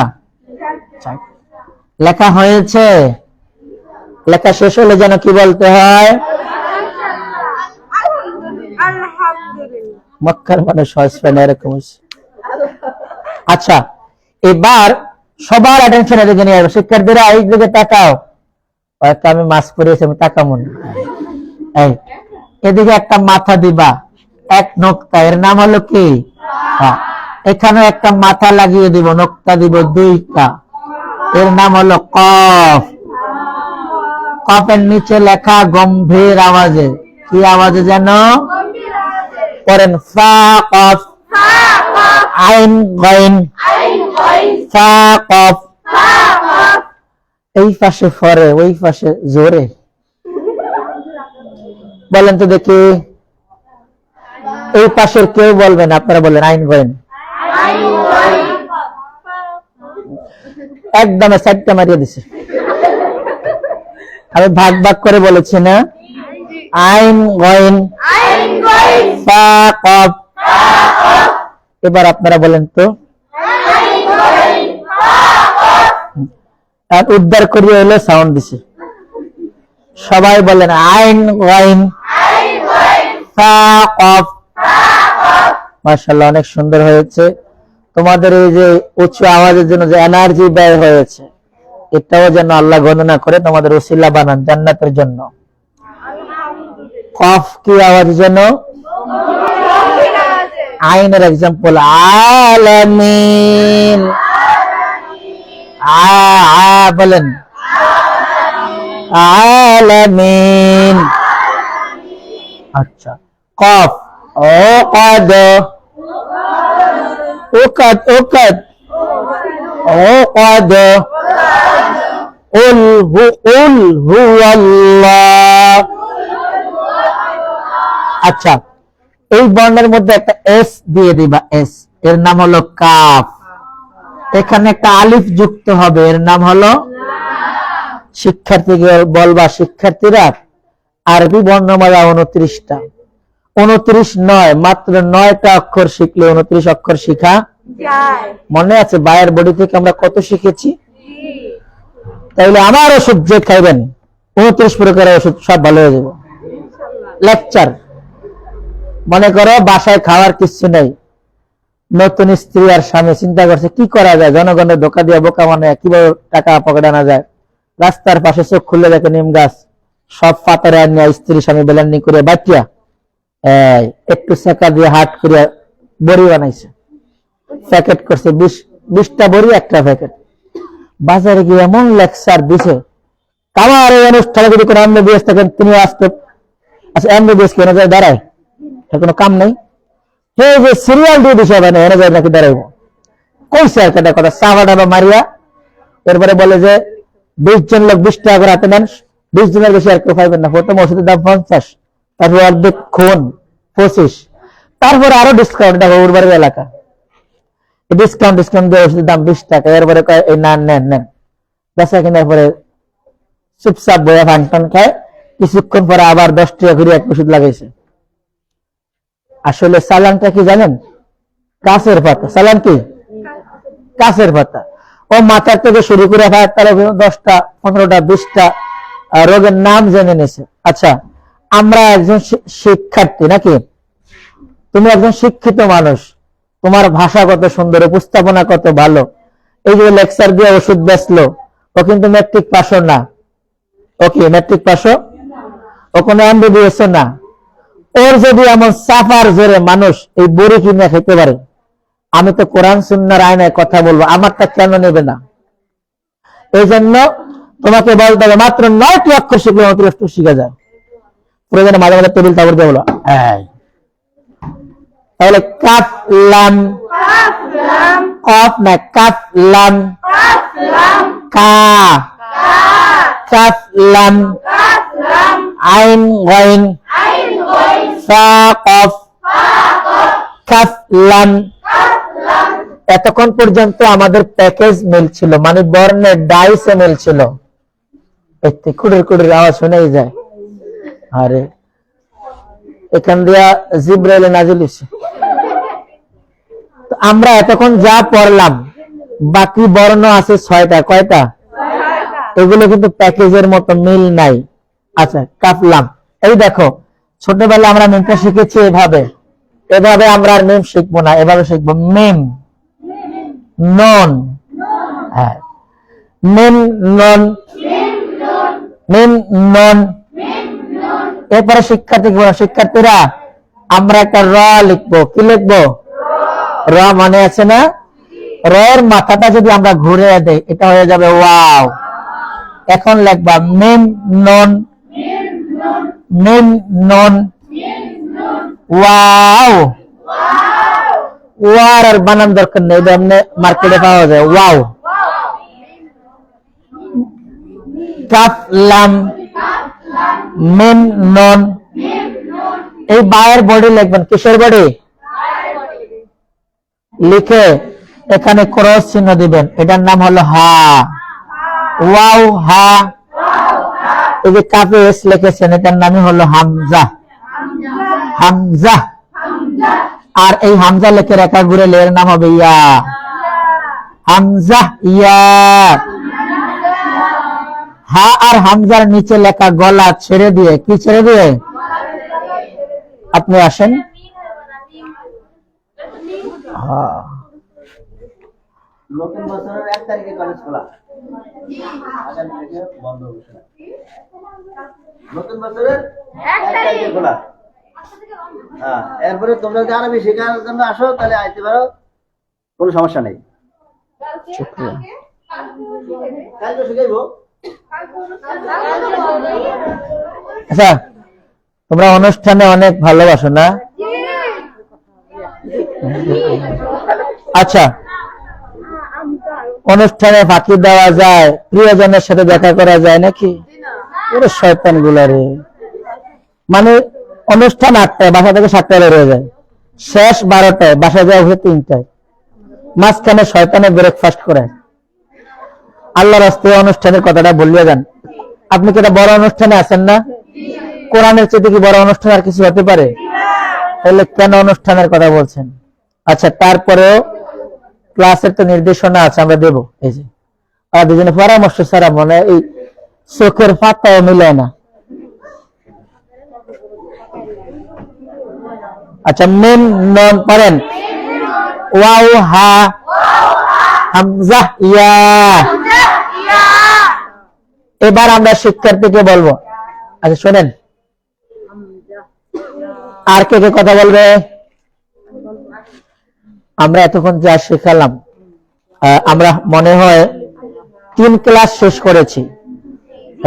লেখা হয়েছে? লেখা শেষ হলে যেন কি বলতে হয়? মক্কার মানুষ সহজ পায় না, এরকম। আচ্ছা, এবার সবার অ্যাটেনশন এদিকে নিয়ে আসবো। শিক্ষার্থীরা এই দিকে তাকাও, আমি মাস্ক পরিয়েছি, আমি তাকামুন। এই এদিকে একটা মাথা দিবা, এক নোক্তা, এর নাম হলো কি? এখানে একটা মাথা লাগিয়ে দিব, নোক্তা দিব 2টা, এর নাম হলো কফ। কফের নিচে লেখা গম্ভীর আওয়াজে, কি আওয়াজে যেন? পড়েন ফা কফ, আইন গাইন, ফা কফ। এই পাশে ফরে, ওই পাশে জোরে বলেন তো দেখি। এই পাশের কেউ বলবেন, আপনারা বলেন আইন গাইন। একদমে 4টা মারিয়ে দিছে। আমি ভাগ ভাগ করে বলেছি না? আইন গাইন, ফা কফ। এবার আপনারা বলেন তো, উদ্ধার করিয়ে এলো, সাউন্ড দিছে। সবাই বলেন আইন গাইন, ফা কফ। মাশাআল্লাহ, অনেক সুন্দর হয়েছে। তোমাদের এই যে উচ্চ আওয়াজের জন্য যে এনার্জি ব্যয় হয়েছে, এটাও যেন আল্লাহ গণনা করে তোমাদের ওসিলা বানান জান্নাতের জন্য। কফ কি আওয়াজের জন্য? আইনের এক্সাম্পল আলামিন, বলেন আলামিন। আচ্ছা, কফ ওকাদ ওকাদ ওকাদ ওকাদ উল হুয়াল্লাহ। আচ্ছা, এই বর্ণের মধ্যে একটা এস দিয়ে দিবা, এস, এর নাম হলো কাফ। এখানে একটা আলিফ যুক্ত হবে, এর নাম হলো শিক্ষার্থীকে বলবা, শিক্ষার্থীরা আরবি বর্ণমালা 29টা, 29 নয়, মাত্র 9টা অক্ষর শিখলে 29 অক্ষর শিখা মনে আছে? বায়ের বডি থেকে আমরা কত শিখেছি? তাইলে আমার ওষুধ যে খাইবেন 29 প্রকারের ওষুধ সব ভালো হয়ে যাবে। লেকচার মনে করো বাসায় খাওয়ার কিছু নেই, নতুন স্ত্রী আর স্বামী চিন্তা করছে কি করা যায়, জনগণের ধোকা দিয়ে বোকা মানে কিভাবে টাকা পকেটে আনা যায়। রাস্তার পাশে চোখ খুলে দেখে নিম গাছ, সব পাতারে আনিয়া স্ত্রী স্বামী বেলান্নি করে বাটিয়া একটু সেকা দিয়ে হাট করিয়া বড়ি বানাইছে, প্যাকেট করছে 20টা বড়ি একটা প্যাকেট। বাজারে গিয়ে এমন লেকচার দিছে, আমার এই অনুষ্ঠানে যদি কোনো এমবিবিএস থাকেন তিনি আসতে, আচ্ছা এমবিবিএস কেন যায় দাঁড়ায়, কোনো কাম নেই, এই যে সিরিয়াল দিয়ে দিছে মানে এনে যায় নাকি দাঁড়াইবো, কইছে আর কেটা কথা চাবা মারিয়া। এরপরে বলে যে 20 জন লোক 20 টাকা করে হাতে নেন, 20 জনের বেশি আর কেউ পাইবেন না, প্রথম ওষুধের দাম 50, তারপর অর্ধেক খুন 25, তারপরে আরো ডিসকাউন্ট, দেখো উর্বর এলাকা ডিসকাউন্ট দিয়ে ওষুধের দাম 20 টাকা। এরপরে এই না নেন নেন, বেচা কেনার পরে চুপচাপ বইয়া ফান্টন খায়, কিছুক্ষণ পরে আবার 10 টাকা করে এক ওষুধ লাগাইছে। আসলে সালানটা কি জানেন? কাছের পাতা। সালান কি? কাছের পাতা। ও মাথার থেকে শুরু করে 10টা 15টা 20টা রোগের নাম জেনে নিছে। আচ্ছা, আমরা একজন শিক্ষার্থী নাকি, তুমি একজন শিক্ষিত মানুষ, তোমার ভাষা কত সুন্দর, উপস্থাপনা কত ভালো, এই যে লেকচার দিয়ে ওষুধ বেচলো, ও কিন্তু ম্যাট্রিক পাসও না, ওকে ম্যাট্রিক পাসও, ও কোনো এমবিবিএস না। ওর যদি এমন সাফার জোরে মানুষ এই বড়ি কিনে খেতে পারে, আমি তো কোরআন সুন্নাহর আয়নায় কথা বলবো, আমারটা কেন নেবে না? এই জন্য তোমাকে বলতে হবে মাত্র 9টি অক্ষর শিখলে 29 শিখা যায়। প্রয়োজনে মাঝে মাঝে টেবিল টাবর দিয়ে বলো। তাহলে কাফ লাম, কফ না কাফ লাম, কা, কাফ লাম, আইন গাইন, ফা কফ, কাফ লাম। এতক্ষণ পর্যন্ত আমাদের প্যাকেজ মিলছিল, মানে বর্ণের ডাইসে মিলছিল। এতে কুড়ির কুড়ির আওয়াজ শোনাই যায়। আরে এখান দিয়া জিব্রাইল নাজিল হইছে। আমরা এতক্ষণ যা পড়লাম, বাকি বর্ণ আছে 6টা, কয়টা? এগুলো কিন্তু প্যাকেজের মতো মিল নাই। আচ্ছা, কাফলাম, এই দেখো ছোটবেলা আমরা মিমটা শিখেছি এভাবে, এভাবে আমরা আর মিম শিখবো না, এভাবে শিখবো মিম নন। হ্যাঁ, মিম নন, মিম নন। এরপরে শিক্ষার্থীরা আমরা একটা র লিখবো, কি লিখবো? র মনে আছে না? র এর মাথাটা যদি আমরা ঘুরে দেই এটা হয়ে যাবে ওয়াও। এখন লিখবা মিম নন, মিম নন, ওয়াও। ওয়ার আর বানান দরকার নেই, এমনি মার্কেটে পাওয়া যায় ওয়াও। কাফ লাম, মিম নন। এই বায়ের বডি লিখবেন, কিসের বডি? লিখে এখানে ক্রস চিহ্ন দিবেন, এটার নাম হলো হা, ওয়াও হা। এই যে কাফে এস লিখেছেন, এটার নামই হলো হামজা, হামজা। আর এই হামজা লিখে রেখা ঘুরে এর নাম হবে ইয়া, হামজা ইয়া। হা আর হামজার নিচে লেখা গলা ছেড়ে দিয়ে, কি ছেড়ে দিয়ে? আপনি আসেন। নতুন বছরের 1 তারিখে কলেজ খোলা, আগামী থেকে বন্ধ ঘোষণা। নতুন বছরের 1 তারিখে খোলা। হ্যাঁ, এরপরে তোমরা যদি আরবি শেখার জন্য আসো তাহলে আইতে পারো, কোনো সমস্যা নেই। কালকে শিখাইবো। আচ্ছা, তোমরা অনুষ্ঠানে অনেক ভালোবাসো না? আচ্ছা, অনুষ্ঠানে ফাঁকি দেওয়া যায়, প্রিয়জনের সাথে দেখা করা যায় নাকি? ওরে শয়তান গুলা রে, মানে অনুষ্ঠান 8টায়, বাসা থেকে 7টায় বেরিয়ে যায়, শেষ 12টায়, বাসা যাওয়া হচ্ছে 3টায়, মাঝখানে শয়তানে ব্রেকফাস্ট করে। আল্লাহর রাস্তে অনুষ্ঠানের কথাটা বললিয়ে যান। আপনি কি এটা বড় অনুষ্ঠানে আছেন না? কোরআনের চেয়ে কি বড় অনুষ্ঠান আর কিছু হতে পারে? তাহলে কেন অনুষ্ঠানের কথা বলছেন? আচ্ছা, তারপরেও ক্লাসের তো নির্দেশনা আছে, আমরা দেব। এই যে আর দুজনে পরামর্শ ছাড়া মনে এই চোখের পাতাও মিলায় না। আচ্ছা, মিম নুন পড়েন। ওয়াও হা হামজা ইয়া। এবার আমরা শিক্ষার্থীকে বলবো। আচ্ছা শোনেন, আর কে কে কথা বলবে? আমরা এতক্ষণ যা শেখালাম, আমরা মনে হয় 3 ক্লাস শেষ করেছি।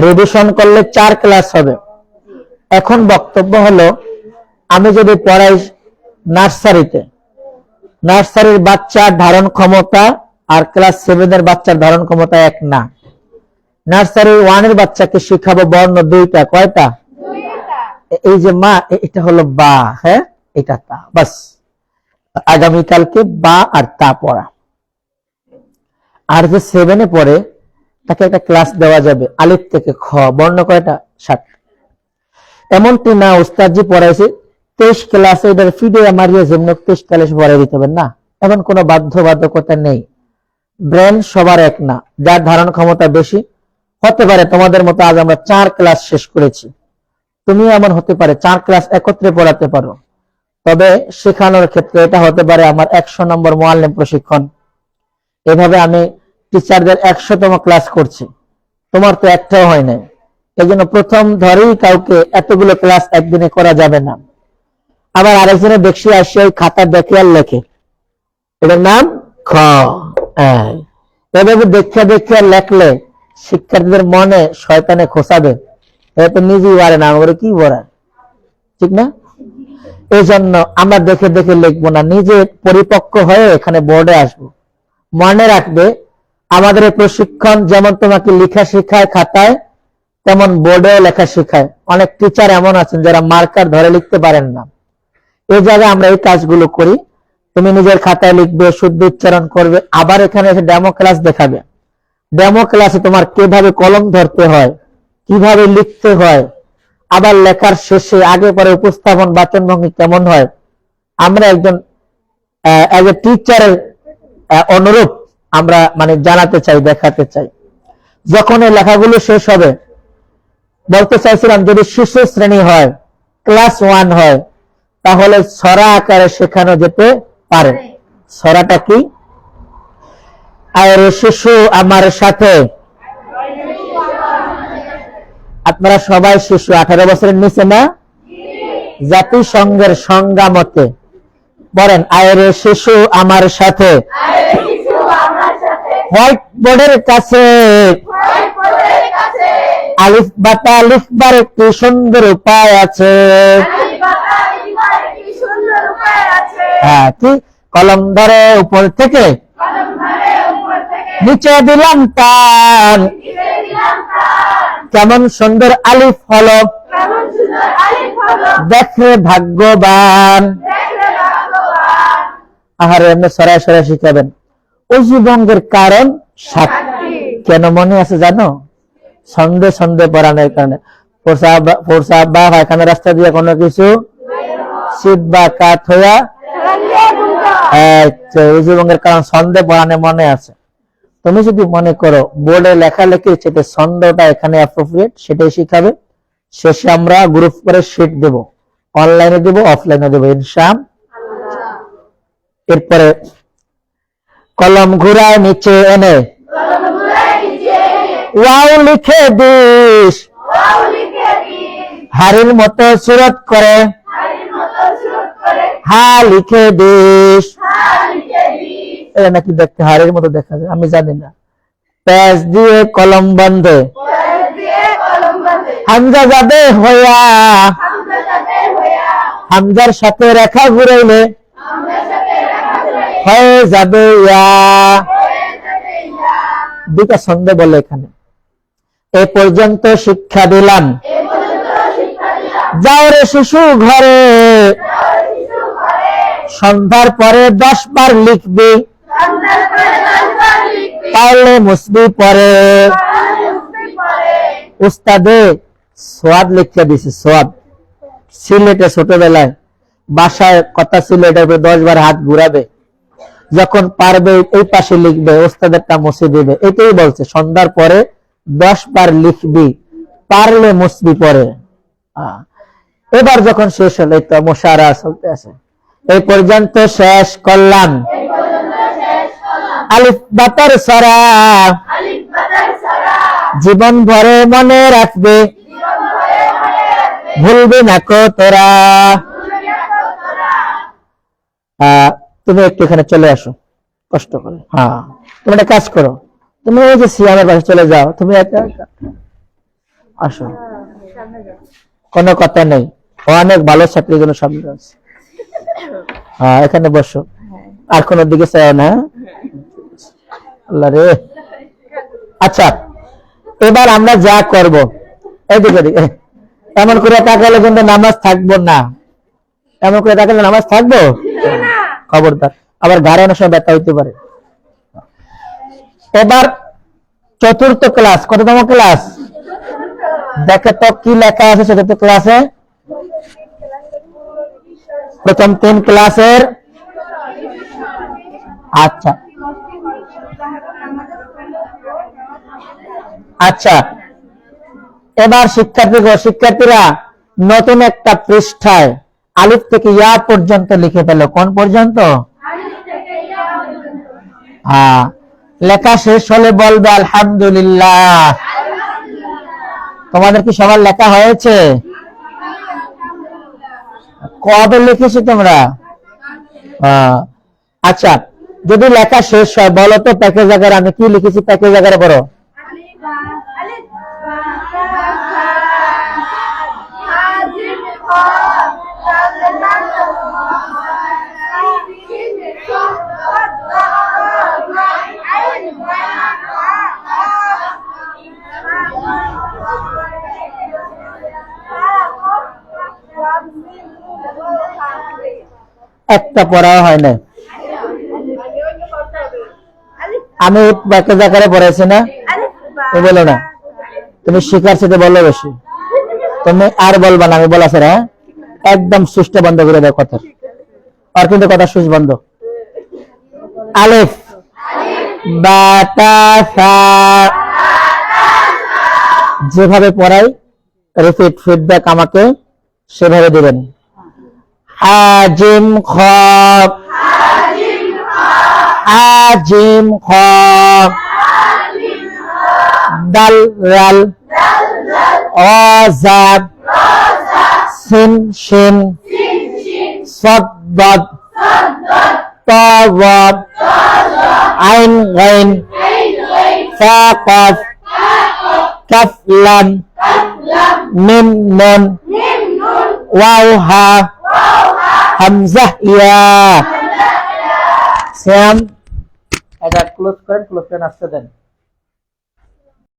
রিভিশন করলে 4 ক্লাস হবে। এখন বক্তব্য হলো, আমি যদি পড়াই নার্সারিতে, নার্সারির বাচ্চার ধারণ ক্ষমতা আর ক্লাস 7 এর বাচ্চার ধারণ ক্ষমতা এক না। নার্সারি 1 এর বাচ্চাকে শিখাবো বর্ণ 2টা। কয়টা? এই যে মা, এটা হলো বা, হ্যাঁ এটা তা, বাস। আগামীকালকে বা আর তা পড়া। আর যে 7 এ পড়ে তাকে একটা ক্লাস দেওয়া যাবে, আলিফ থেকে খ, বর্ণ কয়টা? 7। এমনটি না উস্তাদজি পড়াইছে 23 ক্লাসে, এটার ফিডে মারিয়ে যেমন 23 ক্লাস পড়াই দিতে হবে না, এমন কোনো বাধ্যবাধকতা নেই। ব্রেন সবার এক না, যার ধারণ ক্ষমতা বেশি হতে পারে। তোমাদের মতো আজ আমরা 4 ক্লাস শেষ করেছি, তুমি এমন হতে পারে 4 ক্লাস একত্রে পড়াতে পারো। তবে শেখানোর ক্ষেত্রে এটা হতে পারে আমার 100 নম্বর মুআল্লিম প্রশিক্ষণ। এভাবে আমি টিচারদের 100তম ক্লাস করছি, তোমার তো একটাও হয় নাই। এই জন্য প্রথম ধরেই কাউকে এতগুলো ক্লাস একদিনে করা যাবে না। আবার আরেকজনে দেখছি আসে ওই খাতা দেখে আর লেখে, এটার নাম খ। এভাবে দেখে দেখে আর লেখলে শিক্ষার্থীদের মনে শয়তানে খোসাবে, এটা তো নিজেই পারে না, আমাকে কি পড়ায়, ঠিক না? এই জন্য আমরা দেখে দেখে লিখবো না, নিজে পরিপক্ক হয়ে এখানে বোর্ডে আসবো। মনে রাখবে, আমাদের এই প্রশিক্ষণ যেমন তোমাকে লেখা শেখায় খাতায়, তেমন বোর্ডেও লেখা শেখায়। অনেক টিচার এমন আছেন যারা মার্কার ধরে লিখতে পারেন না। এই জায়গায় আমরা এই কাজগুলো করি। তুমি নিজের খাতায় লিখবে, শুদ্ধ উচ্চারণ করবে, আবার এখানে এসে ডেমো ক্লাস দেখাবে। ডেমো ক্লাসে তোমার কিভাবে কলম ধরতে হয়, কিভাবে লিখতে হয়, আবার লেখার শেষে আগে পরে উপস্থাপন বাচনভঙ্গি কেমন হয়, আমরা একজন এজ এ টিচারের অনুরূপ আমরা মানে জানাতে চাই, দেখাতে চাই। যখন এই লেখাগুলো শেষ হবে, বলতে চাইছিলাম যদি শিশু শ্রেণী হয়, ক্লাস 1 হয়, তাহলে ছড়া আকারে শেখানো যেতে পারে। ছড়াটা কি? আর শিশু আমার সাথে, আপনারা সবাই শিশু, 18 বছরের নিচে না? জাতিসংঘের সংজ্ঞা মতে বলেন, আয়রে শিশু আমার সাথে হোয়াইট বোর্ডের কাছে আলিফ বাতা লিখবার একটি সুন্দর উপায় আছে। হ্যাঁ, কি? কলম ধরে উপর থেকে নিচে দিলাম টান, কেমন সুন্দর আলিফ হলো, দেখে ভাগ্যবান। আহারে, এমনি সরাই সরাই শিখাবেন। অজু ভঙ্গের কারণ 7টি। কেন মনে আছে জানো? সন্দেহ সন্দেহ পড়ানোর কারণে। প্রসাব বা পায়খানা রাস্তা দিয়ে কোনো কিছু শীত বা কাত হইয়া, অজু ভঙ্গের কারণ সন্দেহ পড়ানো মনে আছে। তুমি যদি মনে করো বোর্ডে লেখালেখি সেটা ছন্দটা এখানে অ্যাপ্রোপ্রিয়েট, সেটাই শিখাবে। শেষে আমরা গ্রুপ করে শিট দেব, অনলাইনে দেব, অফলাইনে দেব ইনশাআল্লাহ। এরপরে কলম ঘুরায় নিচে এনে ওয়াও লিখে দিস, হাড়ির মতো সুরত করে হা লিখে দিস। এটা নাকি দেখতে হাড়ির মতো দেখা যায়, আমি জানি না। প্যাচ দিয়ে কলম বন্ধে হামজা যাবে হইয়া হামজার সাথে রেখা ঘুরাইলে হয়ে যাবে ইয়া। দুটা ছন্দ বলে এখানে। এ পর্যন্ত শিক্ষা দিলাম, যাও রে শিশু ঘরে, সন্ধ্যার পরে 10 বার লিখবি, পারলে মুসবি পরে। উস্তাদে সোয়াদ লিখতে দিছে, সোয়াদ। সিলেটে ছোটবেলায় বাসায় কথা ছিল এটার উপরে 10 বার হাত ঘুরাবে, যখন পারবে এই পাশে লিখবে, ওস্তাদেরটা মুছে দিবে। এটাই বলছে সন্ধ্যার পরে 10 বার লিখবি, পারলে মুসবি পরে। এবার যখন শেষ হলো, তো মোশারা চলতে আছে। এই পর্যন্ত শেষ করলাম, আলিফ বাতার সরা, জীবন ভরে মনে রাখবে, ভুলবি না কো তোরা। তুমি একটু এখানে চলে আসো কষ্ট করে। হ্যাঁ, তুমি একটা কাজ করো, তুমি ওই যে সিয়ামের পাশে চলে যাও, তুমি আসো, কোনো কথা নেই, অনেক ভালো ছাত্রীর জন্য সামনে আছে। হ্যাঁ, এখানে বসো, আর কোন দিকে চাও না। আল্লাহ রে। আচ্ছা, এবার আমরা যা করব, এদিকে এমন করে তাকালে কিন্তু নামাজ থাকবো না। এমন করে তাকালে নামাজ থাকবো, খবরদার, আবার ঘরে অনেক সময় ব্যথা হইতে পারে। এবার চতুর্থ ক্লাস, কততম ক্লাস? দেখে তো কি লেখা আছে চতুর্থ ক্লাসে। প্রথম 3 ক্লাসের। আচ্ছা আচ্ছা, এবার শিক্ষার্থীরা নতুন একটা পৃষ্ঠায় আলিফ থেকে ইয়া পর্যন্ত লিখে পেল। কোন পর্যন্ত? হ্যাঁ, লেখা শেষ হলে বলবে আলহামদুলিল্লাহ। তোমাদের কি সবার লেখা হয়েছে? কবে লিখেছো তোমরা? আচ্ছা, যদি লেখা শেষ হয় বলো তো প্যাকেজ আকারে আমি কি লিখেছি, প্যাকেজ আকারে পড়ো। একটা পড়াও হয় না। আমি প্যাকেজ আকারে পড়াইছি না, তুমি বলো না, তুমি শিখার সাথে বলো বেশি, তুমি আর বলবা না, আমি বলা স্যার। হ্যাঁ, একদম সুষ্ঠ বন্ধ করে দাও কথা, আর কিন্তু কথা সুচ বন্ধ। আলিফ বাতাসা, যেভাবে পড়াই রিপিট ফিডব্যাক আমাকে সেভাবে দিবেন। হাজিম খ, আজিম খ, দাল রাল, অজাব, সিন শিন, সদ দদ, ত ওয়াব, আইন গাইন, ফা কফ, কাফ লাম, মিম নুন, ওয়াও হা, হামজা ইয়া। শ্যাম, এটা ক্লোজ করেন, আসতে দেন।